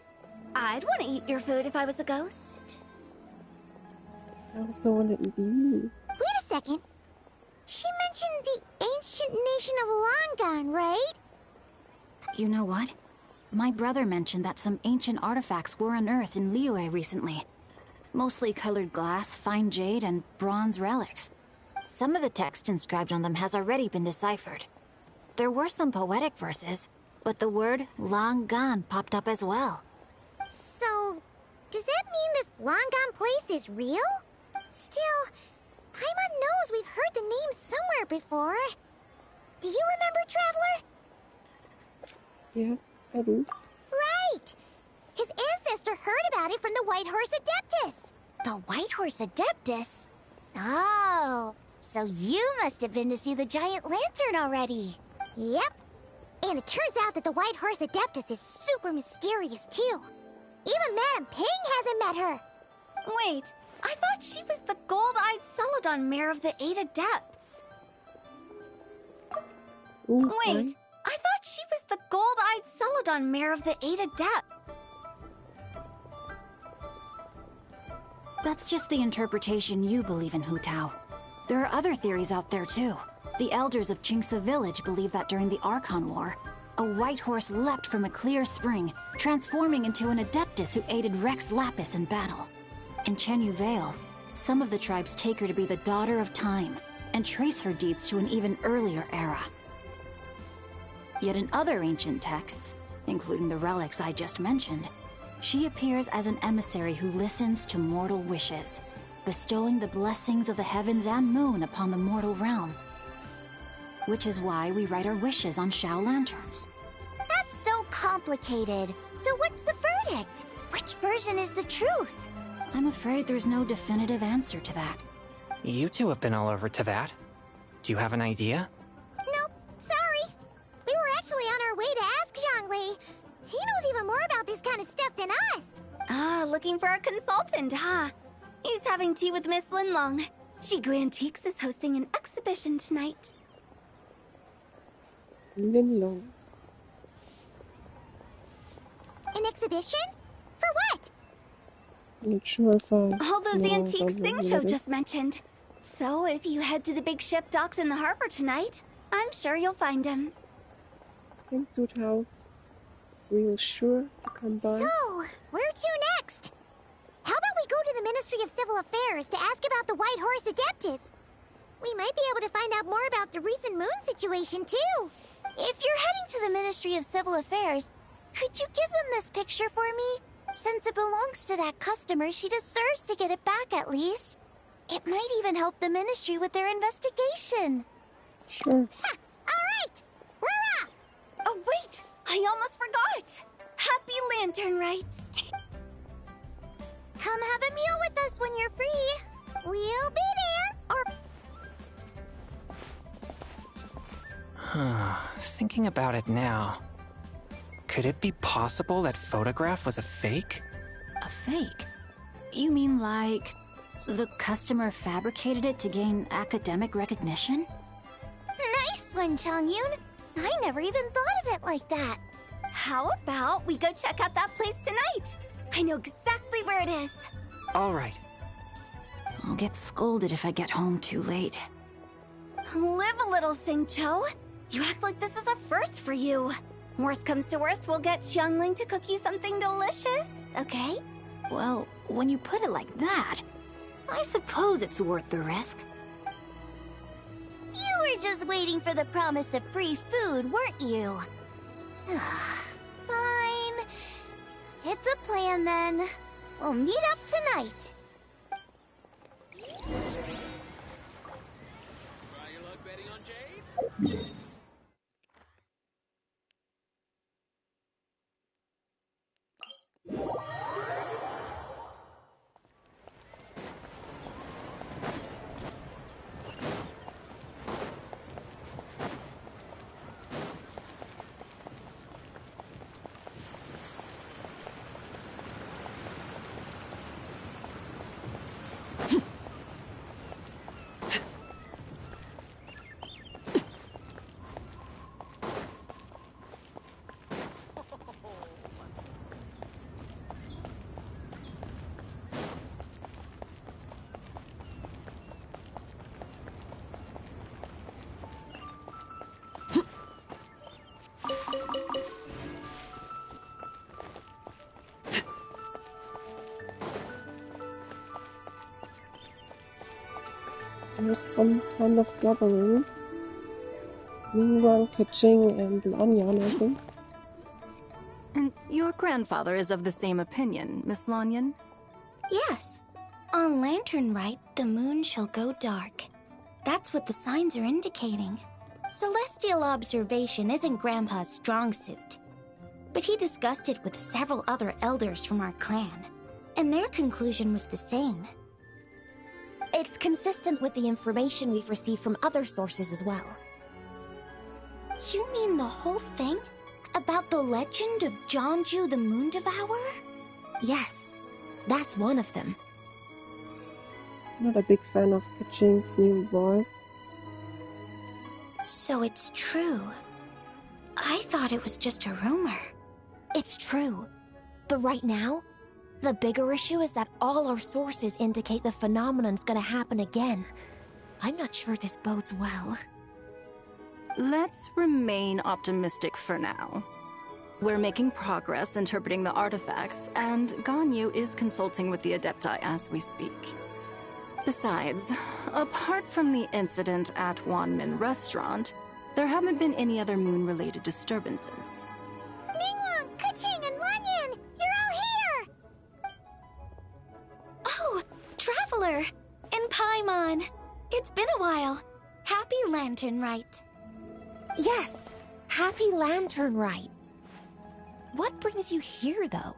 I'd want to eat your food if I was a ghost. I also want to eat you. Wait a second. She mentioned the ancient nation of Longan, right? You know what? My brother mentioned that some ancient artifacts were unearthed in Liyue recently. Mostly colored glass, fine jade, and bronze relics. Some of the text inscribed on them has already been deciphered. There were some poetic verses, but the word Longan popped up as well. So, does that mean this Longan place is real? Still, Paimon knows we've heard the name somewhere before. Do you remember, Traveler? Yeah, I do. Right! His ancestor heard about it from the White Horse Adeptus. The White Horse Adeptus? Oh, so you must have been to see the giant lantern already. Yep. And it turns out that the White Horse Adeptus is super mysterious, too. Even Madame Ping hasn't met her. Wait, I thought she was the gold-eyed Celadon mare of the 8 Adepts. Ooh, Wait, I thought she was the gold-eyed Celadon mare of the 8 Adepts. That's just the interpretation you believe in, Hu Tao. There are other theories out there too. The elders of Qingce village believe that during the Archon War, a white horse leapt from a clear spring, transforming into an Adeptus who aided Rex Lapis in battle. In Chenyu Vale, some of the tribes take her to be the daughter of time, and trace her deeds to an even earlier era. Yet in other ancient texts, including the relics I just mentioned, she appears as an emissary who listens to mortal wishes, bestowing the blessings of the heavens and moon upon the mortal realm. Which is why we write our wishes on Shao lanterns. That's so complicated. So what's the verdict? Which version is the truth? I'm afraid there's no definitive answer to that. You two have been all over Tevat. Do you have an idea? Nope, sorry. We were actually on our way to ask Zhongli. He knows even more about this kind of stuff than us. Ah, looking for a consultant, huh? He's having tea with Miss Linlong. Jigu Antiques is hosting an exhibition tonight. Linlong. An exhibition? For what? I'm not sure if I All those know antiques about Sing what Show it is. just mentioned. So if you head to the big ship docked in the harbor tonight, I'm sure you'll find him. Thanks, Hu Tao. Real sure to come by. So, where to next? How about we go to the Ministry of Civil Affairs to ask about the White Horse Adeptus? We might be able to find out more about the recent moon situation, too. If you're heading to the Ministry of Civil Affairs, could you give them this picture for me? Since it belongs to that customer, she deserves to get it back at least. It might even help the Ministry with their investigation. Sure. Ha! All right! We're off! Oh, wait! I almost forgot! Happy Lantern Rite! Come have a meal with us when you're free. We'll be there, or... Thinking about it now, could it be possible that photograph was a fake? A fake? You mean like the customer fabricated it to gain academic recognition? Nice one, Changyun. I never even thought of it like that. how about we go check out that place tonight? I know exactly where it is. All right. I'll get scolded if I get home too late. Live a little, Singcho. You act like this is a first for you. Worst comes to worst, we'll get Xiangling to cook you something delicious, okay? Well, when you put it like that, I suppose it's worth the risk. You were just waiting for the promise of free food, weren't you? Fine. It's a plan then. We'll meet up tonight. Try your luck betting on Jade? There's some kind of gathering. Ningguang, Keqing, and Lanyan, I think. And your grandfather is of the same opinion, Miss Lanyan? Yes. On Lantern Rite, the moon shall go dark. That's what the signs are indicating. Celestial observation isn't Grandpa's strong suit. But he discussed it with several other elders from our clan, and their conclusion was the same. It's consistent with the information we've received from other sources as well. You mean the whole thing? About the legend of Jianju the Moon Devourer? Yes, that's one of them. Not a big fan of Keqing's new voice. So it's true. I thought it was just a rumor. It's true. But right now, the bigger issue is that all our sources indicate the phenomenon's gonna happen again. I'm not sure this bodes well. Let's remain optimistic for now. We're making progress interpreting the artifacts, and Ganyu is consulting with the Adepti as we speak. Besides, apart from the incident at Wanmin Restaurant, there haven't been any other moon-related disturbances. Ningguang, Keqing, and Lanyan, you're all here! Oh, Traveler! And Paimon! It's been a while. Happy Lantern Rite. Yes, happy Lantern Rite. What brings you here, though?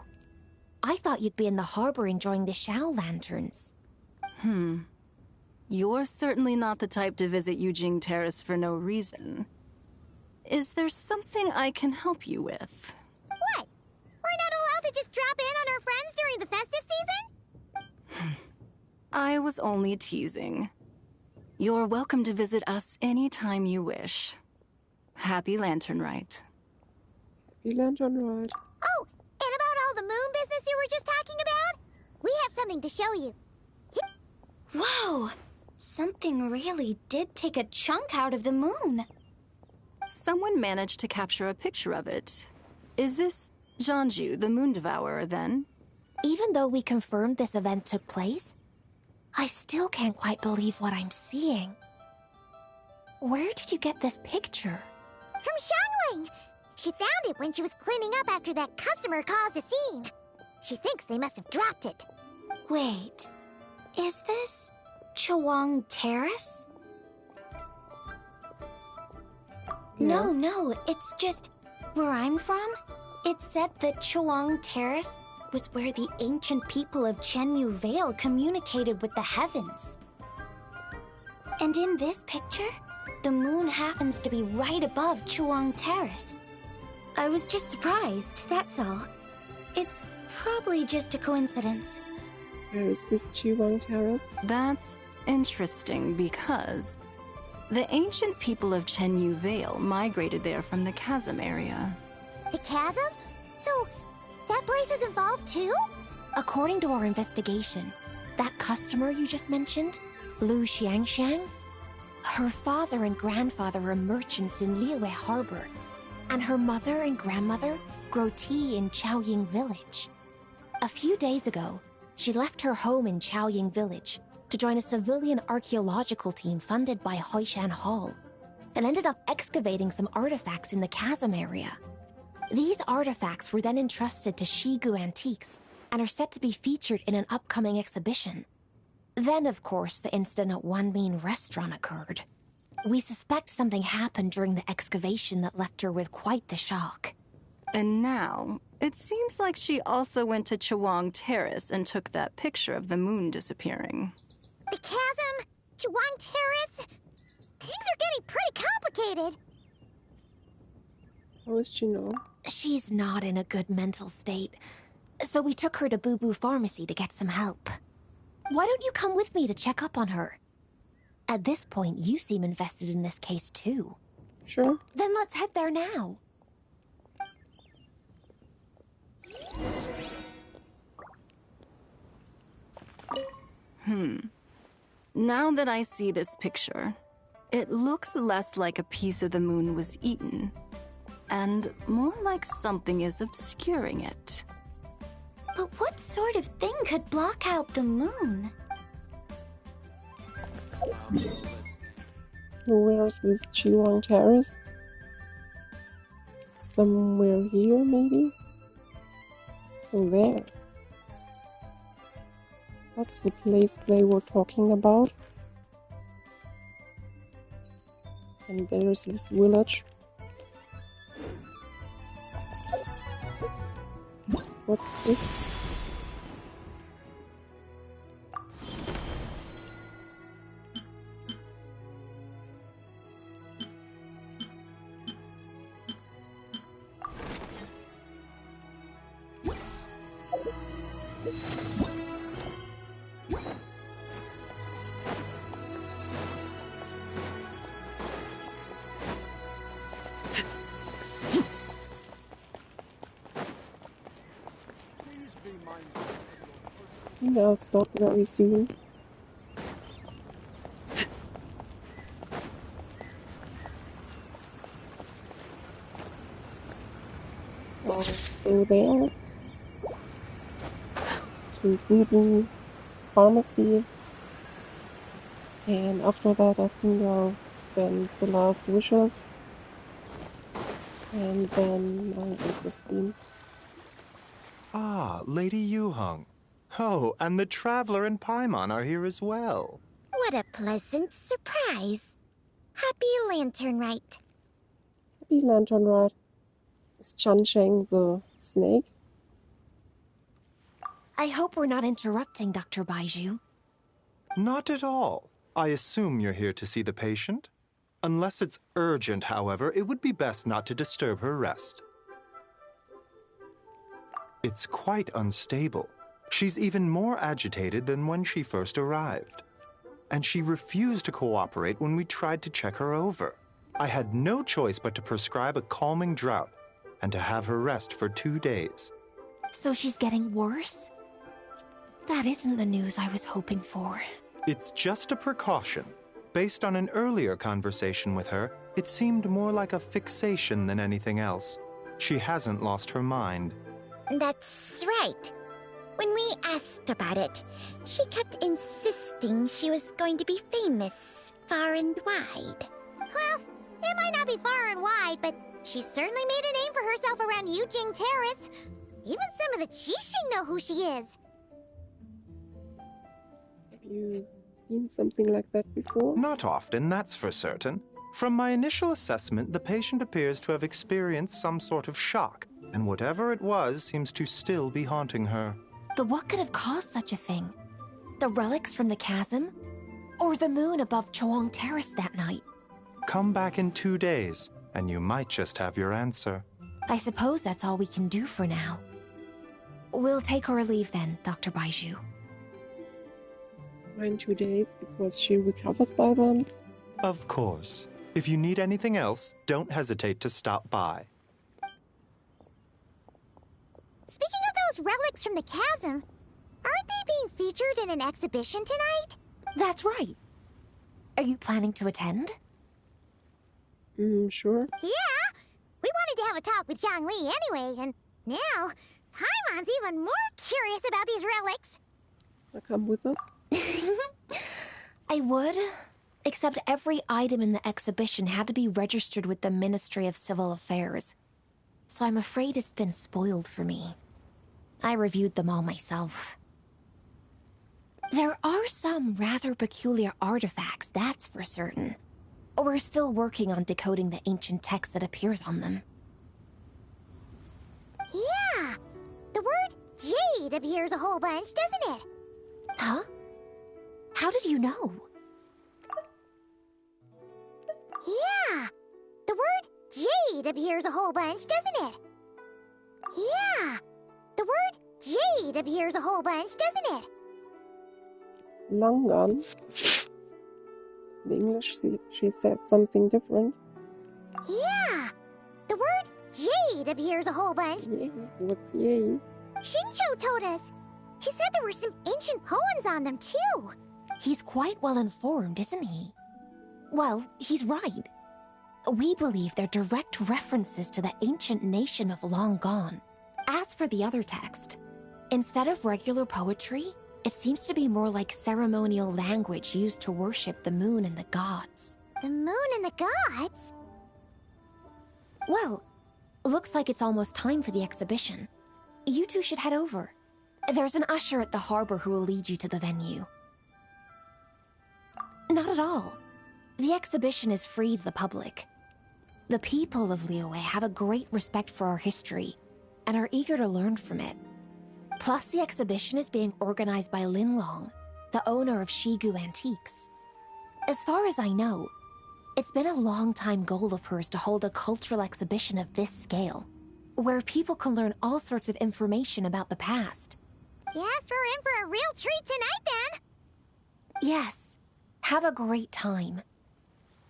I thought you'd be in the harbor enjoying the Shao lanterns. You're certainly not the type to visit Yujing Terrace for no reason. Is there something I can help you with? What? We're not allowed to just drop in on our friends during the festive season? I was only teasing. You're welcome to visit us anytime you wish. Happy Lantern Rite. Happy Lantern Rite. Oh, and about all the moon business you were just talking about? We have something to show you. Whoa! Something really did take a chunk out of the moon. Someone managed to capture a picture of it. Is this Jianju, the Moon Devourer, then? Even though we confirmed this event took place, I still can't quite believe what I'm seeing. Where did you get this picture? From Xiangling! She found it when she was cleaning up after that customer caused a scene. She thinks they must have dropped it. Wait, is this Chuang Terrace? No, it's just where I'm from. It said that Chuang Terrace was where the ancient people of Chenyu Vale communicated with the heavens. And in this picture, the moon happens to be right above Chuang Terrace. I was just surprised, that's all. It's probably just a coincidence. Where is this Chuang Terrace? That's interesting because the ancient people of Chenyu Vale migrated there from the chasm area. The chasm? So, that place is involved too? According to our investigation, that customer you just mentioned, Lu Xiangxiang, her father and grandfather are merchants in Liyue Harbor, and her mother and grandmother grow tea in Chaoying Village. A few days ago, she left her home in Chaoying Village to join a civilian archaeological team funded by Hoishan Hall, and ended up excavating some artifacts in the chasm area. These artifacts were then entrusted to Shigu Antiques and are set to be featured in an upcoming exhibition. Then, of course, the incident at Wanmin Restaurant occurred. We suspect something happened during the excavation that left her with quite the shock. And now, it seems like she also went to Chawang Terrace and took that picture of the moon disappearing. The chasm? Chawang Terrace? Things are getting pretty complicated. How is she now? She's not in a good mental state, so we took her to Boo Boo Pharmacy to get some help. Why don't you come with me to check up on her? At this point, you seem invested in this case too. Sure. Then let's head there now. Now that I see this picture, it looks less like a piece of the moon was eaten, and more like something is obscuring it. But what sort of thing could block out the moon? So where's this Chiwang Terrace? Somewhere here, maybe? Oh, there. That's the place they were talking about. And there's this village. What's this? I'll stop very soon. Go there to Boo Boo Pharmacy, and after that I think I'll spend the last wishes, and then I'll get the stream. Ah, Lady Yuheng. Oh, and the Traveler and Paimon are here as well. What a pleasant surprise. Happy Lantern Rite. Happy Lantern Rite. Is Chansheng the snake? I hope we're not interrupting, Dr. Baiju. Not at all. I assume you're here to see the patient? Unless it's urgent, however, it would be best not to disturb her rest. It's quite unstable. She's even more agitated than when she first arrived. And she refused to cooperate when we tried to check her over. I had no choice but to prescribe a calming draught and to have her rest for 2 days. So she's getting worse? That isn't the news I was hoping for. It's just a precaution. Based on an earlier conversation with her, it seemed more like a fixation than anything else. She hasn't lost her mind. That's right. When we asked about it, she kept insisting she was going to be famous far and wide. Well, it might not be far and wide, but she certainly made a name for herself around Yujing Terrace. Even some of the Qixing know who she is. Have you seen something like that before? Not often, that's for certain. From my initial assessment, the patient appears to have experienced some sort of shock, and whatever it was seems to still be haunting her. But what could have caused such a thing? The relics from the chasm? Or the moon above Chawang Terrace that night? Come back in 2 days, and you might just have your answer. I suppose that's all we can do for now. We'll take our leave then, Dr. Baiju. In 2 days, because she recovered by then? Of course. If you need anything else, don't hesitate to stop by. Speaking of those relics from the chasm, aren't they being featured in an exhibition tonight? That's right. Are you planning to attend? Sure. Yeah! We wanted to have a talk with Zhang Li anyway, and now Paimon's even more curious about these relics. Come with us? I would, except every item in the exhibition had to be registered with the Ministry of Civil Affairs. So I'm afraid it's been spoiled for me. I reviewed them all myself. There are some rather peculiar artifacts, that's for certain. We're still working on decoding the ancient text that appears on them. Yeah! The word jade appears a whole bunch, doesn't it? Huh? How did you know? Yeah! The word jade appears a whole bunch, doesn't it? Yeah! The word jade appears a whole bunch, doesn't it? Langan. In English, she said something different. Yeah! The word jade appears a whole bunch. Yay. What's yay? Xingqiu told us. He said there were some ancient poems on them, too. He's quite well informed, isn't he? Well, he's right. We believe they're direct references to the ancient nation of long gone. As for the other text, instead of regular poetry, it seems to be more like ceremonial language used to worship the moon and the gods. The moon and the gods? Well, looks like it's almost time for the exhibition. You two should head over. There's an usher at the harbor who will lead you to the venue. Not at all. The exhibition is free to the public. The people of Liyue have a great respect for our history and are eager to learn from it. Plus, the exhibition is being organized by Linlong, the owner of Shigu Antiques. As far as I know, it's been a long-time goal of hers to hold a cultural exhibition of this scale, where people can learn all sorts of information about the past. Guess we're in for a real treat tonight, then. Yes. Have a great time.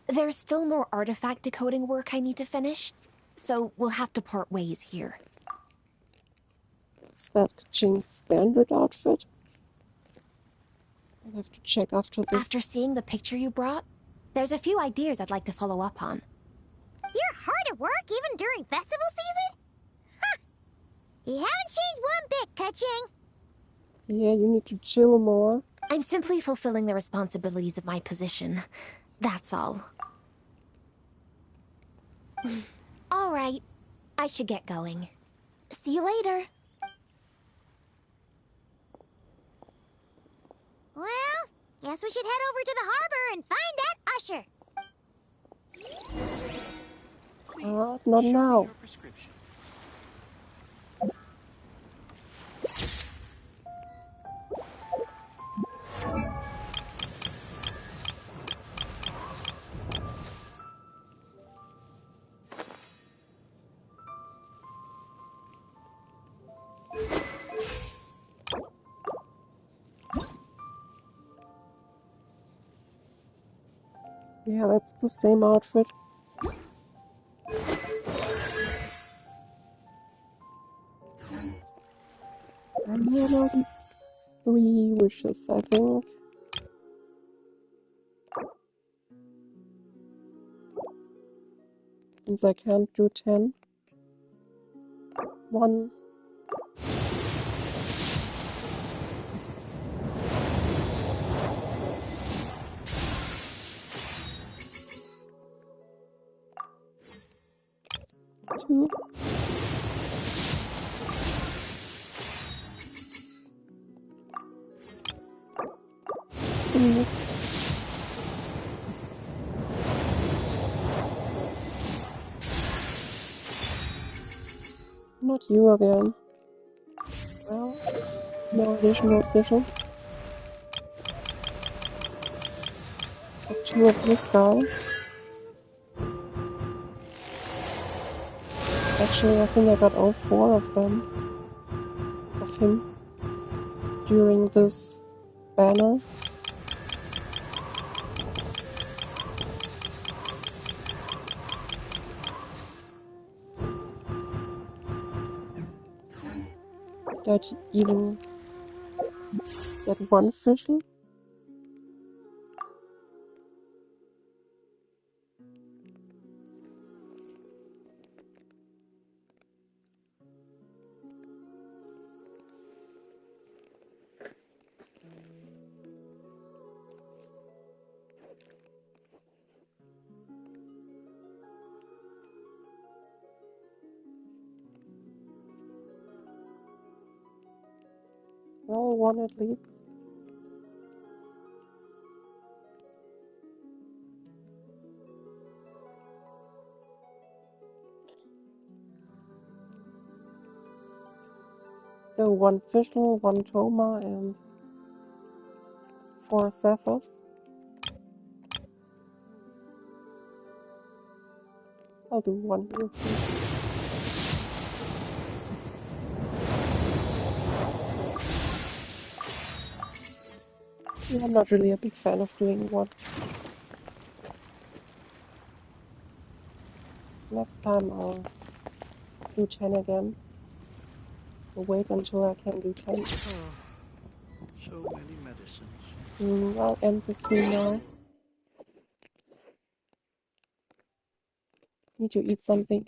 There's still more artifact decoding work I need to finish, so we'll have to part ways here. Is that Jing's standard outfit? I'll have to check after this. After seeing the picture you brought, there's a few ideas I'd like to follow up on. You're hard at work even during festival season? Ha! You haven't changed one bit, Kaching. Yeah, you need to chill more. I'm simply fulfilling the responsibilities of my position. That's all. All right. I should get going. See you later. Well, guess we should head over to the harbor and find that usher. Not now. Yeah, that's the same outfit. And here are the 3 wishes, I think. Since I can't do 10. 1. Two. 3. Not you again. Well, more additional official. 2 of this guy. Actually, I think I got all 4 of them. Of him. During this banner. Did I even get one fischl? Well, one at least. So one fischl, one Toma, and 4 Cephas. I'll do one here. Yeah, I'm not really a big fan of doing one. Next time I'll do 10 again. I'll wait until I can do 10. So many medicines. So I'll end the stream now. Need to eat something.